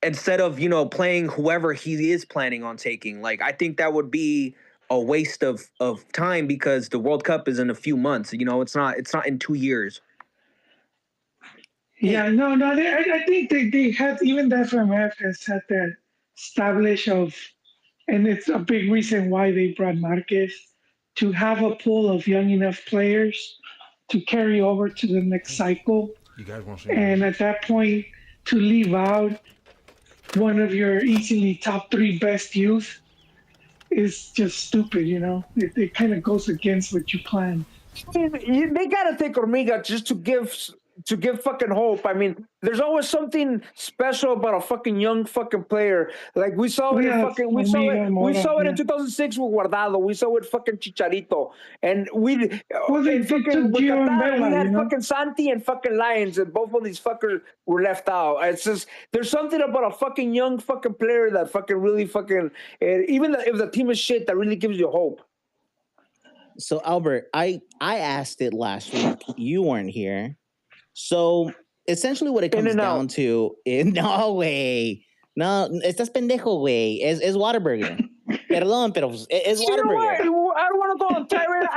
instead of playing whoever he is planning on taking. Like, I think that would be a waste of time because the World Cup is in a few months. It's not in 2 years. Yeah, no. I think they have, even the FMF has had that establish of, and it's a big reason why they brought Marquez, to have a pool of young enough players to carry over to the next cycle. You guys want to see and at that point, to leave out one of your easily top 3 best youth is just stupid, It kind of goes against what you planned. They gotta take Hormiga just to give fucking hope. I mean, there's always something special about a fucking young fucking player. Like we saw it in 2006 with Guardado. We saw it fucking Chicharito, and we had fucking Santi and fucking Lions, and both of these fuckers were left out. It's just there's something about a fucking young fucking player that fucking really fucking even if the team is shit, that really gives you hope. So Albert, I asked it last week. You weren't here. So essentially what it comes down to is, no, güey. No, estás pendejo, güey. Es Whataburger. Perdón, pero es Whataburger. I don't want to go on tirade.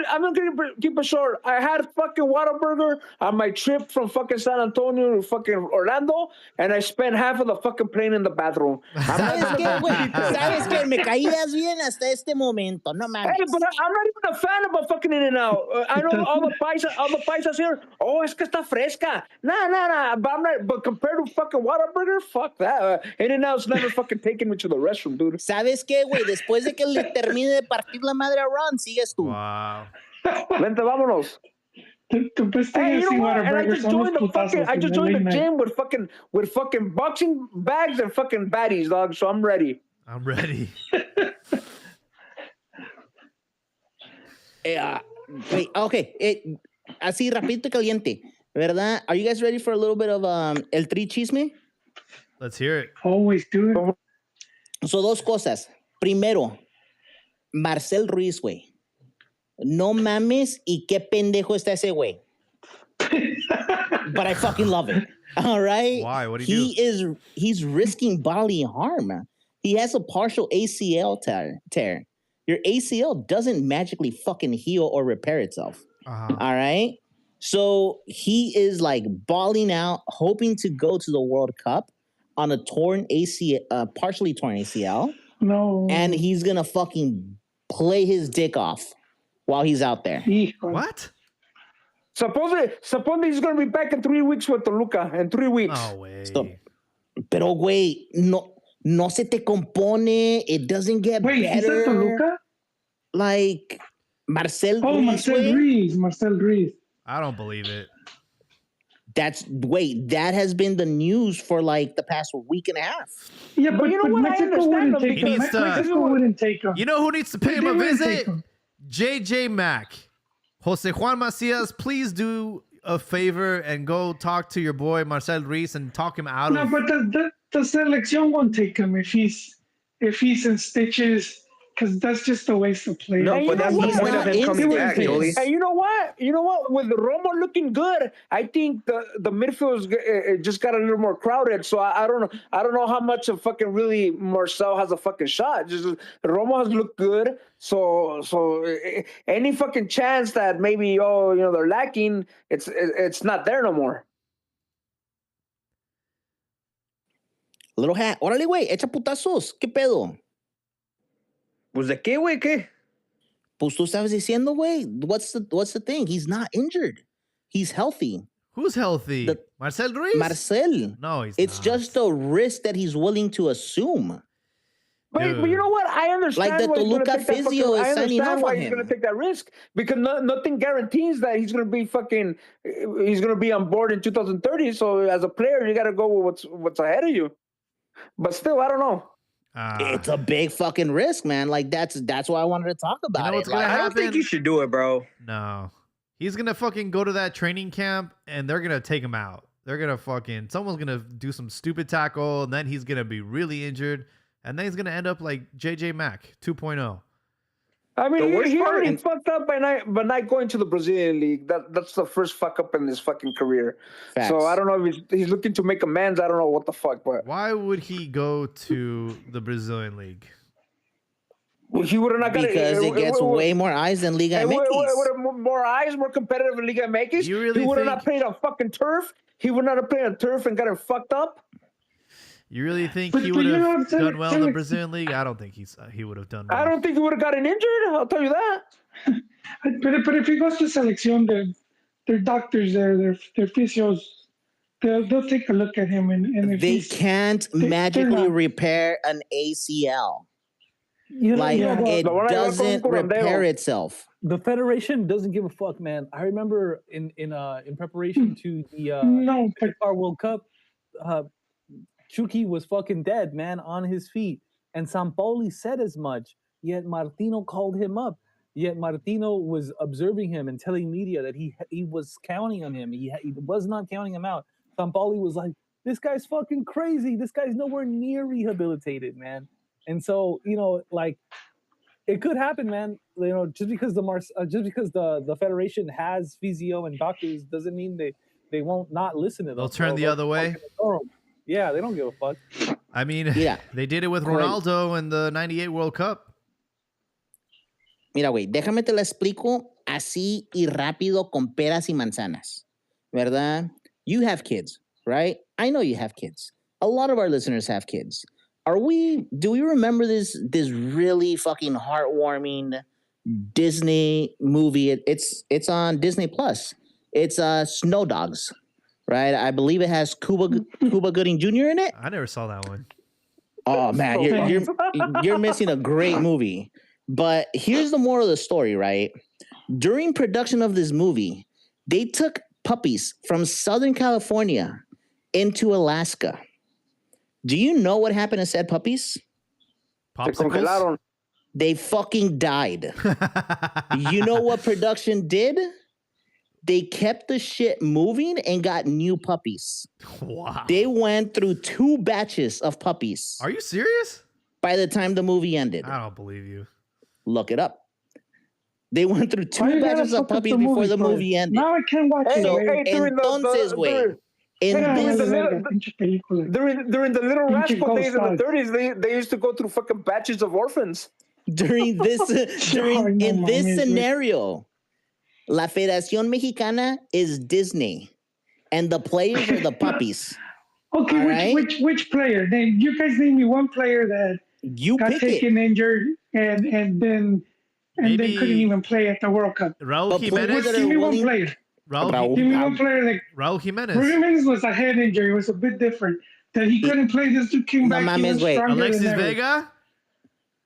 I'm going to keep it short. I had fucking Whataburger on my trip from fucking San Antonio to fucking Orlando, and I spent half of the fucking plane in the bathroom. ¿Sabes qué, güey? ¿Sabes qué? Me caías bien hasta este momento. No mames. Hey, but I'm not even a fan of a fucking In-N-Out. I know all the paisas here. Oh, es que está fresca. Nah. But compared to fucking Whataburger, fuck that. In-N-Out's never fucking taken me to the restroom, dude. ¿Sabes qué, güey? Después de que le termine de partir la madre a Ron, sigues tú. Wow. Vente, vámonos. Hey, you know what? And I just joined the gym with fucking boxing bags and fucking baddies, dog. So I'm ready. Okay. Así rapidito y caliente, ¿verdad? Are you guys ready for a little bit of el tri chisme? Let's hear it. Always do it. So, 2 cosas. Primero, Marcel Ruiz, güey. No mames y qué pendejo está ese güey. But I fucking love it. All right? Why? What did he do? He's risking bodily harm. He has a partial ACL tear. Your ACL doesn't magically fucking heal or repair itself. All right? So he is like balling out, hoping to go to the World Cup on a torn ACL, partially torn ACL. No. And he's going to fucking play his dick off while he's out there. What? Supposedly he's going to be back in 3 weeks with Toluca. In 3 weeks. No way. Pero, güey, no se te compone. It doesn't get better. Wait, is that Toluca? Like, Marcel Ruiz. Marcel Ruiz. I don't believe it. That has been the news for like the past week and a half. Yeah, but you know what? Mexico wouldn't take him. Mexico wouldn't take him. You know who needs to pay him a visit? JJ Mack. Jose Juan Macias, please do a favor and go talk to your boy Marcel Ruiz and talk him out of. No, but the selección won't take him if he's in stitches. Because that's just a waste of play. No, but that's the point of him coming back, Joey. And you know what? With Romo looking good, I think the midfield just got a little more crowded. So I don't know. I don't know how much of fucking really Marcel has a fucking shot. Just Romo has looked good. So any fucking chance that maybe they're lacking, it's not there no more. Little hat. Órale, güey, echa putazos. ¿Qué pedo? Pues de qué, güey, qué? Pues tú estabas diciendo, güey. What's the thing? He's not injured. He's healthy. Who's healthy? Marcel Ruiz? Marcel. No, it's not. Just a risk that he's willing to assume. But you know what? I understand. Like the Toluca physio is signing off on him. He's going to take that risk because nothing guarantees that he's going to be he's going to be on board in 2030. So as a player, you got to go with what's ahead of you. But still, I don't know. It's a big fucking risk, man. Like that's why I wanted to talk about you know it. What's gonna happen? I don't think you should do it, bro. No, he's gonna fucking go to that training camp and they're gonna take him out. They're gonna someone's gonna do some stupid tackle and then he's gonna be really injured and then he's gonna end up like JJ Mack 2.0. I mean, he already fucked up by not going to the Brazilian league. That's the first fuck up in his fucking career. Facts. So I don't know if he's looking to make amends. I don't know what the fuck. But why would he go to the Brazilian league? Well, he would have not got it. Because it gets way more eyes than Liga MX. More eyes, more competitive in Liga MX. He would have not played on fucking turf. He would not have played on turf and gotten fucked up. You really think he would have done well in the Brazilian league? I don't think he would have done well. I don't think he would have gotten injured. I'll tell you that. But if he goes to selección, their doctors there, their physios, they'll take a look at him. And if they can't magically repair an ACL. It doesn't repair itself. The federation doesn't give a fuck, man. I remember in preparation to the our World Cup, Chucky was fucking dead, man, on his feet. And Sampaoli said as much, yet Martino called him up. Yet Martino was observing him and telling media that he was counting on him. He was not counting him out. Sampaoli was like, this guy's fucking crazy. This guy's nowhere near rehabilitated, man. And so, it could happen, man. Just because the federation has physio and doctors doesn't mean they won't not listen to them. They'll turn the other way. Yeah, they don't give a fuck. I mean, they did it with Ronaldo in the 98 World Cup. Mira, güey, déjame te la explico así y rápido con peras y manzanas, ¿verdad? You have kids, right? I know you have kids. A lot of our listeners have kids. Do we remember this really fucking heartwarming Disney movie? It's on Disney Plus. It's Snow Dogs. Right, I believe it has Cuba Gooding Jr. in it. I never saw that one. Oh man, you're missing a great movie. But here's the moral of the story, right? During production of this movie, they took puppies from Southern California into Alaska. Do you know what happened to said puppies? Popsicles? They fucking died. You know what production did? They kept the shit moving and got new puppies. Wow. They went through 2 batches of puppies. Are you serious? By the time the movie ended. I don't believe you. Look it up. They went through 2 batches of puppies before the movie ended. Now I can't watch it. Entonces, güey. During the Little Rascal days in the 30s, they used to go through fucking batches of orphans. In this scenario, La Federación Mexicana is Disney, and the players are the puppies. Okay, which player? You guys name me one player that you got taken injured and then and they couldn't even play at the World Cup. Raul But Jimenez. players Give me one player. Raul Give me one player. Like Raul Jimenez. Jimenez was a head injury. It was a bit different. That he couldn't play. This dude came back. He was stronger Alexis than ever. Vega.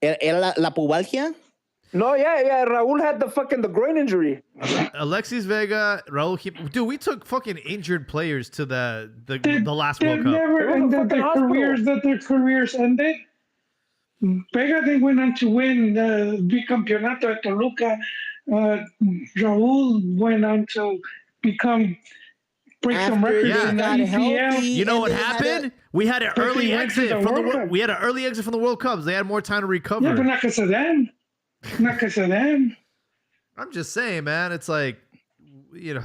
Era la pubalgia? No, yeah. Raul had the groin injury. Alexis Vega, Raul Jimenez. Dude, we took fucking injured players to the last They World Cup. never ended their careers ended. Vega, they went on to win the bicampeonato at Toluca. Raul went on to break some records in the EPL. You know what happened? We had an early exit from the World. We had an early exit from the World Cups. They had more time to recover. Yeah, but not because of them. Not because of them. I'm just saying, man. It's like, you know,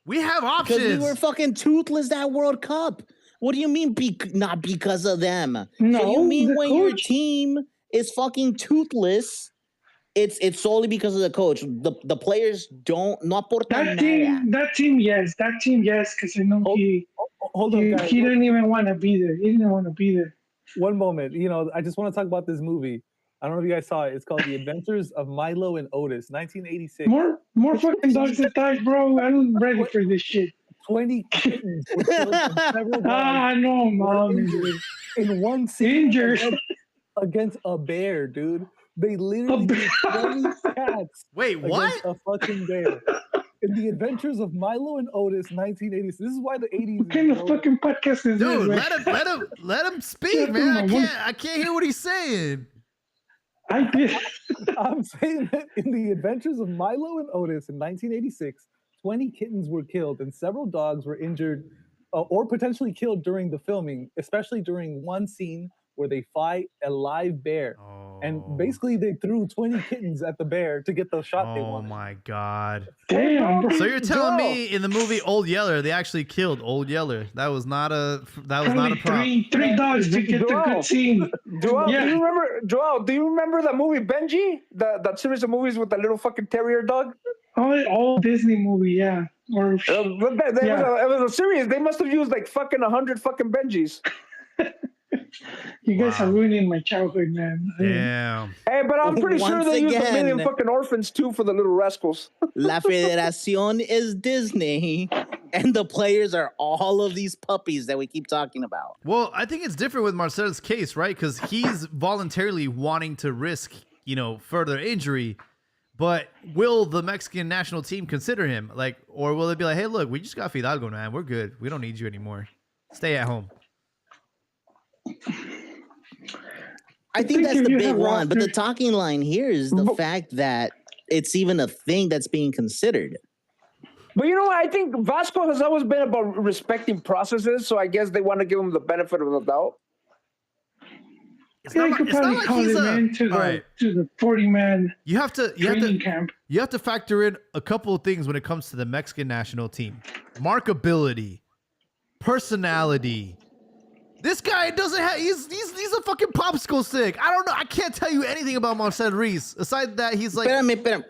we have options. Because we were fucking toothless that World Cup. What do you mean not because of them? No, so you mean when your coach. team is fucking toothless, it's solely because of the coach. The players don't aportan nada. That team, yes, because I know Hold on, guys. he didn't even want to be there. He didn't want to be there. One moment. You know, I just want to talk about this movie. I don't know if you guys saw it. It's called The Adventures of Milo and Otis, 1986. More fucking dogs that died, bro. I'm ready for this shit. 20 kittens were killed in several dogs no, mom. in one scene Injured. against a bear, dude. They literally did 20 cats. Wait, what? Against a fucking bear. In The Adventures of Milo and Otis, 1986. This is why the 80s. What kind of fucking podcast is Dude, this? let him speak, man. I can't hear what he's saying. I did. I'm saying that in The Adventures of Milo and Otis in 1986, 20 kittens were killed and several dogs were injured or potentially killed during the filming, especially during one scene where they fight a live bear. And basically they threw 20 kittens at the bear to get the shot they wanted. Oh my God. Damn, bro. So you're telling me in the movie Old Yeller, they actually killed Old Yeller. That was not a prop. Three dogs to get the good scene. Joel, Yeah. do you remember the movie Benji? That series of movies with the little fucking terrier dog? All Disney movie, yeah. Or It was a series. They must have used like fucking 100 fucking Benjis. you guys are ruining my childhood, man. Damn. Hey, but I'm pretty sure Once they used a again. million fucking orphans too for the little rascals. La Federación is Disney, and the players are all of these puppies that we keep talking about. Well, I think it's different with Marcelo's case, right? Because he's voluntarily wanting to risk, further injury. But will the Mexican national team consider him? Or will they be like, hey, look, we just got Fidalgo, man. We're good. We don't need you anymore. Stay at home. I think that's if the you big have one. But the roster- talking line here is the fact that it's even a thing that's being considered. But you know what? I think Vasco has always been about respecting processes, so I guess they want to give him the benefit of the doubt. It's Yeah, not you like- could it's not probably like call he's him a- into all right. the 40-man You have training camp. You have to factor in a couple of things when it comes to the Mexican national team. Markability, personality. This guy doesn't have he's a fucking popsicle stick. I don't know. I can't tell you anything about Marcel Reis. Aside that he's like Espérame.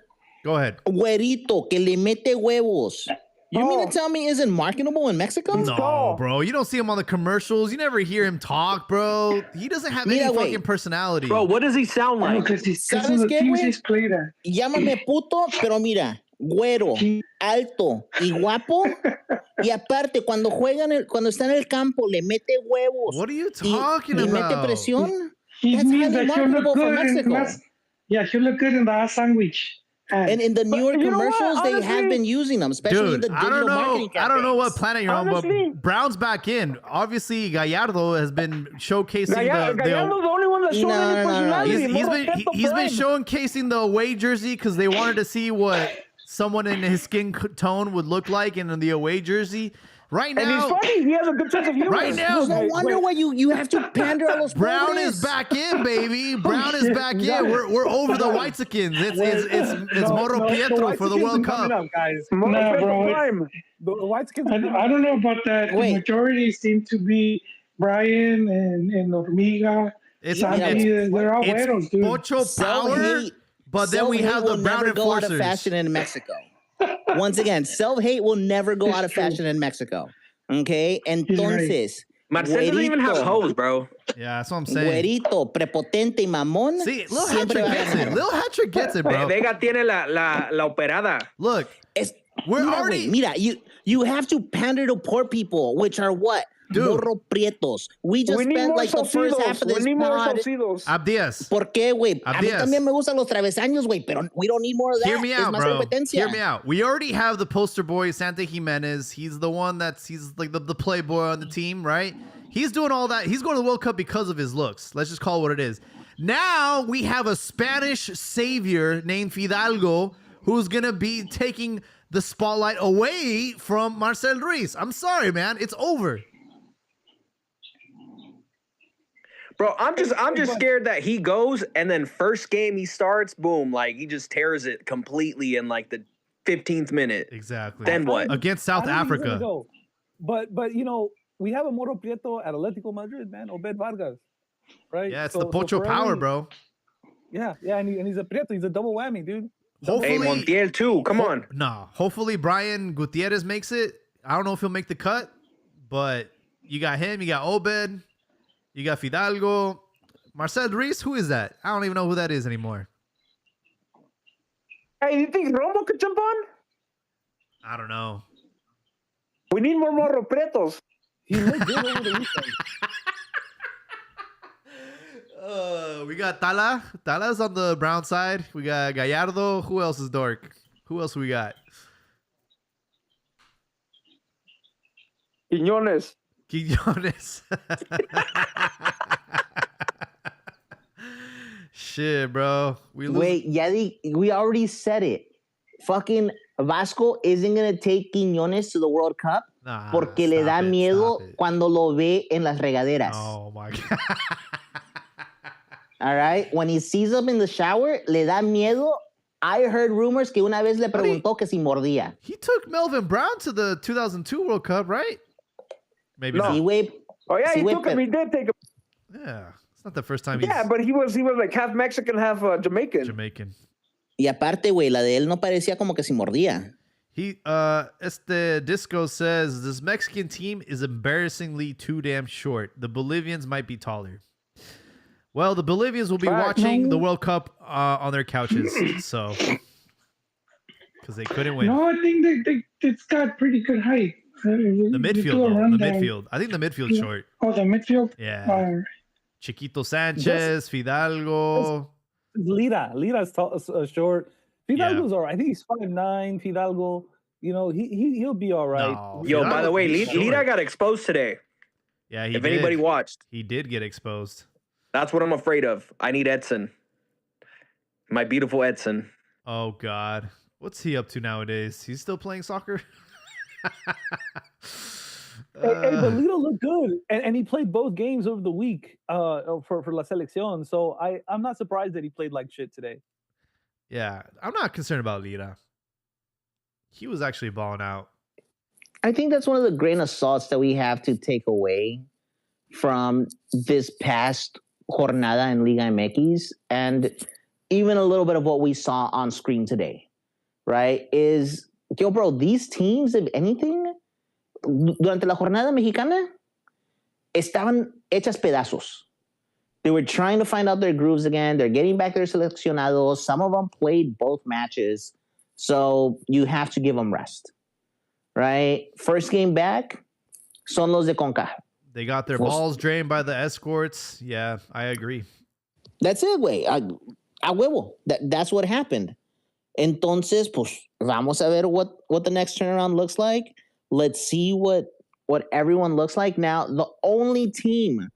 Go ahead. Güerito que le mete huevos. You mean to tell me isn't marketable in Mexico? No, bro. You don't see him on the commercials. You never hear him talk, bro. He doesn't have any fucking personality. Bro, what does he sound like? Because ¿Sabes of the qué, teams güey? he's played at. Llámame puto, pero mira, güero, alto y guapo. Y aparte, cuando está en el campo, le mete huevos. What are you talking y about? mete presión. He That's means highly that he'll look marketable for good in Mexico. he'll look good in the ass sandwich. And in the newer you know what? commercials, they have Honestly- been using them, especially in Dude, the I digital don't know. marketing I don't know what campaigns. planet you're on, Honestly- but Brown's back in. Obviously, Gallardo has been showcasing Gallardo's the only one that's showing any No. personality. he's been showcasing the away jersey because they wanted to see what someone in his skin tone would look like in the away jersey. Right And he's now, funny. He has a good sense of humor. right now, There's no wonder why you have to pander a los Brown pobres. is back in, baby. Brown is back in. We're over the Whitexicans. It's Moro Pietro for the World Cup. Up, guys. Nah, bro. The Whiteskins. I don't know about that. Wait. The majority seem to be Brian and Hormiga. It's they're all güeros, dude. Pocho power, Self-hate- but then we self-hate have the will Brown never go out of enforcers. fashion in Mexico. Once again, self-hate will never go out of fashion in Mexico. Okay? Entonces, Marcel doesn't even have hoes, bro. Yeah, that's what I'm saying. Güerito, prepotente y mamón. See, Lil Hattrick gets it. Lil Hattrick gets it, bro. Vega tiene la operada. Look, we're mira, already... Mira, you have to pander to poor people, which are what? Dude. Morro prietos. We just spent like the first half of this pod. Abdias. ¿Por qué, güey? A mí Abdias. también me gustan los travesaños, güey, pero we don't need more of that. Hear me out, más bro. competencia. Hear me out. We already have the poster boy, Santa Jimenez. He's the one he's like the playboy on the team, right? He's doing all that. He's going to the World Cup because of his looks. Let's just call it what it is. Now we have a Spanish savior named Fidalgo who's going to be taking the spotlight away from Marcel Ruiz. I'm sorry, man. It's over. Bro, I'm just scared that he goes and then first game he starts, boom, like he just tears it completely in like the 15th minute. Exactly. Then what? Against South Africa. But you know, we have a Morro Prieto at Atletico Madrid, man, Obed Vargas, right? Yeah, it's the Pocho power, bro. Yeah, and he's a Prieto. He's a double whammy, dude. Hopefully, hey, Montiel too. Come on. Nah, hopefully Brian Gutierrez makes it. I don't know if he'll make the cut, but you got him, you got Obed. You got Fidalgo. Marcel Ruiz, who is that? I don't even know who that is anymore. Hey, you think Romo could jump on? I don't know. We need more Morro Prietos. He looked good over the weekend. We got Tala. Tala's on the brown side. We got Gallardo. Who else is dark? Who else we got? Quiñones. Quiñones. Shit, bro. Wait, we already said it. Fucking Vasco isn't going to take Quiñones to the World Cup porque le da miedo cuando lo ve en las regaderas. Oh, my God. All right? When he sees him in the shower, le da miedo. I heard rumors que una vez le preguntó que si mordía. He took Melvin Brown to the 2002 World Cup, right? Maybe not. Sí, güey. Oh, yeah, he took him. He did take him. Yeah. It's not the first time but he was like half Mexican, half Jamaican. Y aparte, güey, la de él no parecía como que si mordía. Este Disco says, this Mexican team is embarrassingly too damn short. The Bolivians might be taller. Well, the Bolivians will be watching the World Cup on their couches, so because they couldn't win. No, I think it's got pretty good height. The midfield. I think the midfield's short. Oh, the midfield? Yeah. Chiquito Sanchez, Fidalgo. Lira's short. Fidalgo's all right. I think he's 5'9". Fidalgo, you know, he'll be all right. No, yo, by the way, Lira got exposed today. Yeah, he did. If did. Anybody watched. He did get exposed. That's what I'm afraid of. I need Edson. My beautiful Edson. Oh, God. What's he up to nowadays? He's still playing soccer? Hey, but Lito looked good, and he played both games over the week for La Selección. So I'm not surprised that he played like shit today. Yeah, I'm not concerned about Lira. He was actually balling out. I think that's one of the grain of salts that we have to take away from this past jornada in Liga MX, and even a little bit of what we saw on screen today, right? Is, yo, bro, these teams, if anything, durante la jornada mexicana, estaban hechas pedazos. They were trying to find out their grooves again. They're getting back their seleccionados. Some of them played both matches. So you have to give them rest, right? First game back, son los de CONCACAF. They got their balls drained by the escorts. Yeah, I agree. That's it, güey. A huevo. That's what happened. Entonces, pues, vamos a ver what the next turnaround looks like. Let's see what everyone looks like. Now, the only team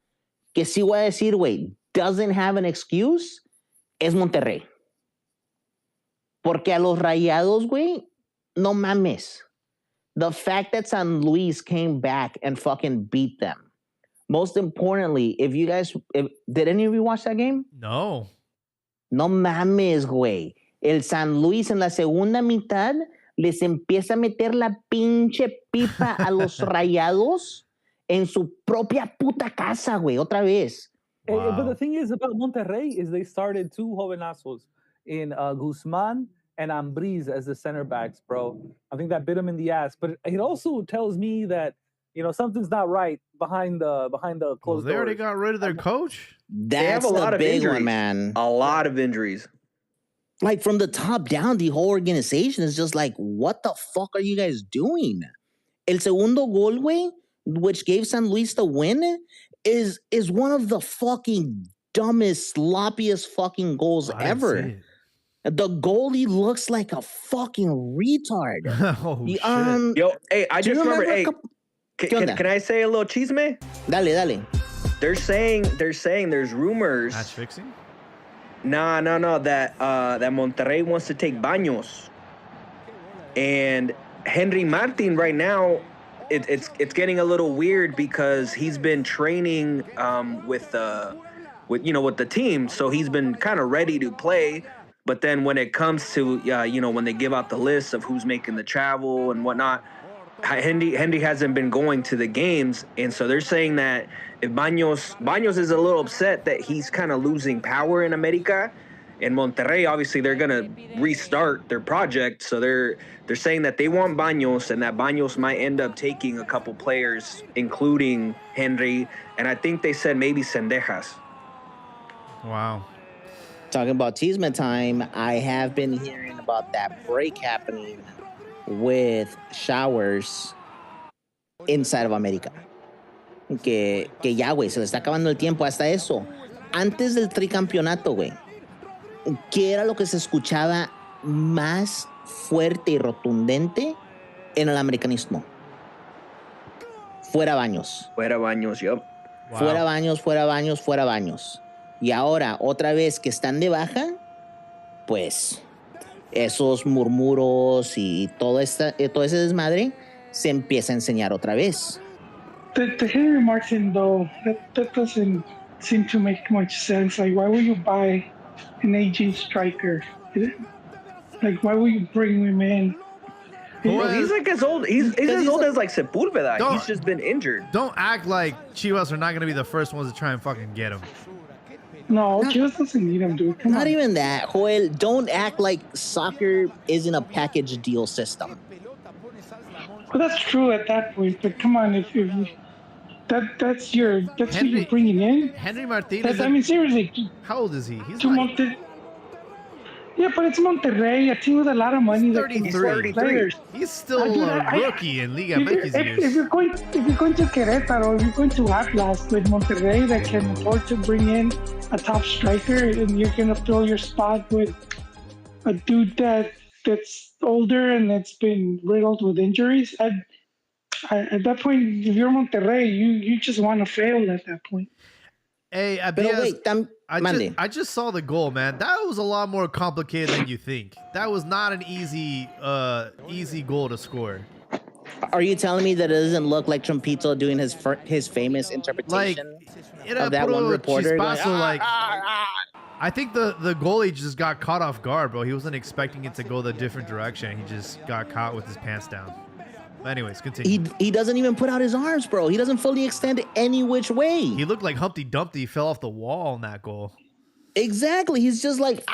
que sí voy a decir, güey, doesn't have an excuse es Monterrey. Porque a los Rayados, güey, no mames. The fact that San Luis came back and fucking beat them. Most importantly, did any of you watch that game? No. No mames, güey. El San Luis en la segunda mitad les empieza a meter la pinche pipa a los Rayados en su propia puta casa, güey, otra vez. Wow. But the thing is about Monterrey is they started two jovenazos in Guzman and Ambriz as the center backs, bro. I think that bit them in the ass. But it also tells me that something's not right behind the closed Well, they already doors. got rid of their coach. That's They have a the lot of big injuries, one, man. A lot of injuries. Like from the top down, the whole organization is just like, what the fuck are you guys doing? El segundo gol, güey, which gave San Luis the win, is one of the fucking dumbest, sloppiest fucking goals I didn't ever. see it. The goalie looks like a fucking retard. Oh, The, shit. Yo, hey, I do you just remember. remember a Hey, couple- ¿Qué onda? can I say a little chisme? Dale. They're saying there's rumors. Match fixing? No, that Monterrey wants to take Baños, and Henry Martin right now, it's getting a little weird because he's been training with the team, so he's been kind of ready to play. But then when it comes to when they give out the list of who's making the travel and whatnot, Henry hasn't been going to the games, and so they're saying that if Baños is a little upset that he's kind of losing power in America. In Monterrey, obviously, they're gonna restart their project, so they're saying that they want Baños, and that Baños might end up taking a couple players, including Henry, and I think they said maybe Cendejas. Wow. Talking about Cheeseman time, I have been hearing about that break happening with Showers inside of America. Que ya, güey, se le está acabando el tiempo hasta eso. Antes del tricampeonato, güey, ¿qué era lo que se escuchaba más fuerte y rotundente en el americanismo? Fuera Baños. Fuera Baños, yup. Wow. Fuera Baños. Y ahora, otra vez que están de baja, pues esos murmuros y todo ese desmadre se empieza a enseñar otra vez. The Henry Martin, though, that doesn't seem to make much sense. Like, why would you buy an aging striker? Like, why would you bring him in? Well, he's like as old. He's as old as like Sepúlveda. Don't- He's just been injured. Don't act like Chivas are not going to be the first ones to try and fucking get him. No, Chivas doesn't need him, dude. Come Not on. even that, Joel. Don't act like soccer isn't a package deal system. Well, that's true at that point. But come on, if you, that's who you're bringing in. Henry Martinez. I mean, seriously, How old is he? He's to like yeah, but it's Monterrey, a team with a lot of money. That can afford 33. players. He's still a rookie in Liga If MX if you're going to Querétaro, if you're going to Atlas with Monterrey that can afford to bring in a top striker, and you're gonna fill your spot with a dude that's older and that's been riddled with injuries. At that point, if you're Monterrey, you just want to fail at that point. Hey, Pero Abias, wait, mande. I just saw the goal, man. That was a lot more complicated than you think. That was not an easy goal to score. Are you telling me that it doesn't look like Trumpito doing his famous interpretation of that one reporter? Going, I think the goalie just got caught off guard, bro. He wasn't expecting it to go the different direction. He just got caught with his pants down. But anyways, continue. He doesn't even put out his arms, bro. He doesn't fully extend any which way. He looked like Humpty Dumpty fell off the wall in that goal. Exactly. He's just like,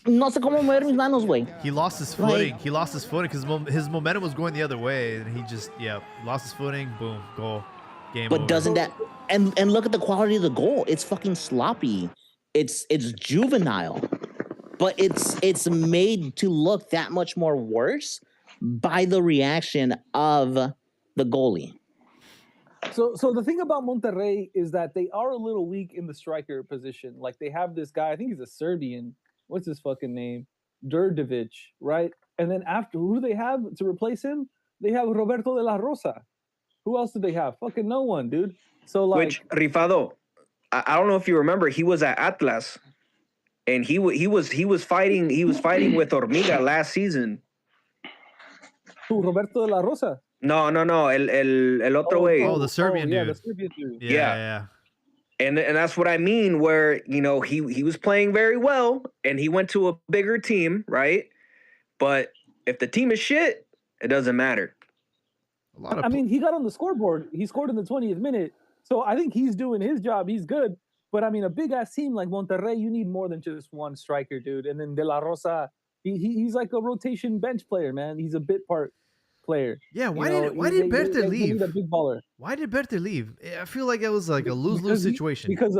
no sé cómo mover mis manos, güey. He lost his footing. He lost his footing because his momentum was going the other way, and he just lost his footing. Boom, goal, game over. But doesn't that and look at the quality of the goal? It's fucking sloppy. It's juvenile, but it's made to look that much more worse by the reaction of the goalie. So the thing about Monterrey is that they are a little weak in the striker position. Like they have this guy, I think he's a Serbian. What's his fucking name? Đurđević, right? And then after, who do they have to replace him? They have Roberto de la Rosa. Who else do they have? Fucking no one, dude. So like, Which Rifado, I don't know if you remember, he was at Atlas, and he was fighting with Hormiga last season. who, Roberto de la Rosa? No, el otro way. Oh, the Serbian yeah, dude. the Serbian dude. Yeah. And that's what I mean, where, he was playing very well, and he went to a bigger team, right? But if the team is shit, it doesn't matter. I mean, he got on the scoreboard. He scored in the 20th minute. So I think he's doing his job. He's good. But I mean, a big-ass team like Monterrey, you need more than just one striker, dude. And then De La Rosa, he's like a rotation bench player, man. He's a bit part. player. Yeah, why You know, did Berter they leave? need a big baller. Why did Berter leave? I feel like it was like a lose-lose situation. Because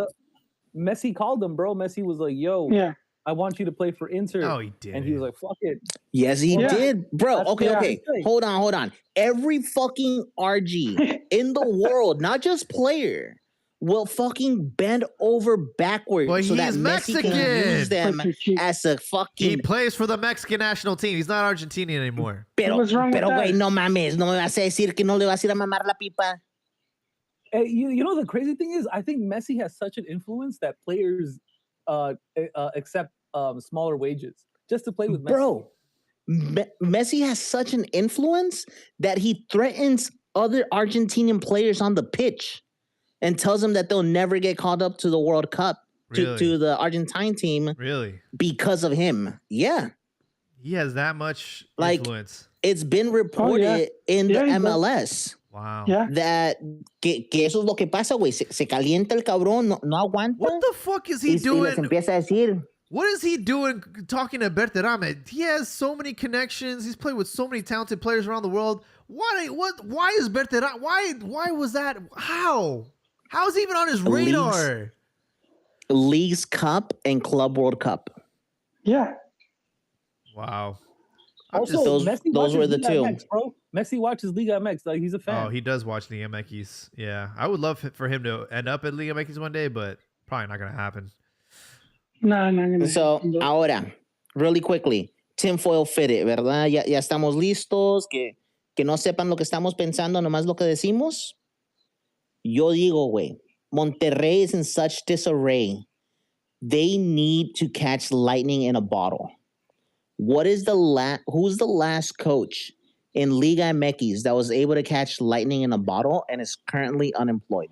Messi called him, bro. Messi was like, "Yo, Yeah. I want you to play for Inter." No, he didn't. And he was like, "Fuck it." Yes, he Yeah. did, bro. That's Okay, what okay. I'm saying. Hold on. Every fucking RG in the world, not just player, will fucking bend over backwards But so that he's Messi Mexican. can use them as a He fucking. plays for the Mexican national team. He's not Argentinian anymore. Pero, What's wrong with pero, güey, that? no mames, no me vas a decir que no le vas a ir a mamar la pipa. Hey, you know the crazy thing is, I think Messi has such an influence that players accept smaller wages just to play with Messi. Bro, Messi has such an influence that he threatens other Argentinian players on the pitch and tells them that they'll never get called up to the World Cup, Really? to the Argentine team Really? because of him. Yeah. He has that much Like, influence. It's been reported in the Yeah, he does. MLS Wow. Yeah. that que eso es lo que pasa, güey. Se calienta el cabrón, no aguanta. What the fuck is he y les doing? empieza a decir, What is he doing talking to Berterame? He has so many connections. He's played with so many talented players around the world. Why is Berterame? Why was that? How is he even on his radar? Leagues Cup and Club World Cup. Yeah. Wow. Also, Those Messi were the watches two. Liga MX, bro. Messi watches Liga MX. Like, he's a fan. Oh, he does watch Liga MX. Yeah. I would love for him to end up at Liga MX one day, but probably not going to happen. No, no, no. So, ahora, really quickly, tinfoil fitted, ¿verdad? Ya estamos listos, que no sepan lo que estamos pensando, nomás lo que decimos. Yo digo, güey, Monterrey is in such disarray. They need to catch lightning in a bottle. Who's the last coach in Liga MX that was able to catch lightning in a bottle and is currently unemployed?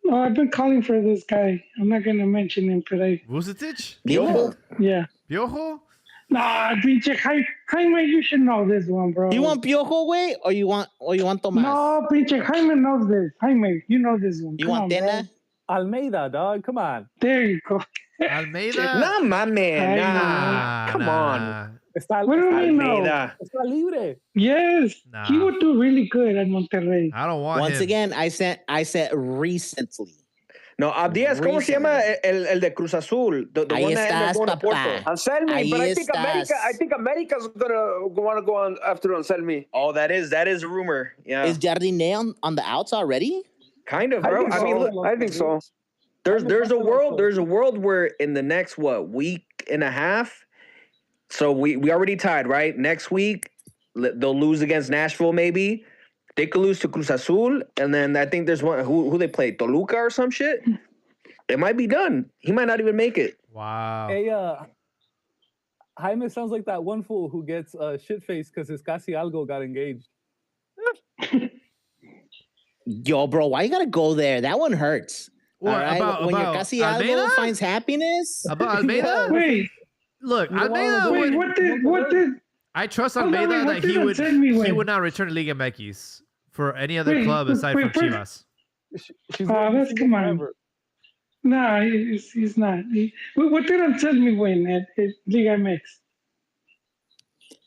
No, I've been calling for this guy. I'm not going to mention him today. Vucetic? Piojo? Yeah. Piojo? Nah, pinche Jaime, you should know this one, bro. You want Piojo, güey, or you want Tomás? No, pinche Jaime knows this. Jaime, you know this one. You Come want on, bro. Tena? Almeida, dog. Come on. There you go. Almeida? Nah, my man. Nah. Nah, Come nah. on. Está, What do you mean, no? Almeida. está libre. Yes, Nah. he would do really good at Monterrey. I don't want Once him. again, I said recently. No, Abdias, ¿cómo se llama el de Cruz Azul? The Ahí one that ended estás, up going to Porto. papá. Anselmi, Ahí but estás. I think America's gonna want to go on after Anselmi. Oh, that is a rumor. Yeah, Is Jardine on the outs already? kind of, bro. I mean, look, I think so. there's a world where in the next week and a half. So we already tied, right? Next week they'll lose against Nashville, maybe. They could lose to Cruz Azul, and then I think there's one who they play, Toluca or some shit. It might be done. He might not even make it. Wow. Hey, Jaime sounds like that one fool who gets shit-faced because his casi algo got engaged. Yo, bro, why you gotta go there? That one hurts. Or All right? When your casi Almeida? algo finds happiness. About Almeida? Wait, Look, You don't Almeida wanna do would, what did I trust Hold on, Almeida wait, what that did he would Anselmi win? not return to Liga MX for any other Wait, club aside wait, from wait. Chivas. She's Oh, gonna be that's single come on. forever. No, he's not. What did Anselmi win at Liga MX?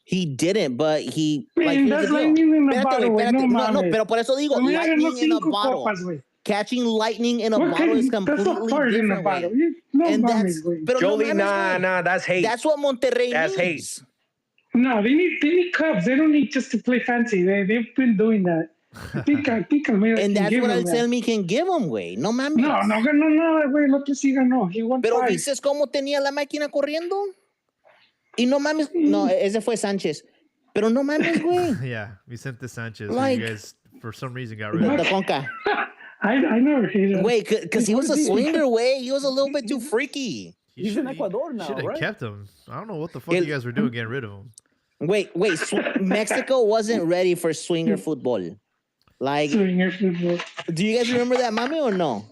He didn't, but he. Man, like, here's that's the deal. lightning in a Espérate, bottle, güey, güey. No espérate. No, mames. pero por eso digo, Mira, ganó lightning in a 5 bottle. copas, güey. Catching lightning in a What bottle can- is that's completely not hard in a different, bottle. güey. No And mames, that's, güey. pero no Jolie, mames, nah, güey. that's hate. That's what Monterrey That's needs. No, they need cups. They don't need just to play fancy. They've been doing that. I think Almeida And can that's give what them that. Anselmi can give him, güey. No mames. No ganó nada, güey. Lo que sí ganó. He won Pero 5. ¿viste cómo tenía la máquina corriendo? Y no mames. No, ese fue Sánchez. Pero no mames, güey. Yeah, Vicente Sanchez. who Like- you guys, for some reason, got The, rid the of. Conca. I never hated him. Wait, because he was a swinger, way. He was a little bit too freaky. He's in Ecuador now, Should have right? kept him. I don't know what the fuck El- you guys were doing getting rid of him. Wait. Mexico wasn't ready for swinger football. Like, Swinger football. do you guys remember that, mami, or no?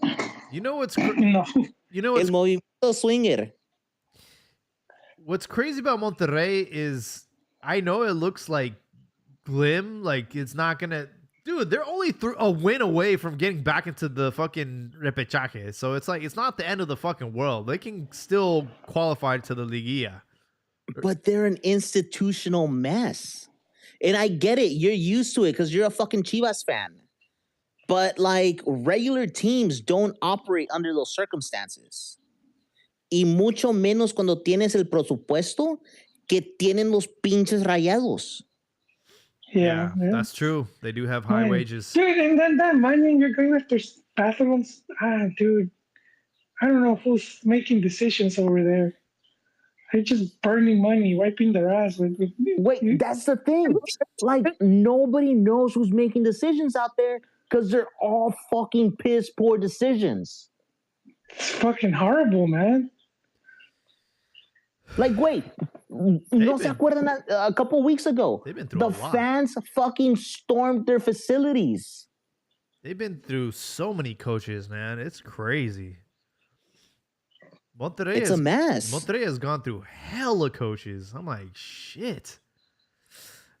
You know what's No. you know El what's movimiento swinger. what's crazy about Monterrey is I know it looks like glim, like it's not gonna. Dude, they're only a win away from getting back into the fucking repechaje. So it's like it's not the end of the fucking world. They can still qualify to the Liguilla. But they're an institutional mess. And I get it. You're used to it because you're a fucking Chivas fan. But like regular teams don't operate under those circumstances. Y mucho menos cuando tienes el presupuesto que tienen los pinches Rayados. Yeah, that's true. They do have high wages. Dude, and then that money you're going after bathrooms. Dude, I don't know who's making decisions over there. They're just burning money, wiping their ass. Wait, that's the thing. Like, nobody knows who's making decisions out there because they're all fucking piss poor decisions. It's fucking horrible, man. Like, wait, no se acuerdan a couple weeks ago? The fans fucking stormed their facilities. They've been through so many coaches, man. It's crazy. It's a mess. Monterrey has gone through hella coaches. I'm like, shit.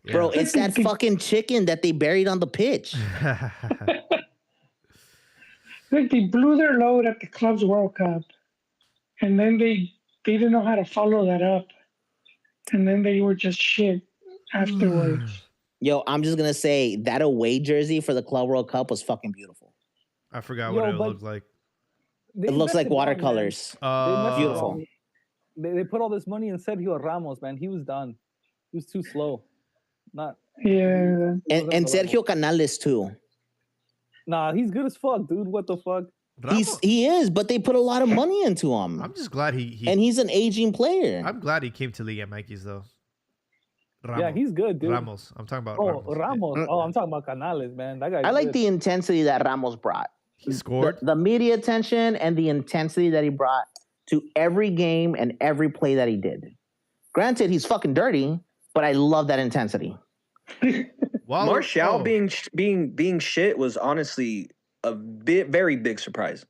Yeah. Bro, it's that fucking chicken that they buried on the pitch. Like they blew their load at the Clubs World Cup. And then they didn't know how to follow that up. And then they were just shit afterwards. Yo, I'm just going to say that away jersey for the Club World Cup was fucking beautiful. I forgot what it looked like. It looks like watercolors. Beautiful. They put all this money in Sergio Ramos, man. He was done. He was too slow. Yeah. And Sergio Canales too. Nah, he's good as fuck, dude. What the fuck? He is, but they put a lot of money into him. I'm just glad and he's an aging player. I'm glad he came to Liga MX though. Ramos. Yeah, he's good, dude. Ramos. I'm talking about Ramos. Yeah. Oh, I'm talking about Canales, man. That guy. I like the intensity that Ramos brought. He scored. The media attention and the intensity that he brought to every game and every play that he did. Granted, he's fucking dirty, but I love that intensity. Martial being shit was honestly a very big surprise.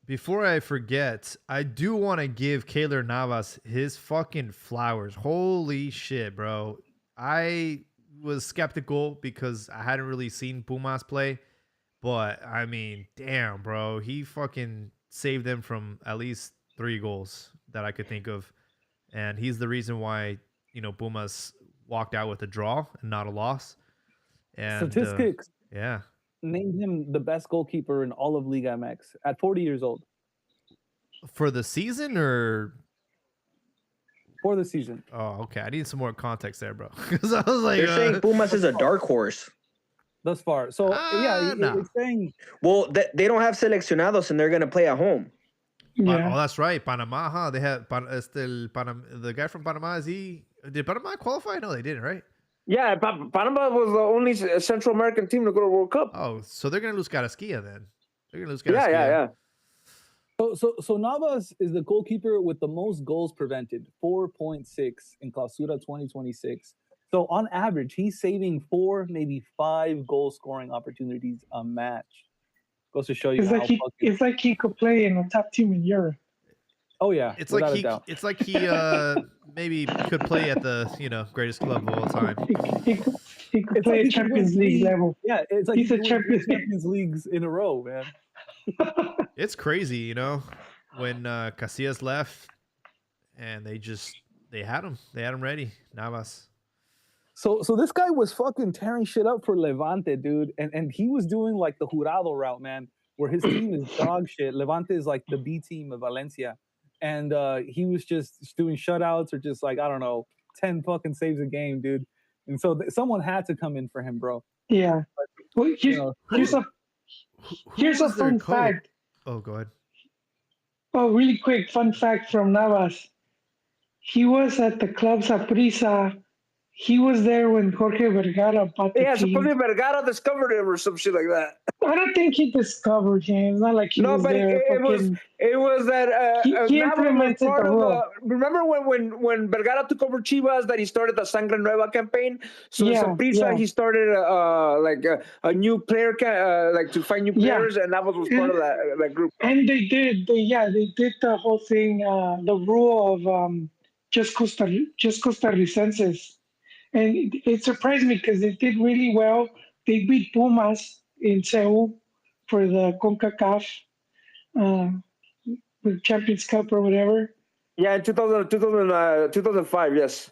Before I forget, I do want to give Keylor Navas his fucking flowers. Holy shit, bro. I was skeptical because I hadn't really seen Pumas play. But, I mean, damn, bro. He fucking saved them from at least 3 goals that I could think of. And he's the reason why, Pumas walked out with a draw and not a loss. And statistics. Yeah. Named him the best goalkeeper in all of Liga MX at 40 years old. For the season or? For the season. Oh, okay. I need some more context there, bro. Because I was like, they're saying Pumas is a dark horse. Thus far. So, it's saying. Well, they don't have seleccionados and they're going to play at home. Yeah. Oh, that's right. Panama, huh? They had the guy from Panama. Did Panama qualify? No, they didn't, right? Yeah, Panama was the only Central American team to go to World Cup. Oh, so they're gonna lose Carrasquilla then. They're gonna lose Carrasquilla. Yeah. So Navas is the goalkeeper with the most goals prevented, 4.6 in Clausura 2026. So on average, he's saving 4, maybe 5 goal scoring opportunities a match. Goes to show you it's like he could play in a top team in Europe. Oh yeah, it's like he maybe could play at the greatest club of all time. He could play at Champions League level. Yeah, it's like he's a Champions Leagues in a row, man. It's crazy, when Casillas left, and they had him ready. Navas. So this guy was fucking tearing shit up for Levante, dude, and he was doing like the Jurado route, man, where his team is dog shit. Levante is like the B team of Valencia, and he was just doing shutouts or just like, I don't know, 10 fucking saves a game, dude. And so someone had to come in for him, bro. Yeah. Well, here's a fun fact. Oh, go ahead. Oh, really quick fun fact from Navas. He was at the Club Saprissa. He was there when Jorge Vergara bought the team. Supposedly Vergara discovered him or some shit like that. I don't think he discovered him. It's not like he was there. It was that he implemented the rule. Remember when Vergara took over Chivas that he started the Sangre Nueva campaign? So Saprissa, he started a new player to find new players, and Navas was part of that group. And they did the whole thing, the rule of just Costarricenses. And it surprised me because they did really well. They beat Pumas in Seoul for the CONCACAF with Champions Cup or whatever. Yeah, in 2005, yes.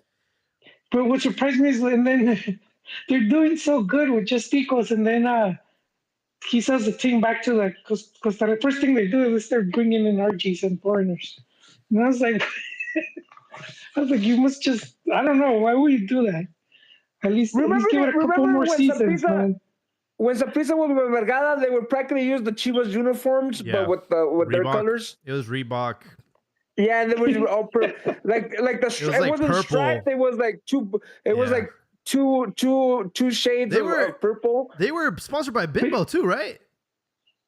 But what surprised me is, and then they're doing so good with just Ticos, and then he sells the team back to the Costa Rica. First thing they do is they're bringing in RGs and foreigners. And I was like, you must just, I don't know, why would you do that? At least give it a couple more seasons, man. When Saprissa was with Vergara, they would practically use the Chivas uniforms, but with their colors. It was Reebok. Yeah, and it was all like the it wasn't striped. It was like two. It was like two shades of purple. They were sponsored by Bimbo too, right?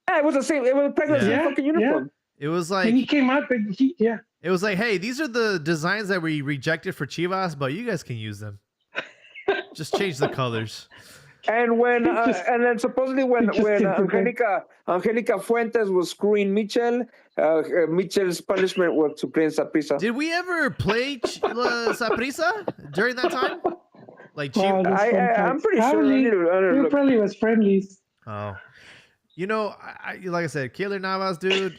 Yeah, it was the same. It was practically the same fucking uniform. It was like when he came out, it was like, hey, these are the designs that we rejected for Chivas, but you guys can use them. Just change the colors. And when and then supposedly when Angelica Fuentes was screwing Michel, Michel's punishment was to play Saprissa. Did we ever play Saprissa during that time? Like, I'm pretty sure. He probably was friendlies. Oh, you know, like I said, Keylor Navas, dude.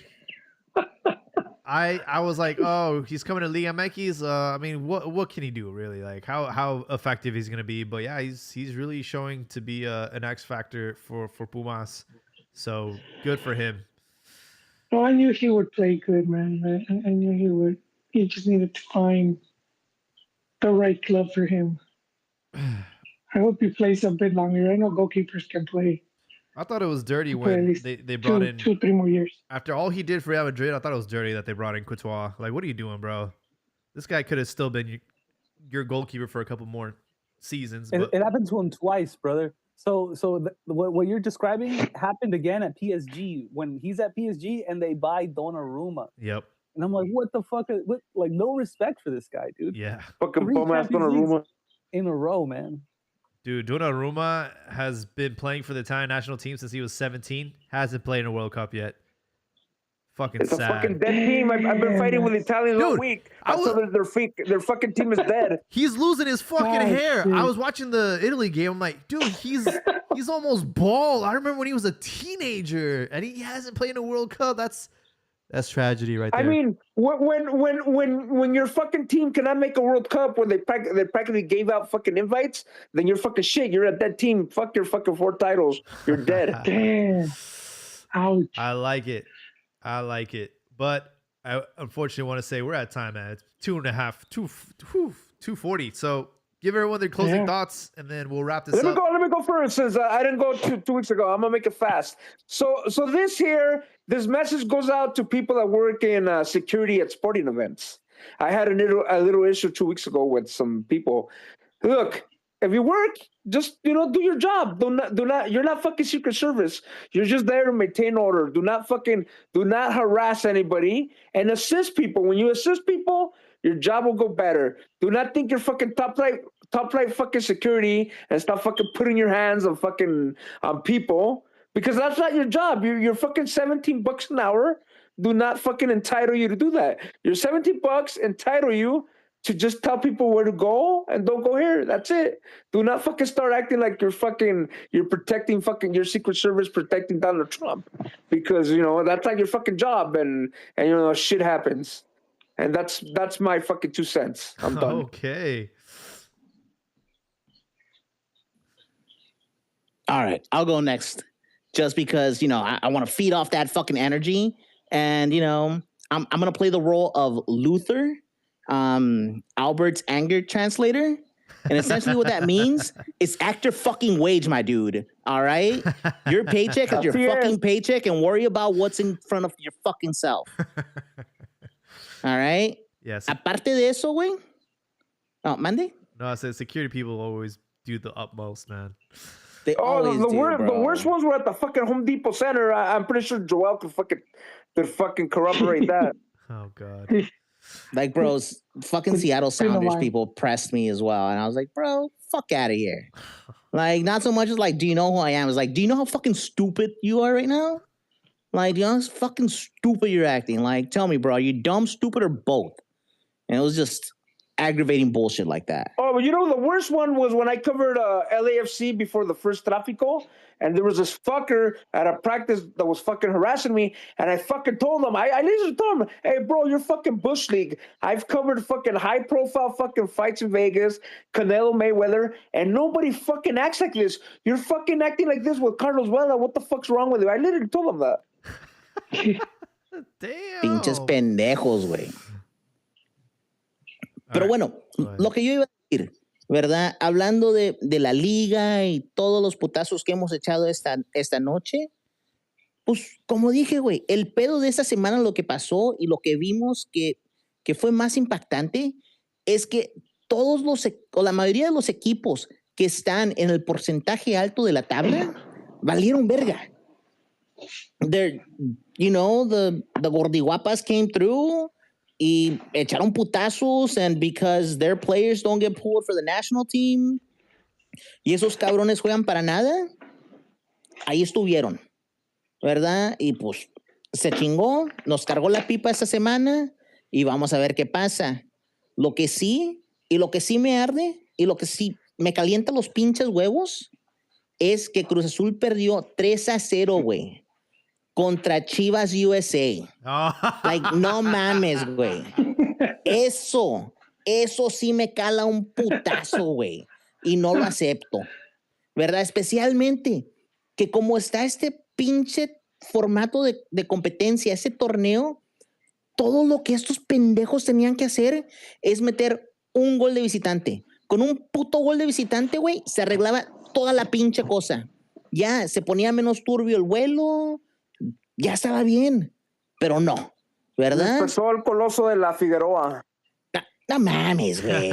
I was like, oh, he's coming to Liga MX. I mean, what can he do really? Like, how effective he's gonna be? But yeah, he's really showing to be an X factor for Pumas. So good for him. Well, I knew he would play good, man. I knew he would. He just needed to find the right club for him. I hope he plays a bit longer. I know goalkeepers can play. I thought it was dirty when they brought in 2-3 more years. After all he did for Real Madrid, I thought it was dirty that they brought in Courtois. Like, what are you doing, bro? This guy could have still been your goalkeeper for a couple more seasons. It happened to him twice, brother. So what you're describing happened again at PSG when he's at PSG and they buy Donnarumma. Yep. And I'm like, what the fuck? Like, no respect for this guy, dude. Yeah. Fucking bum-ass Donnarumma. In a row, man. Dude, Donnarumma has been playing for the Italian national team since he was 17. Hasn't played in a World Cup yet. Fucking it's sad. It's a fucking dead team. I've been fighting with Italians all week. Their fucking team is dead. He's losing his fucking hair. Dude. I was watching the Italy game. I'm like, dude, he's almost bald. I remember when he was a teenager and he hasn't played in a World Cup. That's tragedy right there. I mean, when your fucking team cannot make a World Cup when they practically gave out fucking invites, then you're fucking shit. You're a dead team. Fuck your fucking 4 titles. You're dead. Damn. Ouch. I like it. But I unfortunately want to say we're at time, man. It's 2:40. So give everyone their closing thoughts, and then we'll wrap this up. Let me go first, since I didn't go 2 weeks ago. I'm gonna make it fast. So this message goes out to people that work in security at sporting events. I had a little issue 2 weeks ago with some people. Look, if you work, just do your job. Do not. You're not fucking Secret Service. You're just there to maintain order. Do not harass anybody and assist people. When you assist people, your job will go better. Do not think you're fucking top flight fucking security and stop fucking putting your hands on people, because that's not your job. You're fucking $17 an hour. Do not fucking entitle you to do that. Your $17 entitle you to just tell people where to go and don't go here. That's it. Do not fucking start acting like you're protecting your Secret Service protecting Donald Trump, because that's not your fucking job, and shit happens. And that's my fucking 2 cents. I'm done. Okay. All right, I'll go next, just because I want to feed off that fucking energy, and I'm gonna play the role of Luther, Albert's anger translator, and essentially what that means is act your fucking wage, my dude. All right, your paycheck is your fucking paycheck, and worry about what's in front of your fucking self. All right. Yes. Aparte de eso, güey. Oh, mande? No, I said security people always do the utmost, man. They always the worst ones were at the fucking Home Depot Center. I'm pretty sure Joel could fucking corroborate that. Oh God. Like, bros, fucking Seattle Sounders people pressed me as well, and I was like, bro, fuck out of here. Like, not so much as like, do you know who I am? It's like, do you know how fucking stupid you are right now? Like, do you know how fucking stupid you're acting? Like, tell me, bro, are you dumb, stupid, or both? And it was just aggravating bullshit like that. Oh, but you know, the worst one was when I covered LAFC before the first Tráfico, and there was this fucker at a practice that was fucking harassing me, and I fucking told him, I literally told him, hey, bro, you're fucking Bush League. I've covered fucking high-profile fucking fights in Vegas, Canelo Mayweather, and nobody fucking acts like this. You're fucking acting like this with Carlos Vela. What the fuck's wrong with you? I literally told him that. Damn. Pinches pendejos, güey. Pero bueno, lo que yo iba a decir, ¿verdad? Hablando de la liga y todos los putazos que hemos echado esta noche, pues como dije, güey, el pedo de esta semana, lo que pasó y lo que vimos que fue más impactante es que la mayoría de los equipos que están en el porcentaje alto de la tabla valieron verga. The Gordiguapas came through y echaron putazos, and because their players don't get pulled for the national team y esos cabrones juegan para nada, ahí estuvieron, ¿verdad? Y pues se chingó, nos cargó la pipa esta semana y vamos a ver qué pasa. Lo que sí me arde y lo que sí me calienta los pinches huevos es que Cruz Azul perdió 3-0, güey, contra Chivas USA. Like, no mames, güey. Eso sí me cala un putazo, güey. Y no lo acepto. ¿Verdad? Especialmente que como está este pinche formato de competencia, ese torneo, todo lo que estos pendejos tenían que hacer es meter un gol de visitante. Con un puto gol de visitante, güey, se arreglaba toda la pinche cosa. Ya, se ponía menos turbio el vuelo, ya estaba bien, pero no, ¿verdad? Empezó el coloso de la Figueroa. No mames, güey.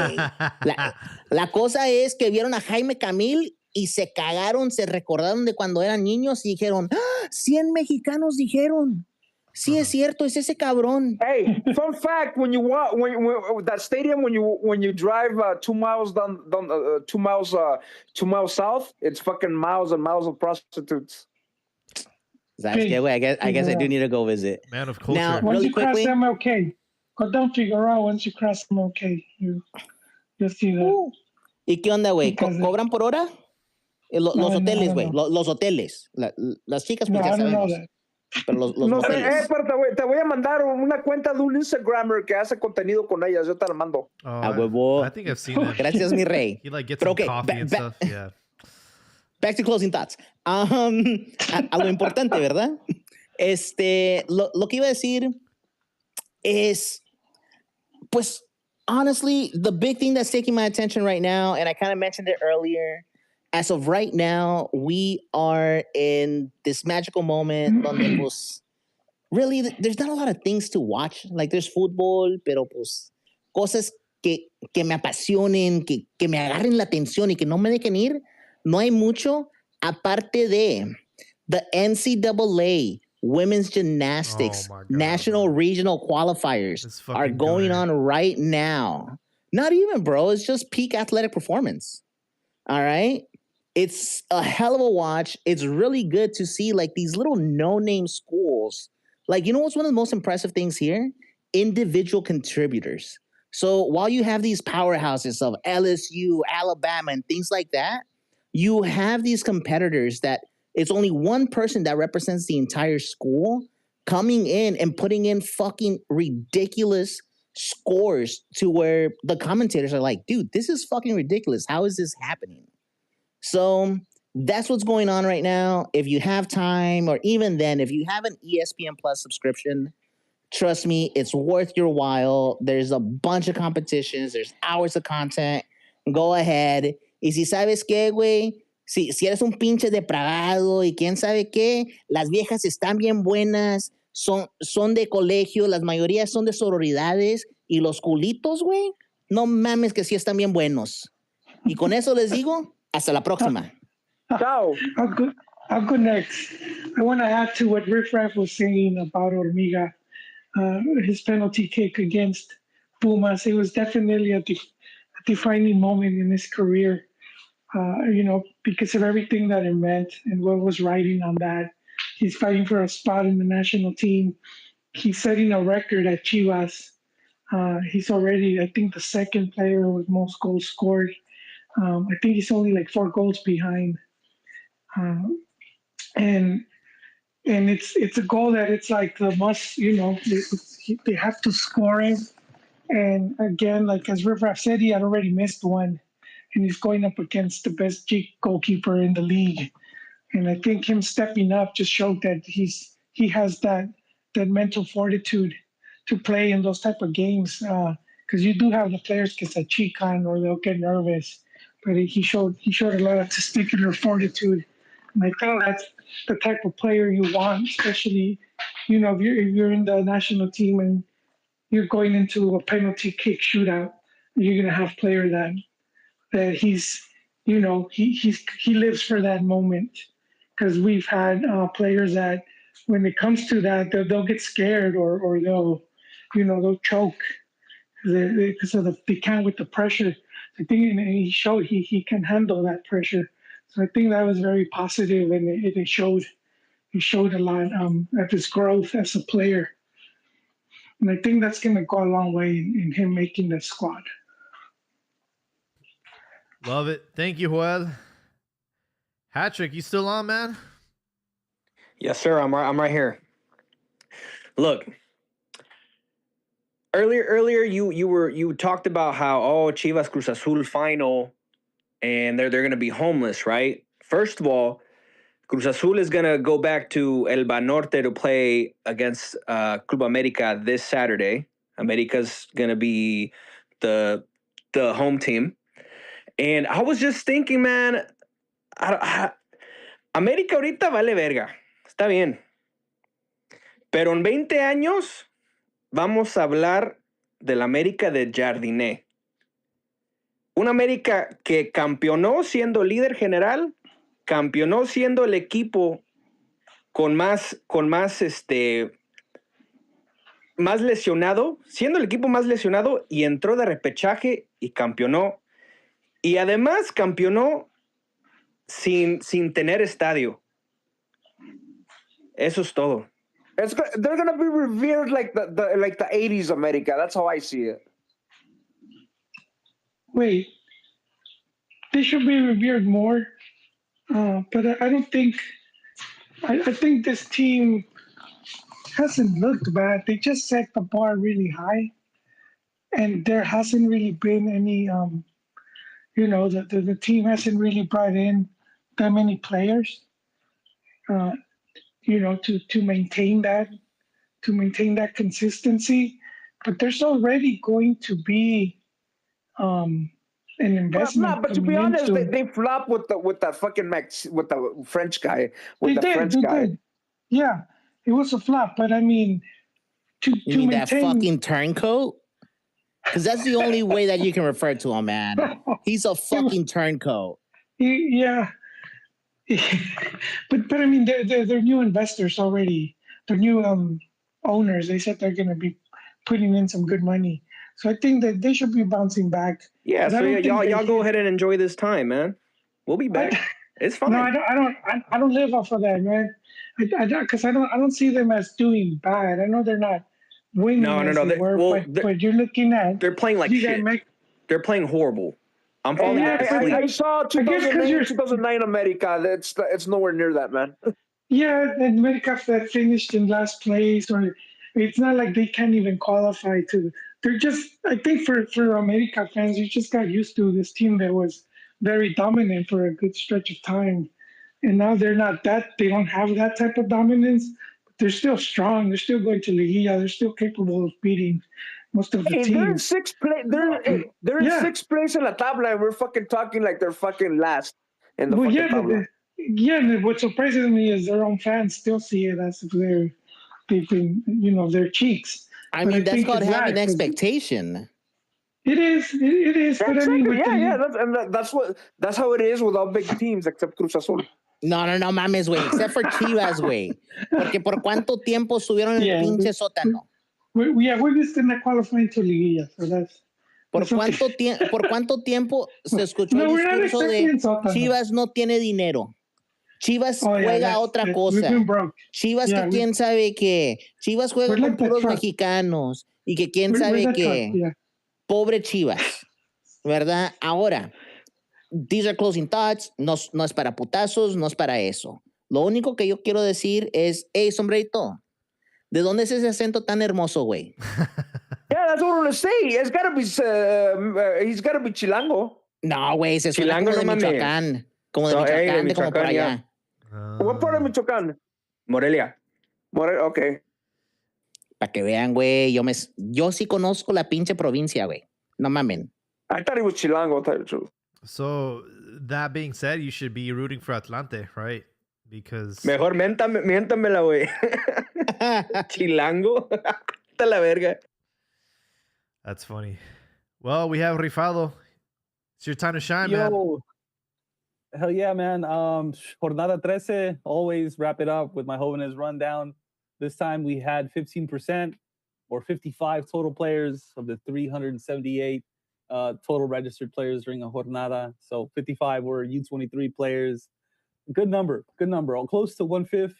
La cosa es que vieron a Jaime Camil y se cagaron, se recordaron de cuando eran niños y dijeron, 100 mexicanos dijeron. Sí, es cierto, es ese cabrón. Hey, fun fact: when you walk, when that stadium, when you drive 2 miles down 2 miles south, it's fucking miles and miles of prostitutes. That's good. Wait, I guess I do need to go visit. Man of culture. Now, Once really you quickly, cross MLK, go down Figueroa. Once you cross MLK, you'll see that. ¿Y qué onda, güey? ¿Cobran por hora? Los hoteles, güey. No. Los hoteles. Las chicas, pues No, ya I don't know sabemos. that. Pero los No sé, hoteles. pero te voy a mandar una cuenta de un Instagrammer que hace contenido con ellas. Yo te la mando. A huevo. I think I've seen that. Gracias, mi rey. He like gets Pero some okay, coffee and stuff. Yeah. Back to closing thoughts. A lo importante, ¿verdad? Lo que iba a decir es, pues, honestly, the big thing that's taking my attention right now, and I kind of mentioned it earlier, as of right now, we are in this magical moment donde, pues, really, there's not a lot of things to watch. Like, there's football, pero, pues, cosas que me apasionen, que me agarren la atención y que no me dejen ir. No hay mucho, aparte de the NCAA Women's Gymnastics National Regional Qualifiers are going on right now. Not even, bro. It's just peak athletic performance. All right? It's a hell of a watch. It's really good to see, like, these little no-name schools. Like, you know what's one of the most impressive things here? Individual contributors. So while you have these powerhouses of LSU, Alabama, and things like that, you have these competitors that it's only one person that represents the entire school coming in and putting in fucking ridiculous scores to where the commentators are like, dude, this is fucking ridiculous. How is this happening? So that's what's going on right now. If you have time, or even then, if you have an ESPN Plus subscription, trust me, it's worth your while. There's a bunch of competitions. There's hours of content. Go ahead. Y si sabes qué, güey, si eres un pinche depravado y quién sabe qué, las viejas están bien buenas, son de colegio, las mayorías son de sororidades, y los culitos, güey, no mames que sí están bien buenos. Y con eso les digo, hasta la próxima. Ciao. I'll go next. I want to add to what Riff Raff was saying about Hormiga, his penalty kick against Pumas. It was definitely a defining moment in his career. Because of everything that it meant and what was riding on that. He's fighting for a spot in the national team. He's setting a record at Chivas He's already, I think, the second player with most goals scored. I think he's only like 4 goals behind. And it's a goal that it's like the must, they have to score it. And again, like as Riff said, he had already missed one, and he's going up against the best goalkeeper in the league. And I think him stepping up just showed that he has that mental fortitude to play in those type of games. Because you do have the players que se achican or they'll get nervous, but he showed a lot of testicular fortitude. And I think that's the type of player you want, especially, if you're in the national team and you're going into a penalty kick shootout. You're gonna have player that he's, he lives for that moment. Because we've had players that when it comes to that, they'll get scared or they'll choke because they can't with the pressure. I think he showed he can handle that pressure. So I think that was very positive, and it showed a lot of his growth as a player. And I think that's going to go a long way in him making the squad. Love it. Thank you, Joel. Hatrick, you still on, man? Yes, sir. I'm right here. Look, earlier you talked about how Chivas Cruz Azul final, and they're going to be homeless, right? First of all, Cruz Azul is going to go back to El Banorte to play against Club America this Saturday. America's going to be the home team. And I was just thinking, man, América ahorita vale verga. Está bien. Pero en 20 años vamos a hablar del América de Jardiné. Un América que campeonó siendo líder general, campeonó siendo el equipo con más lesionado, siendo el equipo más lesionado, y entró de repechaje y campeonó. Y además campeonó sin tener estadio. Eso es todo. They're gonna be revered like the 80s America. That's how I see it. Wait, they should be revered more. But I don't think. I think this team hasn't looked bad. They just set the bar really high, and there hasn't really been any. The team hasn't really brought in that many players. To maintain that consistency, but there's already going to be an investment. But to be honest, they flop with the fucking with the French guy. They did. Yeah, it was a flop. But I mean, to mean maintain that fucking turncoat? Because that's the only way that you can refer to him, man. He's a fucking turncoat. Yeah. but I mean, they're new investors already. They're new owners. They said they're going to be putting in some good money. So I think that they should be bouncing back. Yeah, so y'all go ahead and enjoy this time, man. We'll be back. It's fine. No, I don't live off of that, man. Because I don't see them as doing bad. I know they're not winning. No. But you're looking at they're playing like shit. They're playing horrible. I'm falling asleep. I saw 2009 America. It's nowhere near that, man. Yeah, and America that finished in last place, or it's not like they can't even qualify to. They're just. I think for America fans, you just got used to this team that was very dominant for a good stretch of time, and now they're not that. They don't have that type of dominance. But they're still strong. They're still going to Liguilla. They're still capable of beating most of the teams. They're in sixth place. They're in sixth place in la tabla, and we're fucking talking like they're fucking last in the fucking tabla. And what surprises me is their own fans still see it as if they've been, their cheeks. I mean, that's called having expectation. It is. It is. But I mean, that's how it is with all big teams except Cruz Azul. No mames, güey. Except for Chivas, güey. Porque por cuánto tiempo estuvieron en el pinche sótano. We're just in the qualifying to Liguilla, so that's. ¿Por cuánto tiempo se escuchó el discurso de Chivas no tiene dinero? Chivas juega otra cosa. Chivas que quién sabe qué. Chivas juega con puros mexicanos. Y que quién sabe que pobre Chivas, ¿verdad? Ahora, these are closing thoughts, no es para putazos, no es para eso. Lo único que yo quiero decir es, hey, sombrerito, ¿de dónde es ese acento tan hermoso, güey? Yeah, that's what I'm gonna say. It's gotta be, he's gotta be chilango. No, güey, se suena Chilango, como de no mames. Michoacán. Como de No, Michoacán, de como por Michoacán, allá. What part of Michoacán? Morelia. Okay. Para que vean, güey, yo sí conozco la pinche provincia, güey. No mamen. I thought he was chilango, to tell you the truth. So, that being said, you should be rooting for Atlante, right? Because... Mejor miéntamela, güey. Chilango. Está la verga. That's funny. Well, we have Rifado. It's your time to shine, man. Hell yeah, man. Jornada 13, always wrap it up with my Jóvenes rundown. This time we had 15% or 55 total players of the 378 total registered players during a jornada. So 55 were U23 players. Good number. Close to 1/5.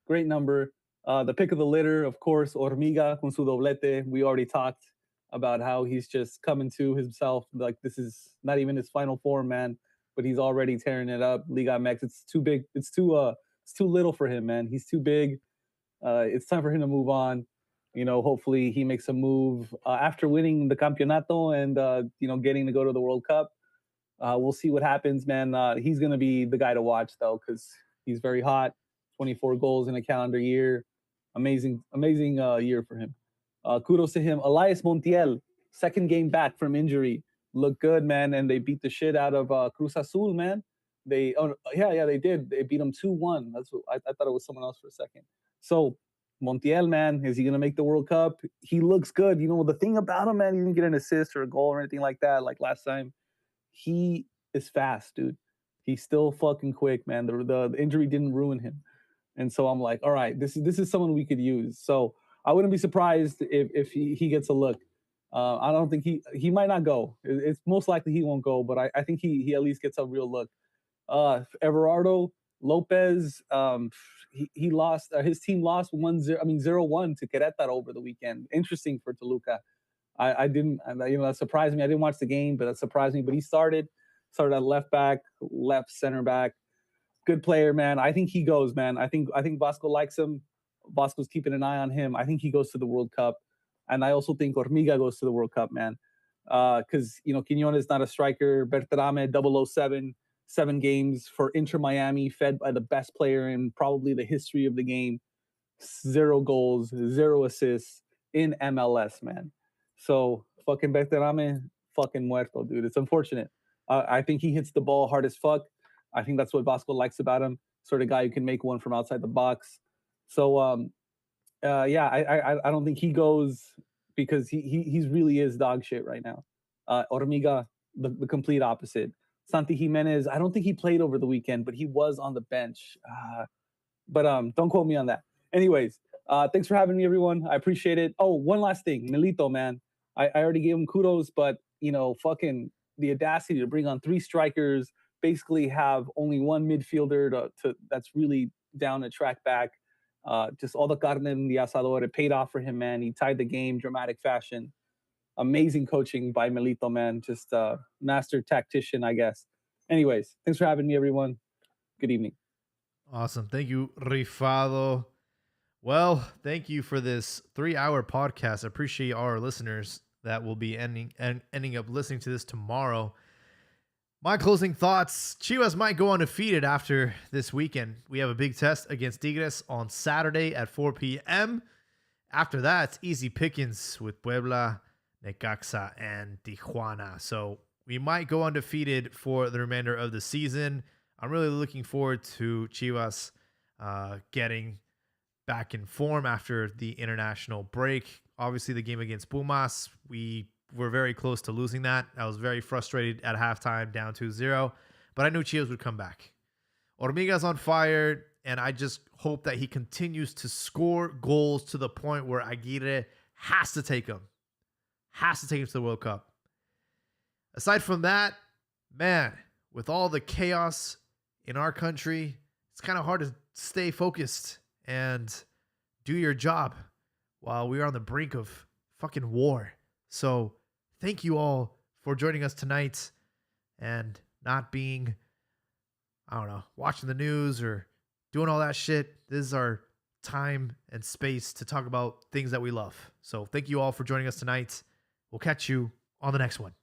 Great number. The pick of the litter, of course, Hormiga con su doblete. We already talked about how he's just coming to himself. Like, this is not even his final form, man. But he's already tearing it up. Liga MX, it's too big. It's too little for him, man. He's too big. It's time for him to move on. You know, hopefully he makes a move after winning the campeonato and you know, getting to go to the World Cup. We'll see what happens, man. He's gonna be the guy to watch though, because he's very hot. 24 goals in a calendar year. Amazing year for him. Kudos to him. Elias Montiel, second game back from injury. Looked good, man, and they beat the shit out of Cruz Azul, man. They did. They beat them 2-1. That's what I thought it was someone else for a second. So Montiel, man, is he gonna make the World Cup? He looks good. You know, the thing about him, man, he didn't get an assist or a goal or anything like that, like last time. He is fast, dude. He's still fucking quick, man. The injury didn't ruin him. And so I'm like, all right, this is someone we could use. So I wouldn't be surprised if he gets a look. I don't think he might not go. It's most likely he won't go, but I think he at least gets a real look. Everardo Lopez, he lost. His team lost 0-1 to Querétaro over the weekend. Interesting for Toluca. That surprised me. I didn't watch the game, but that surprised me. But he started at left back, left center back. Good player, man. I think he goes, man. I think Vasco likes him. Vasco's keeping an eye on him. I think he goes to the World Cup. And I also think Hormiga goes to the World Cup, man. Because, you know, Quiñones is not a striker. Berterame, 007, 7 games for Inter Miami, fed by the best player in probably the history of the game. 0 goals, 0 assists in MLS, man. So, fucking Berterame, fucking muerto, dude. It's unfortunate. I think he hits the ball hard as fuck. I think that's what Vasco likes about him. Sort of guy who can make one from outside the box. So, I don't think he goes because he really is dog shit right now. Hormiga, the complete opposite. Santi Jimenez, I don't think he played over the weekend, but he was on the bench. But don't quote me on that. Anyways, thanks for having me, everyone. I appreciate it. Oh, one last thing. Milito, man. I already gave him kudos, but, you know, fucking the audacity to bring on 3 strikers, basically have only one midfielder that's really down to track back. Just all the carne in the asador. It paid off for him, man. He tied the game, dramatic fashion. Amazing coaching by Milito, man. Just a master tactician, I guess. Anyways, thanks for having me, everyone. Good evening. Awesome. Thank you, Rifado. Well, thank you for this 3-hour podcast. I appreciate our listeners that will be ending up listening to this tomorrow. My closing thoughts, Chivas might go undefeated after this weekend. We have a big test against Tigres on Saturday at 4 p.m. After that, it's easy pickings with Puebla, Necaxa, and Tijuana. So we might go undefeated for the remainder of the season. I'm really looking forward to Chivas getting back in form after the international break. Obviously, the game against Pumas, we were very close to losing that. I was very frustrated at halftime, down 2-0, but I knew Chivas would come back. Hormiga's on fire, and I just hope that he continues to score goals to the point where Aguirre has to take him to the World Cup. Aside from that, man, with all the chaos in our country, it's kind of hard to stay focused and do your job while we are on the brink of fucking war. So thank you all for joining us tonight and not being, I don't know, watching the news or doing all that shit. This is our time and space to talk about things that we love. So thank you all for joining us tonight. We'll catch you on the next one.